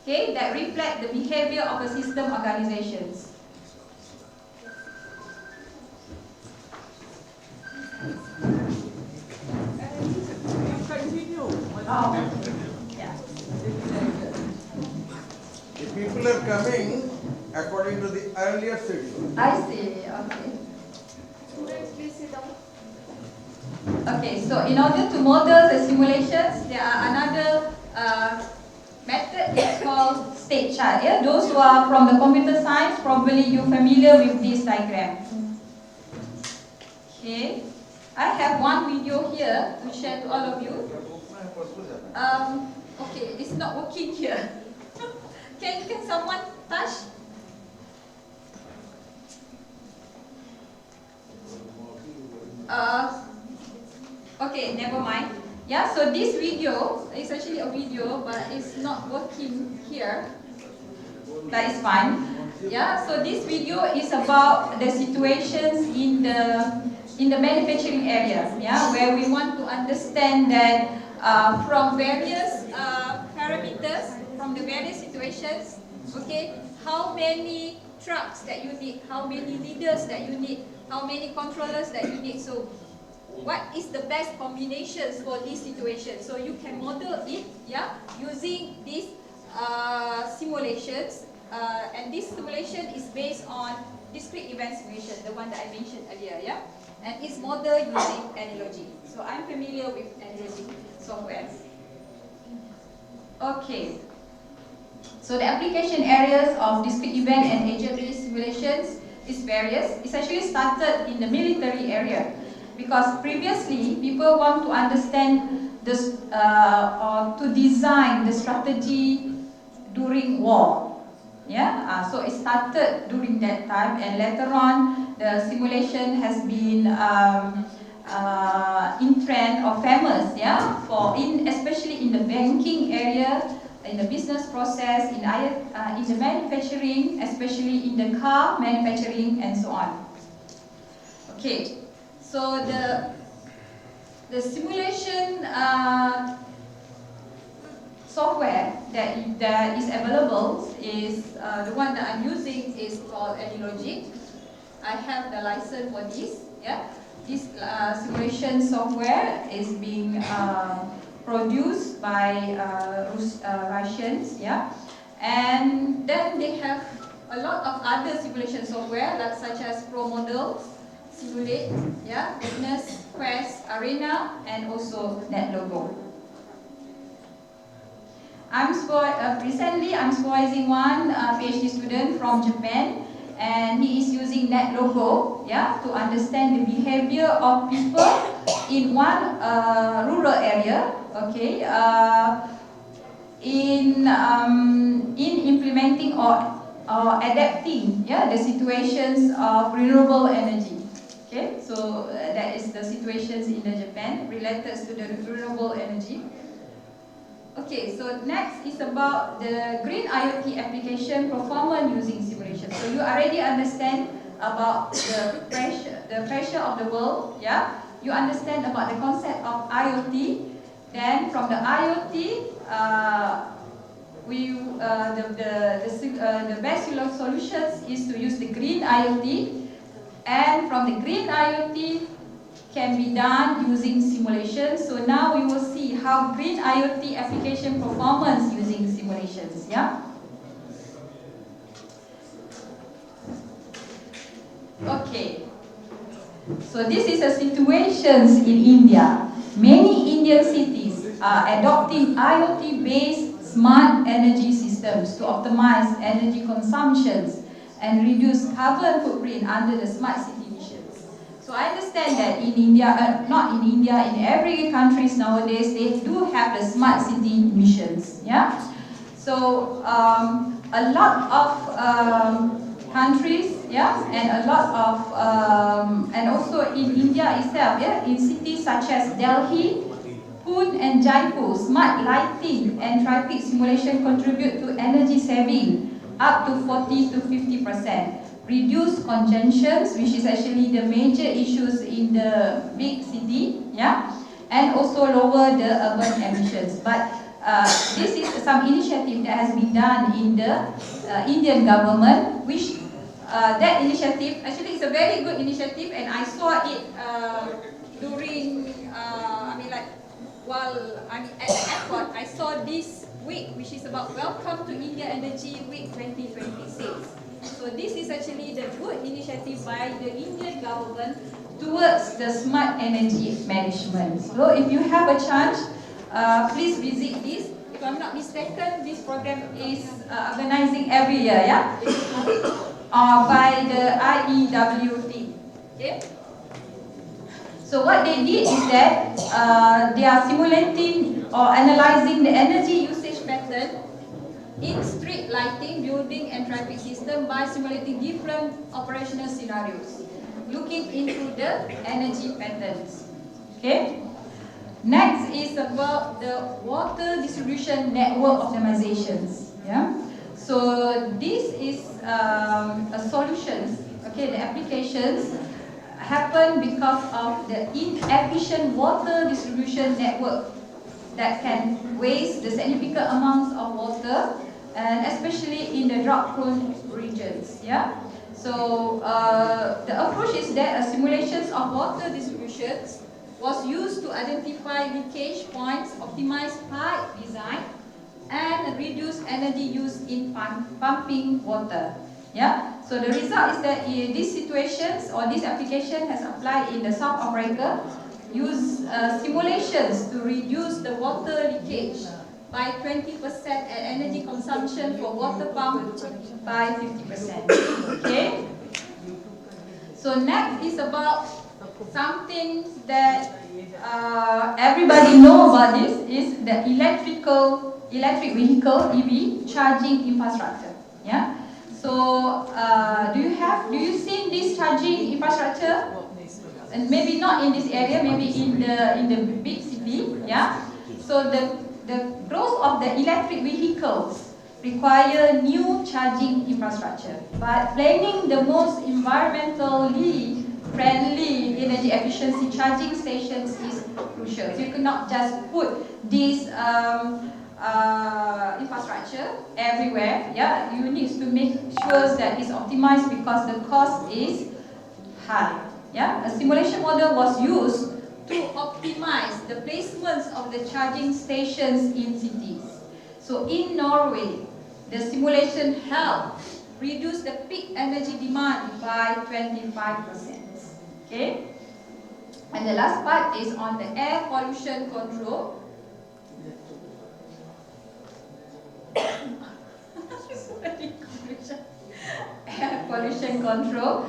[SPEAKER 13] okay, that reflect the behavior of the system organizations.
[SPEAKER 7] Yeah. The people are coming according to the earlier schedule.
[SPEAKER 13] I see. Okay.
[SPEAKER 5] Students, please sit down.
[SPEAKER 13] Okay, so in order to model the simulations, there are another method that's called state chart. Yeah, those who are from the computer science, probably you're familiar with this diagram. Okay, I have one video here to share to all of you. Okay, it's not working here. Can someone touch? Okay, never mind. Yeah, so this video is actually a video, but it's not working here. that is fine. Yeah, so this video is about the situations in the manufacturing areas, yeah, where we want to understand that from various parameters, from the various situations, okay, how many trucks that you need, how many leaders that you need, how many controllers that you need. So what is the best combinations for this situation? So you can model it, yeah, using these simulations, and this simulation is based on discrete event simulation, the one that I mentioned earlier, yeah, and it's modeled using analogy. So I'm familiar with analogy software. Okay. So the application areas of discrete event and agent-based simulations is various. It's actually started in the military area because previously people want to understand this, or to design the strategy during war. Yeah, so it started during that time, and later on the simulation has been in trend or famous, yeah, especially in the banking area, in the business process, in the manufacturing, especially in the car manufacturing and so on. Okay, so the simulation software that is available is the one that I'm using is called AnyLogic. I have the license for this. Yeah, this simulation software is being produced by Russians. Yeah, and then they have a lot of other simulation software, like such as ProModel, Simulate, yeah, Witness, Quest, Arena, and also NetLogo. Recently, I'm supervising one PhD student from Japan, and he is using NetLogo, yeah, to understand the behavior of people in one rural area, okay, in implementing or adapting, yeah, the situations of renewable energy. Okay, so that is the situations in the Japan related to the renewable energy. Okay, so next is about the green IoT application performance using simulation. So you already understand about the pressure of the world, yeah. You understand about the concept of IoT. Then from the IoT, the best solutions is to use the green IoT, and from the green IoT can be done using simulation. So now we will see how green IoT application performance using simulations, yeah? Okay. So this is a situation in India. Many Indian cities are adopting IoT-based smart energy systems to optimize energy consumptions and reduce carbon footprint under the smart city missions. So I understand that in India, not in India, in every countries nowadays, they do have the smart city missions. Yeah. So a lot of countries, yeah, and a lot of and also in India itself, yeah, in cities such as Delhi, Pune, and Jaipur, smart lighting and traffic simulation contribute to energy saving up to 40 to 50%. Reduce congestions, which is actually the major issues in the big city, yeah, and also lower the urban emissions. But this is some initiative that has been done in the Indian government, which that initiative actually is a very good initiative, and I saw it during, while I'm at the airport. I saw this week, which is about Welcome to India Energy Week 2026. So this is actually the good initiative by the Indian government towards the smart energy management. So if you have a chance, please visit this. If I'm not mistaken, this program is organizing every year, yeah? By the IEWT. Okay? So what they did is that they are simulating or analyzing the energy usage pattern in street lighting, building and traffic system by simulating different operational scenarios, looking into the energy patterns. Okay. Next is about the water distribution network optimizations. Yeah. So this is a solution. Okay, the applications happen because of the inefficient water distribution network that can waste the significant amounts of water, and especially in the drought-prone regions. Yeah. So the approach is that a simulations of water distributions was used to identify leakage points, optimize pipe design, and reduce energy use in pumping water. Yeah. So the result is that in these situations or this application has applied in the South Africa, use simulations to reduce the water leakage by 20% and energy consumption for water pump by 50%. Okay. So next is about something that everybody know about. This is the electric vehicle EV charging infrastructure. Yeah. So do you see this charging infrastructure? And maybe not in this area, maybe in the big city. Yeah. So the growth of the electric vehicles require new charging infrastructure. But planning the most environmentally friendly energy efficiency charging stations is crucial. So you cannot just put this infrastructure everywhere. Yeah, you need to make sure that it's optimized because the cost is high. Yeah, a simulation model was used to optimize the placements of the charging stations in cities. So in Norway, the simulation helped reduce the peak energy demand by 25%. Okay? And the last part is on the air pollution control. Air pollution control,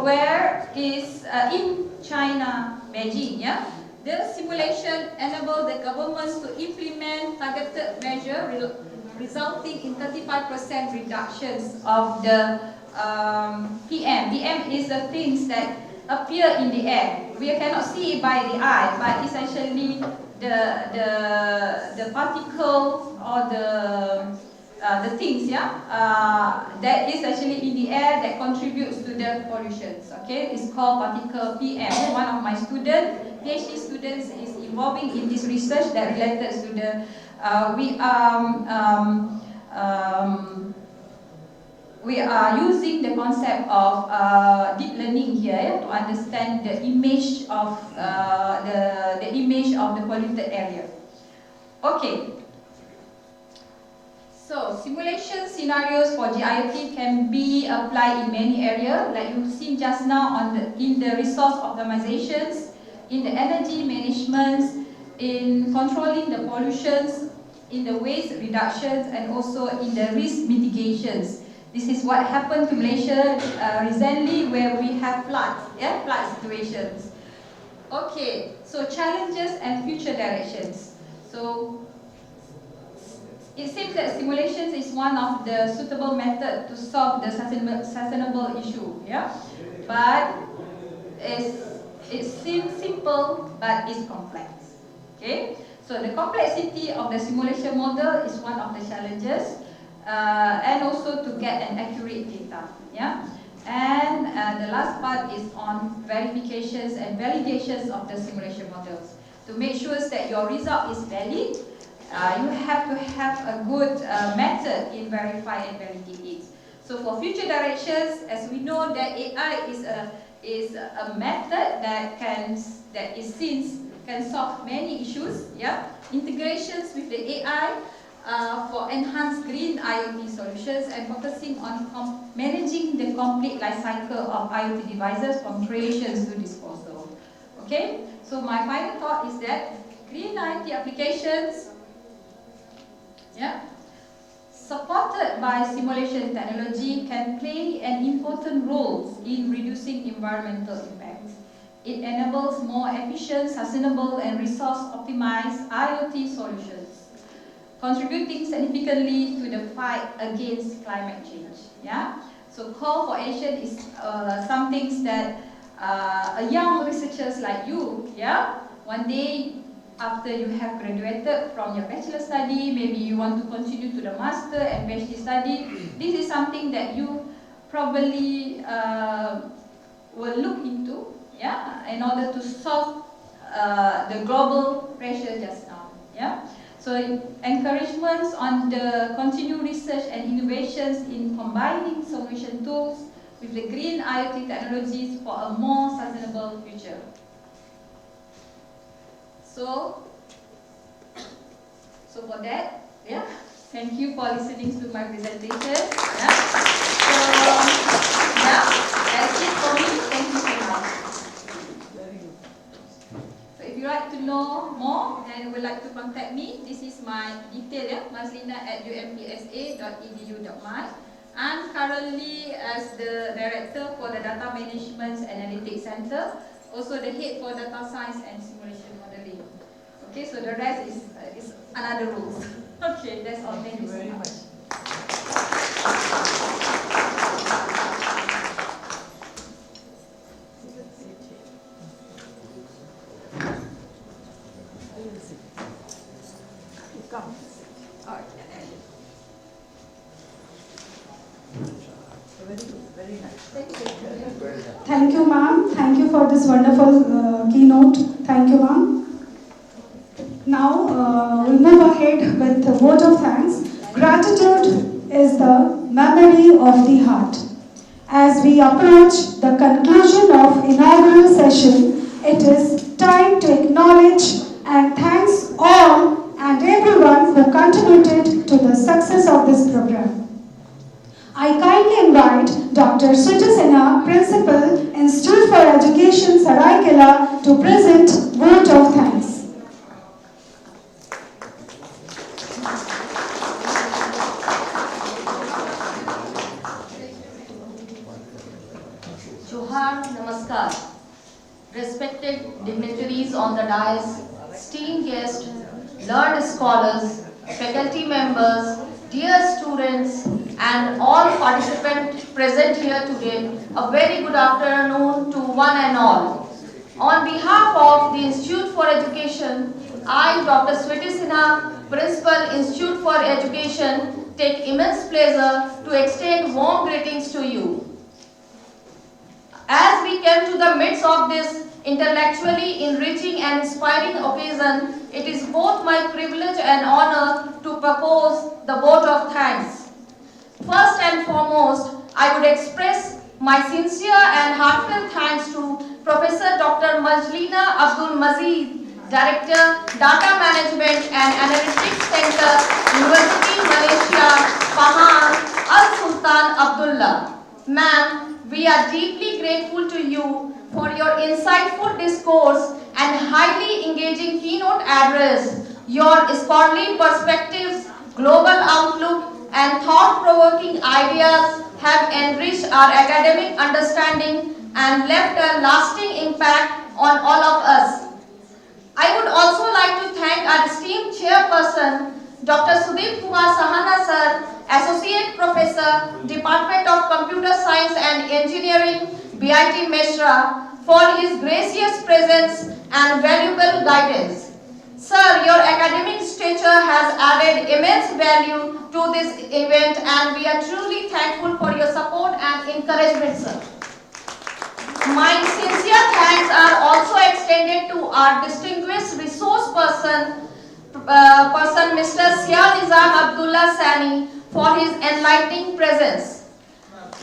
[SPEAKER 13] where is in China, Beijing. Yeah, the simulation enabled the governments to implement targeted measures, resulting in 35% reductions of the PM. PM is the things that appear in the air. We cannot see it by the eye, but essentially the particles or the things, that is actually in the air that contributes to the pollutions. Okay, it's called particle PM. One of my students, PhD students, is involving in this research that related to the we are using the concept of deep learning here to understand the image of the image of the polluted area. Okay. So simulation scenarios for GIoT can be applied in many areas, like you've seen just now in the resource optimizations, in the energy management, in controlling the pollutions, in the waste reductions, and also in the risk mitigations. This is what happened to Malaysia recently, where we have flood situations. Okay, so challenges and future directions. So it seems that simulations is one of the suitable methods to solve the sustainable issue. Yeah, but it seems simple, but it's complex. Okay, so the complexity of the simulation model is one of the challenges. And also to get an accurate data, yeah. And the last part is on verifications and validations of the simulation models. To make sure that your result is valid, you have to have a good method in verify and validate it. So for future directions, as we know that AI is a method that can solve many issues, yeah. Integrations with the AI. For enhanced green IoT solutions and focusing on managing the complete life cycle of IoT devices from creation to disposal. Okay, so my final thought is that green IoT applications, yeah, supported by simulation technology can play an important role in reducing environmental impacts. It enables more efficient, sustainable, and resource-optimized IoT solutions, contributing significantly to the fight against climate change. Yeah. So call for action is some things that young researchers like you, yeah, one day after you have graduated from your bachelor study, maybe you want to continue to the master and PhD study. This is something that you probably will look into, yeah, in order to solve the global pressure just now, yeah. So encouragements on the continued research and innovations in combining solution tools with the green IoT technologies for a more sustainable future. So for that, yeah, thank you for listening to my presentation. Yeah. So yeah, that's it for me. Thank you so much. So if you like to know more and would like to contact me, this is my detail, yeah, mazlina@umpsa.edu.my. I'm currently as the director for the Data Management Analytics Center, also the head for Data Science and Simulation Modeling. Okay, so the rest is another rules. Okay, that's all. Thank you so much.
[SPEAKER 8] Thank you, ma'am. Thank you for this wonderful keynote. Thank you, ma'am. Now, we'll move ahead with a vote of thanks. Gratitude is the memory of the heart. As we approach the conclusion of inaugural session, it is time to acknowledge and thanks all and everyone who contributed to the success of this program. I kindly invite Dr. Switi Sinha, Principal, Institute for Education, Saraikela, to present vote of thanks.
[SPEAKER 14] Johar Namaskar. Respected dignitaries on the dais, esteemed guests, learned scholars, faculty members, dear students, and all participants present here today, a very good afternoon to one and all. On behalf of the Institute for Education, I, Dr. Switi Sinha, Principal, Institute for Education, take immense pleasure to extend warm greetings to you. As we came to the midst of this intellectually enriching and inspiring occasion, it is both my privilege and honor to propose the vote of thanks. First and foremost, I would express my sincere and heartfelt thanks to Professor Dr. Majlina Abdul Mazid, Director, Data Management and Analytics Center, University Malaysia, Pahang, Al Sultan Abdullah. Ma'am, we are deeply grateful to you for your insightful discourse and highly engaging keynote address. Your scholarly perspectives, global outlook, and thought-provoking ideas have enriched our academic understanding and left a lasting impact on all of us. I would also like to thank our esteemed chairperson, Dr. Sudeep Kumar Sahana sir, Associate Professor, Department of Computer Science and Engineering, BIT Meshra, for his gracious presence and valuable guidance. Sir, your academic stature has added immense value to this event and we are truly thankful for your support and encouragement, sir. My sincere thanks are also extended to our distinguished resource person, Mr. Sia Nizam Abdullah Sani, for his enlightening presence.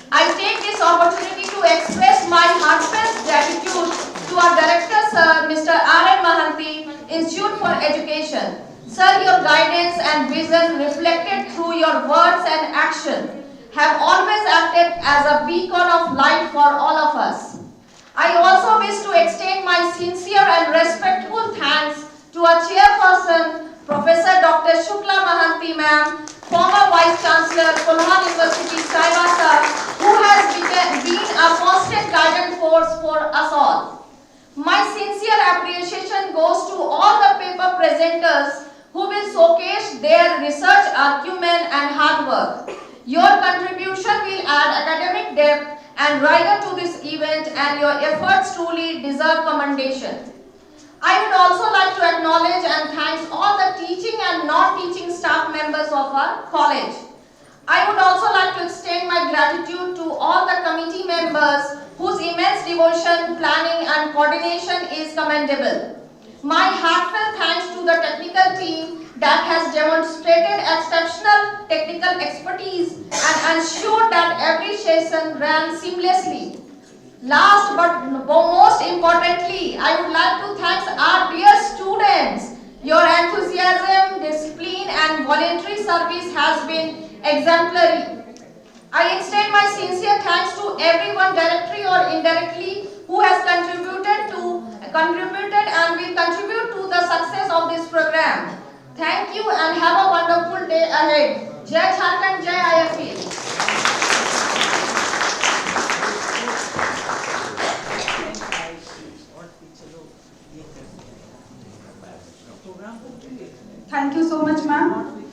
[SPEAKER 14] I take this opportunity to express my heartfelt gratitude to our director, sir, Mr. R.N. Mahanti, Institute for Education. Sir, your guidance and vision reflected through your words and action have always acted as a beacon of light for all of us. I also wish to extend my sincere and respectful thanks to our chairperson, Professor Dr. Shukla Mahanti ma'am, former Vice Chancellor, Kolhan University, Saibasa, who has been a constant guiding force for us all. My sincere appreciation goes to all the paper presenters who will showcase their research acumen and hard work. Your contribution will add academic depth and rigor to this event and your efforts truly deserve commendation. I would also like to acknowledge and thank all the teaching and non-teaching staff members of our college. I would also like to extend my gratitude to all the committee members whose immense devotion, planning and coordination is commendable. My heartfelt thanks to the technical team that has demonstrated exceptional technical expertise and ensured that every session ran seamlessly. Last but most importantly, I would like to thank our dear students. Your enthusiasm, discipline and voluntary service has been exemplary. I extend my sincere thanks to everyone directly or indirectly who has contributed and will contribute to the success of this program. Thank you and have a wonderful day ahead. Jai Jharkhand, Jai IFE.
[SPEAKER 8] Thank you so much, ma'am.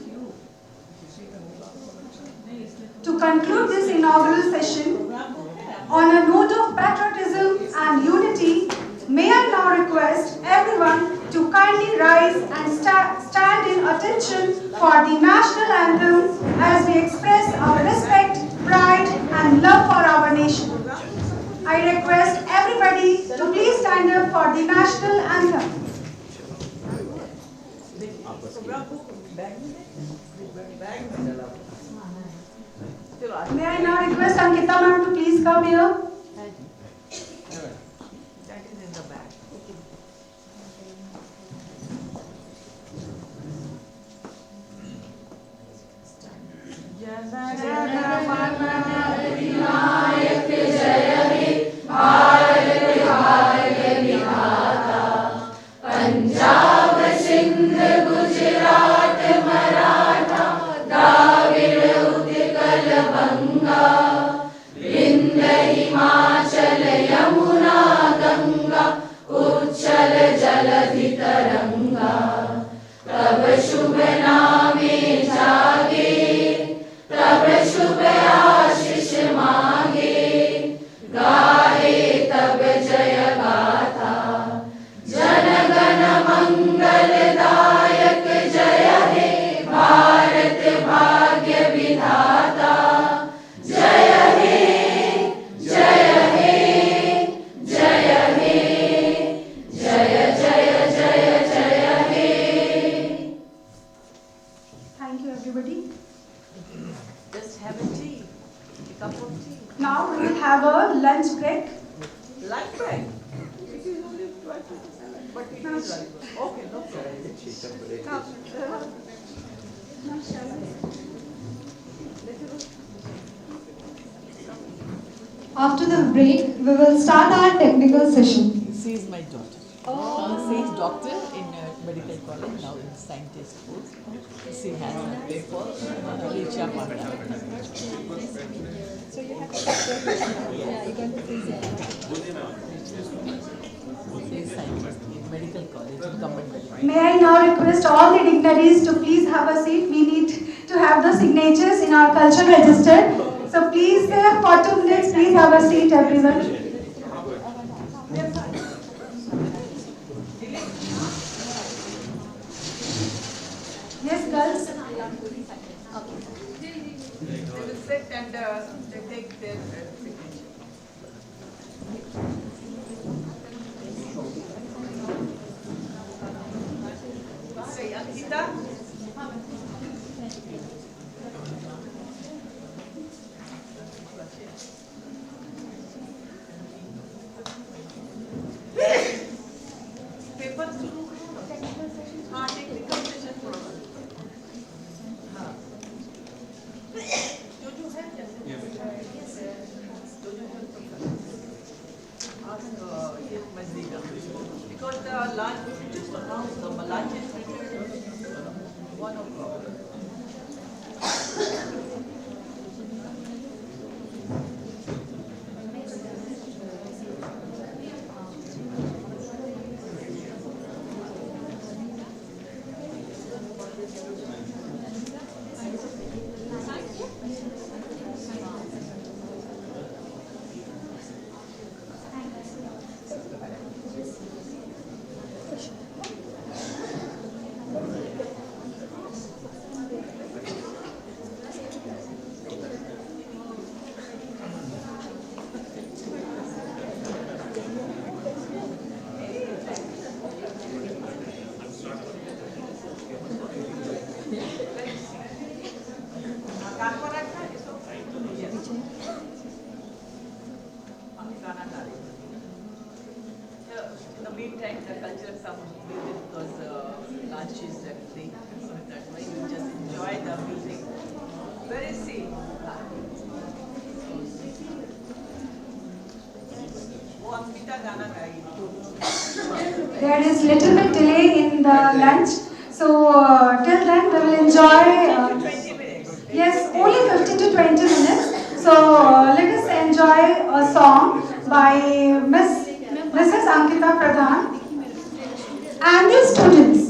[SPEAKER 8] To conclude this inaugural session, on a note of patriotism and unity, may I now request everyone to kindly rise and stand in attention for the national anthem as we express our respect, pride and love for our nation. I request everybody to please stand up for the national anthem. May I now request Ankita ma'am to please come here.
[SPEAKER 9] That is in the back.
[SPEAKER 10] Vinayak जय हे भारत भाग्य विधाता पंजाब सिंध गुजरात मराठा द्राविड़ उत्कल बंगा विंध्य हिमाचल यमुना गंगा उच्चल जलधि तरंगा तब शुभ नामे जागे तब शुभ आशीष मांगे गाहे तब जय गाथा जन गण मंगलदायक जय हे भारत भाग्य विधाता जय हे जय हे जय हे जय जय जय जय हे.
[SPEAKER 8] Thank you everybody.
[SPEAKER 9] Just have a tea. A cup of tea.
[SPEAKER 8] Now we will have a lunch break.
[SPEAKER 9] Lunch break? It is only 12, but it is lunch. Okay, no problem.
[SPEAKER 6] After the break, we will start our technical session.
[SPEAKER 15] She is my daughter. She is doctor in medical college, now in scientist course. She has a paper, Richa Panda.
[SPEAKER 3] So you have to yeah, you're going to present.
[SPEAKER 15] She is scientist in medical college, in government medical.
[SPEAKER 8] May I now request all the dignitaries to please have a seat. We need to have the signatures in our culture register. So please, for 2 minutes, please have a seat, everyone. Yes, girls.
[SPEAKER 9] They will sit and they take their signature. Say, Ankita. Paper through. हाँ, technical session थोड़ा. हाँ. जो है जैसे. जो है ask ये मज़ीदा. Because the lunch we just announced the lunch is prepared 1 o'clock.
[SPEAKER 15] we thank the culture some because lunch is free. So that's why you just enjoy the music. Where is he? वो अस्मिता गाना गाएगी.
[SPEAKER 8] There is little bit delay in the lunch, so till then we will enjoy.
[SPEAKER 15] 20 minutes.
[SPEAKER 8] Yes, only 15 to 20 minutes. So let us enjoy a song by Mrs. Ankita Pradhan and the students.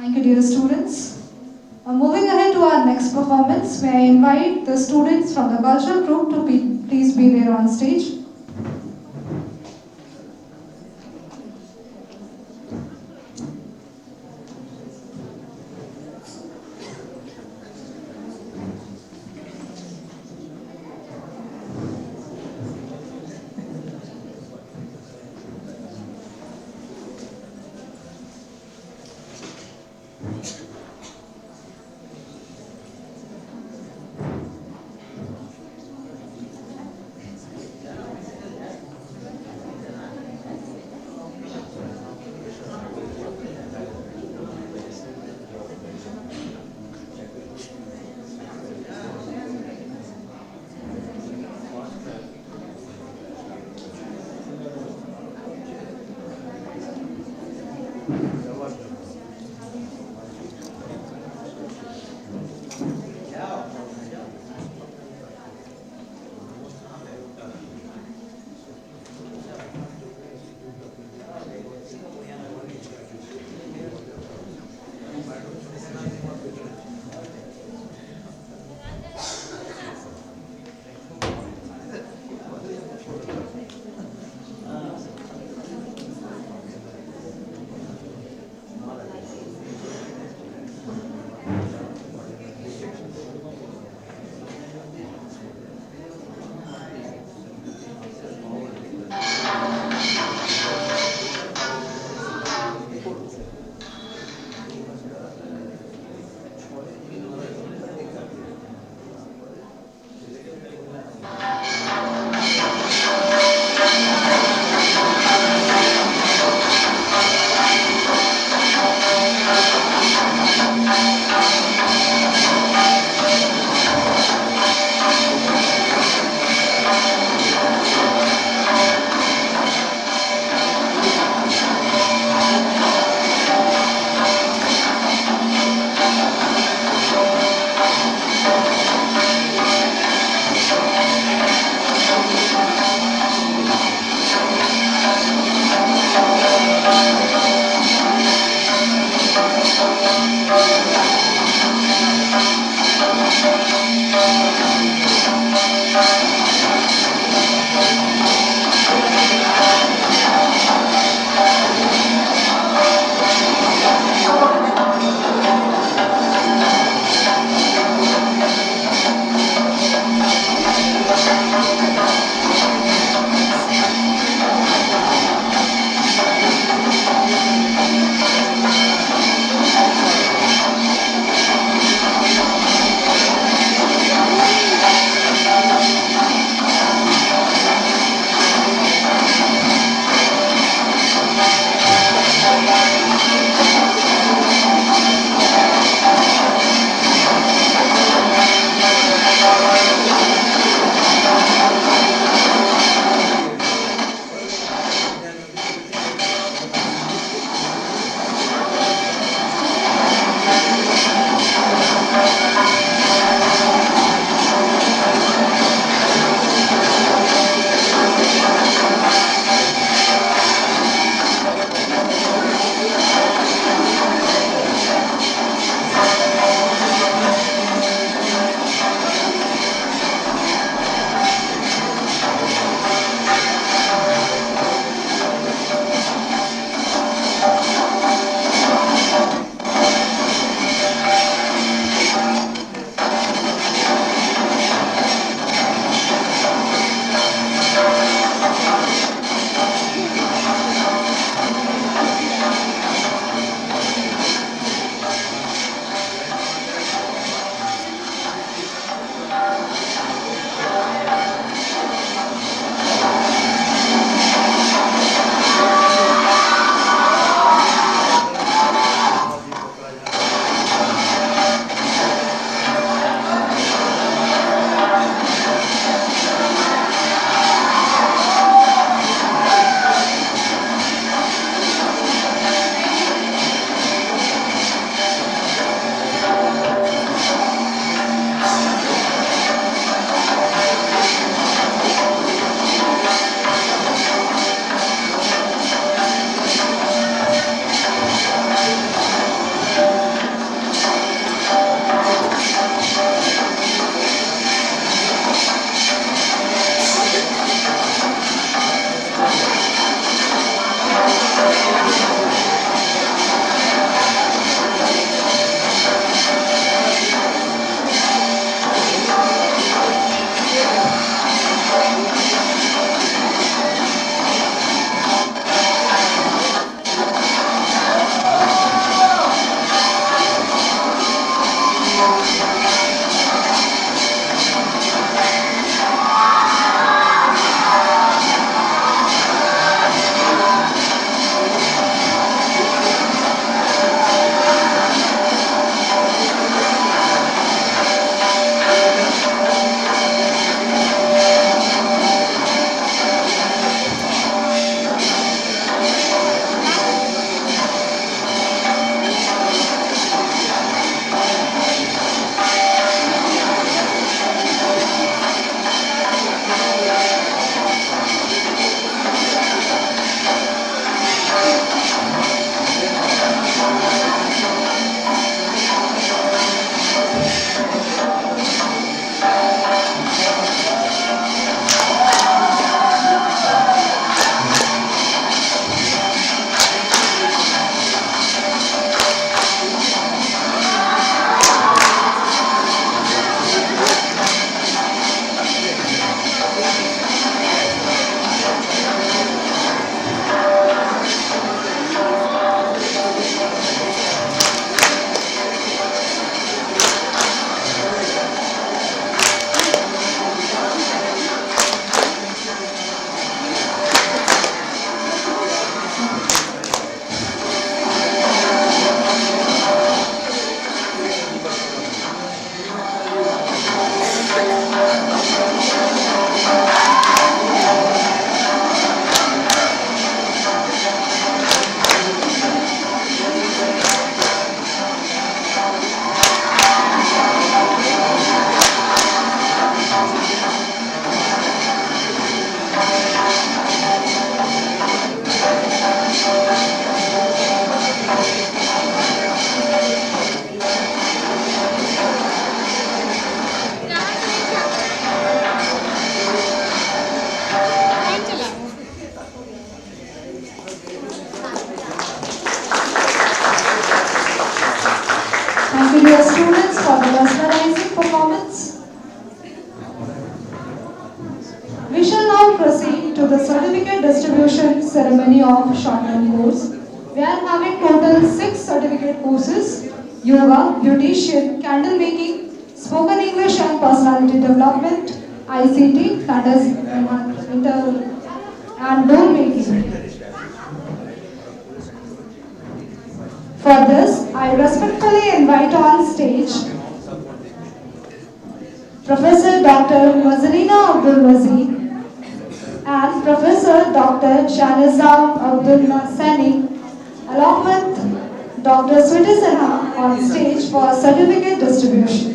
[SPEAKER 6] Thank you, dear students. Moving ahead to our next performance, may I invite the students from the cultural group to please be there on stage. now proceed to the certificate distribution ceremony of short-term course. We are having total 6 certificate courses: Yoga, Beautician, Candle Making, Spoken English and Personality Development, ICT, that is and Door Making. For this, I respectfully invite on stage Professor Dr. Mazarina Abdul Wazir and Professor Dr. Shanizam Abdul Sani, along with Dr. Switi Sinha on stage for certificate distribution.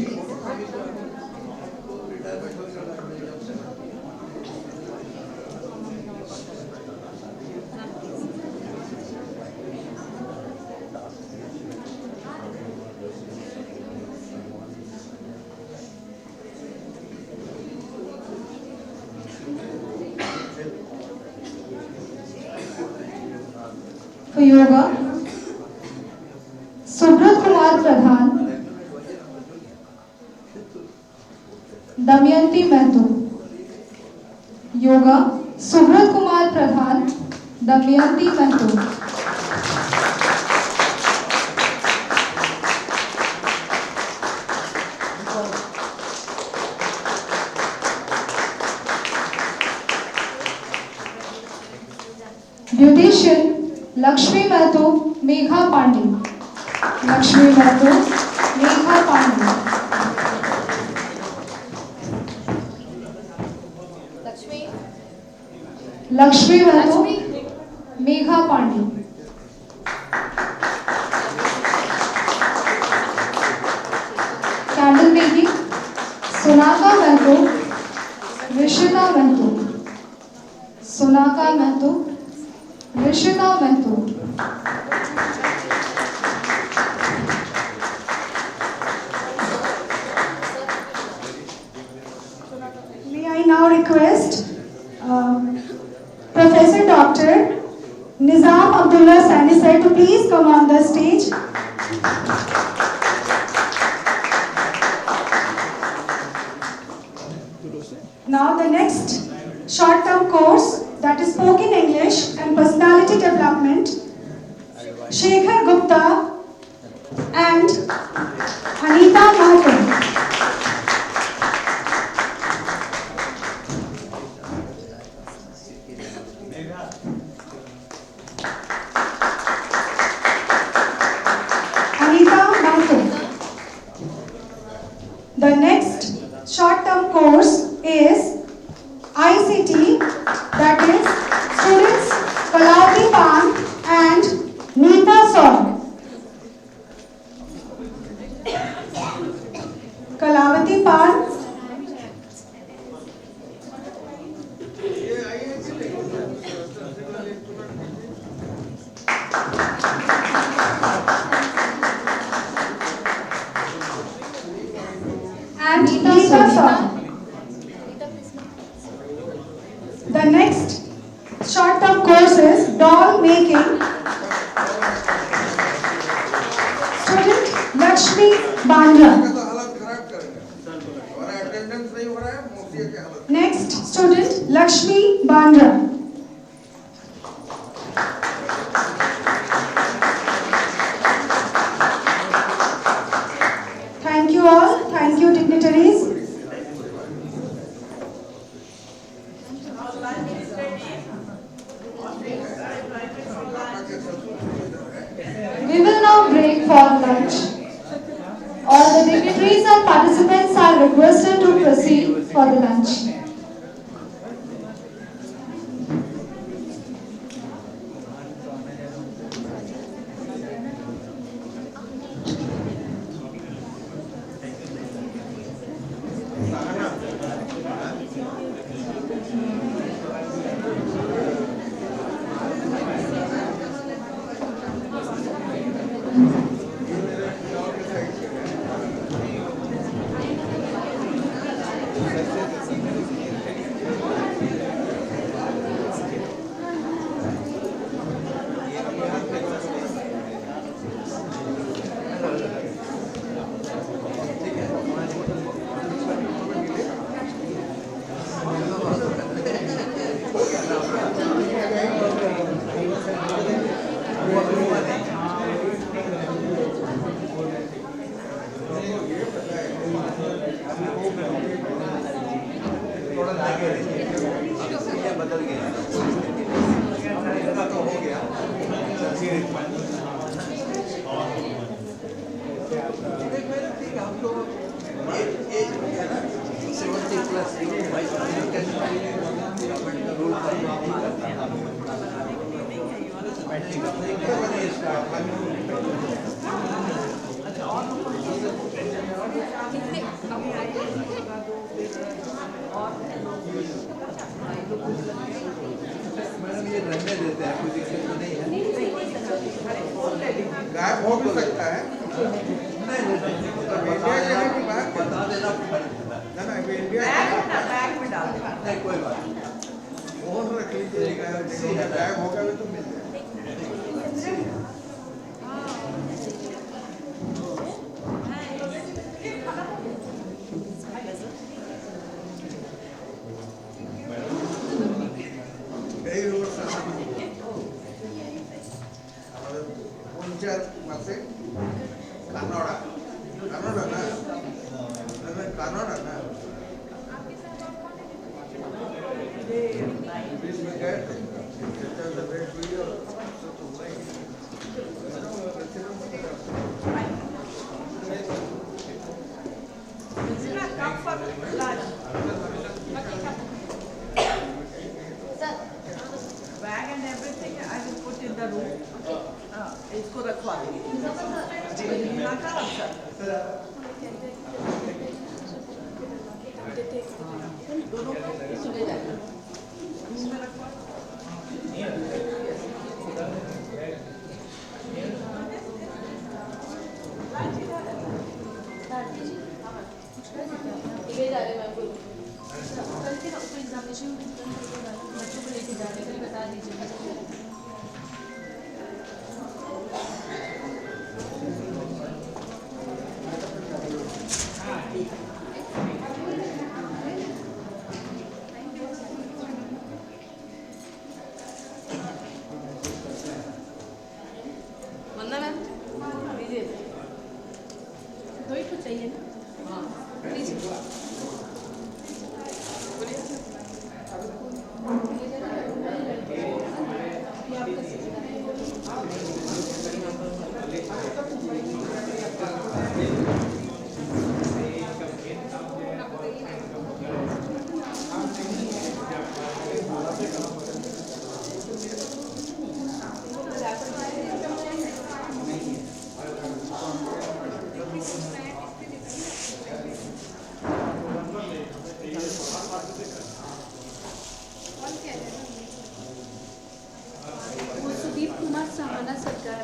[SPEAKER 6] For yoga, Subrat Kumar Pradhan, Damayanti Mehto. Yoga, Subrat Kumar Pradhan, Damayanti Mehto. Beautician, Lakshmi Mehto, Megha Pandey. Lakshmi Mehto, Megha Pandey. Lakshmi Mehto, Megha Pandey. Candle Making, Sonaka Mehto, Rishita Mehto. Sonaka Mehto, Rishita Mehto.
[SPEAKER 8] May I now request Professor Dr. Nizam Abdullah Sani sir to please come on the stage. Now the next short-term course, that is Spoken English and Personality Development, Shekhar Gupta and Anita Mahato. The next short-term course is ICT, that is students Kalavati Pan and Neeta Saul. Kalavati Pan, and Neeta Saul. The next short-term course is doll making. Student Lakshmi Bandra. Next student Lakshmi Bandra. Thank you all. Thank you, dignitaries.
[SPEAKER 6] We will now break for lunch. All the dignitaries and participants are requested to proceed for the lunch.
[SPEAKER 1] Madam ये रहने देते हैं, कोई दिक्कत तो नहीं है।
[SPEAKER 7] गायब हो भी सकता है।
[SPEAKER 1] नहीं
[SPEAKER 7] इंडिया के है कि बाहर के?
[SPEAKER 1] बता देना
[SPEAKER 7] ना ना इंडिया
[SPEAKER 9] बैग में डाल देना।
[SPEAKER 1] नहीं कोई बात नहीं।
[SPEAKER 7] फोन रख लीजिएगा, गायब होगा भी तो मिल जाएगा। कानोड़ा कानोड़ा ना कानोड़ा ना बीच में गए थे
[SPEAKER 9] Bag and everything I will put in the room. इसको रखवा
[SPEAKER 3] बच्चों को लेके जा रहे हैं, बता दीजिए।
[SPEAKER 5] वंदना मैम लीजिए, दो ही कुछ चाहिए ना? हाँ लीजिए।
[SPEAKER 3] सुदीप कुमार साहाना सरकार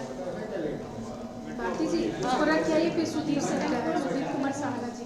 [SPEAKER 3] भारती जी उसको रख के आइए, फिर सुदीप सरकार सुदीप कुमार साहाना जी।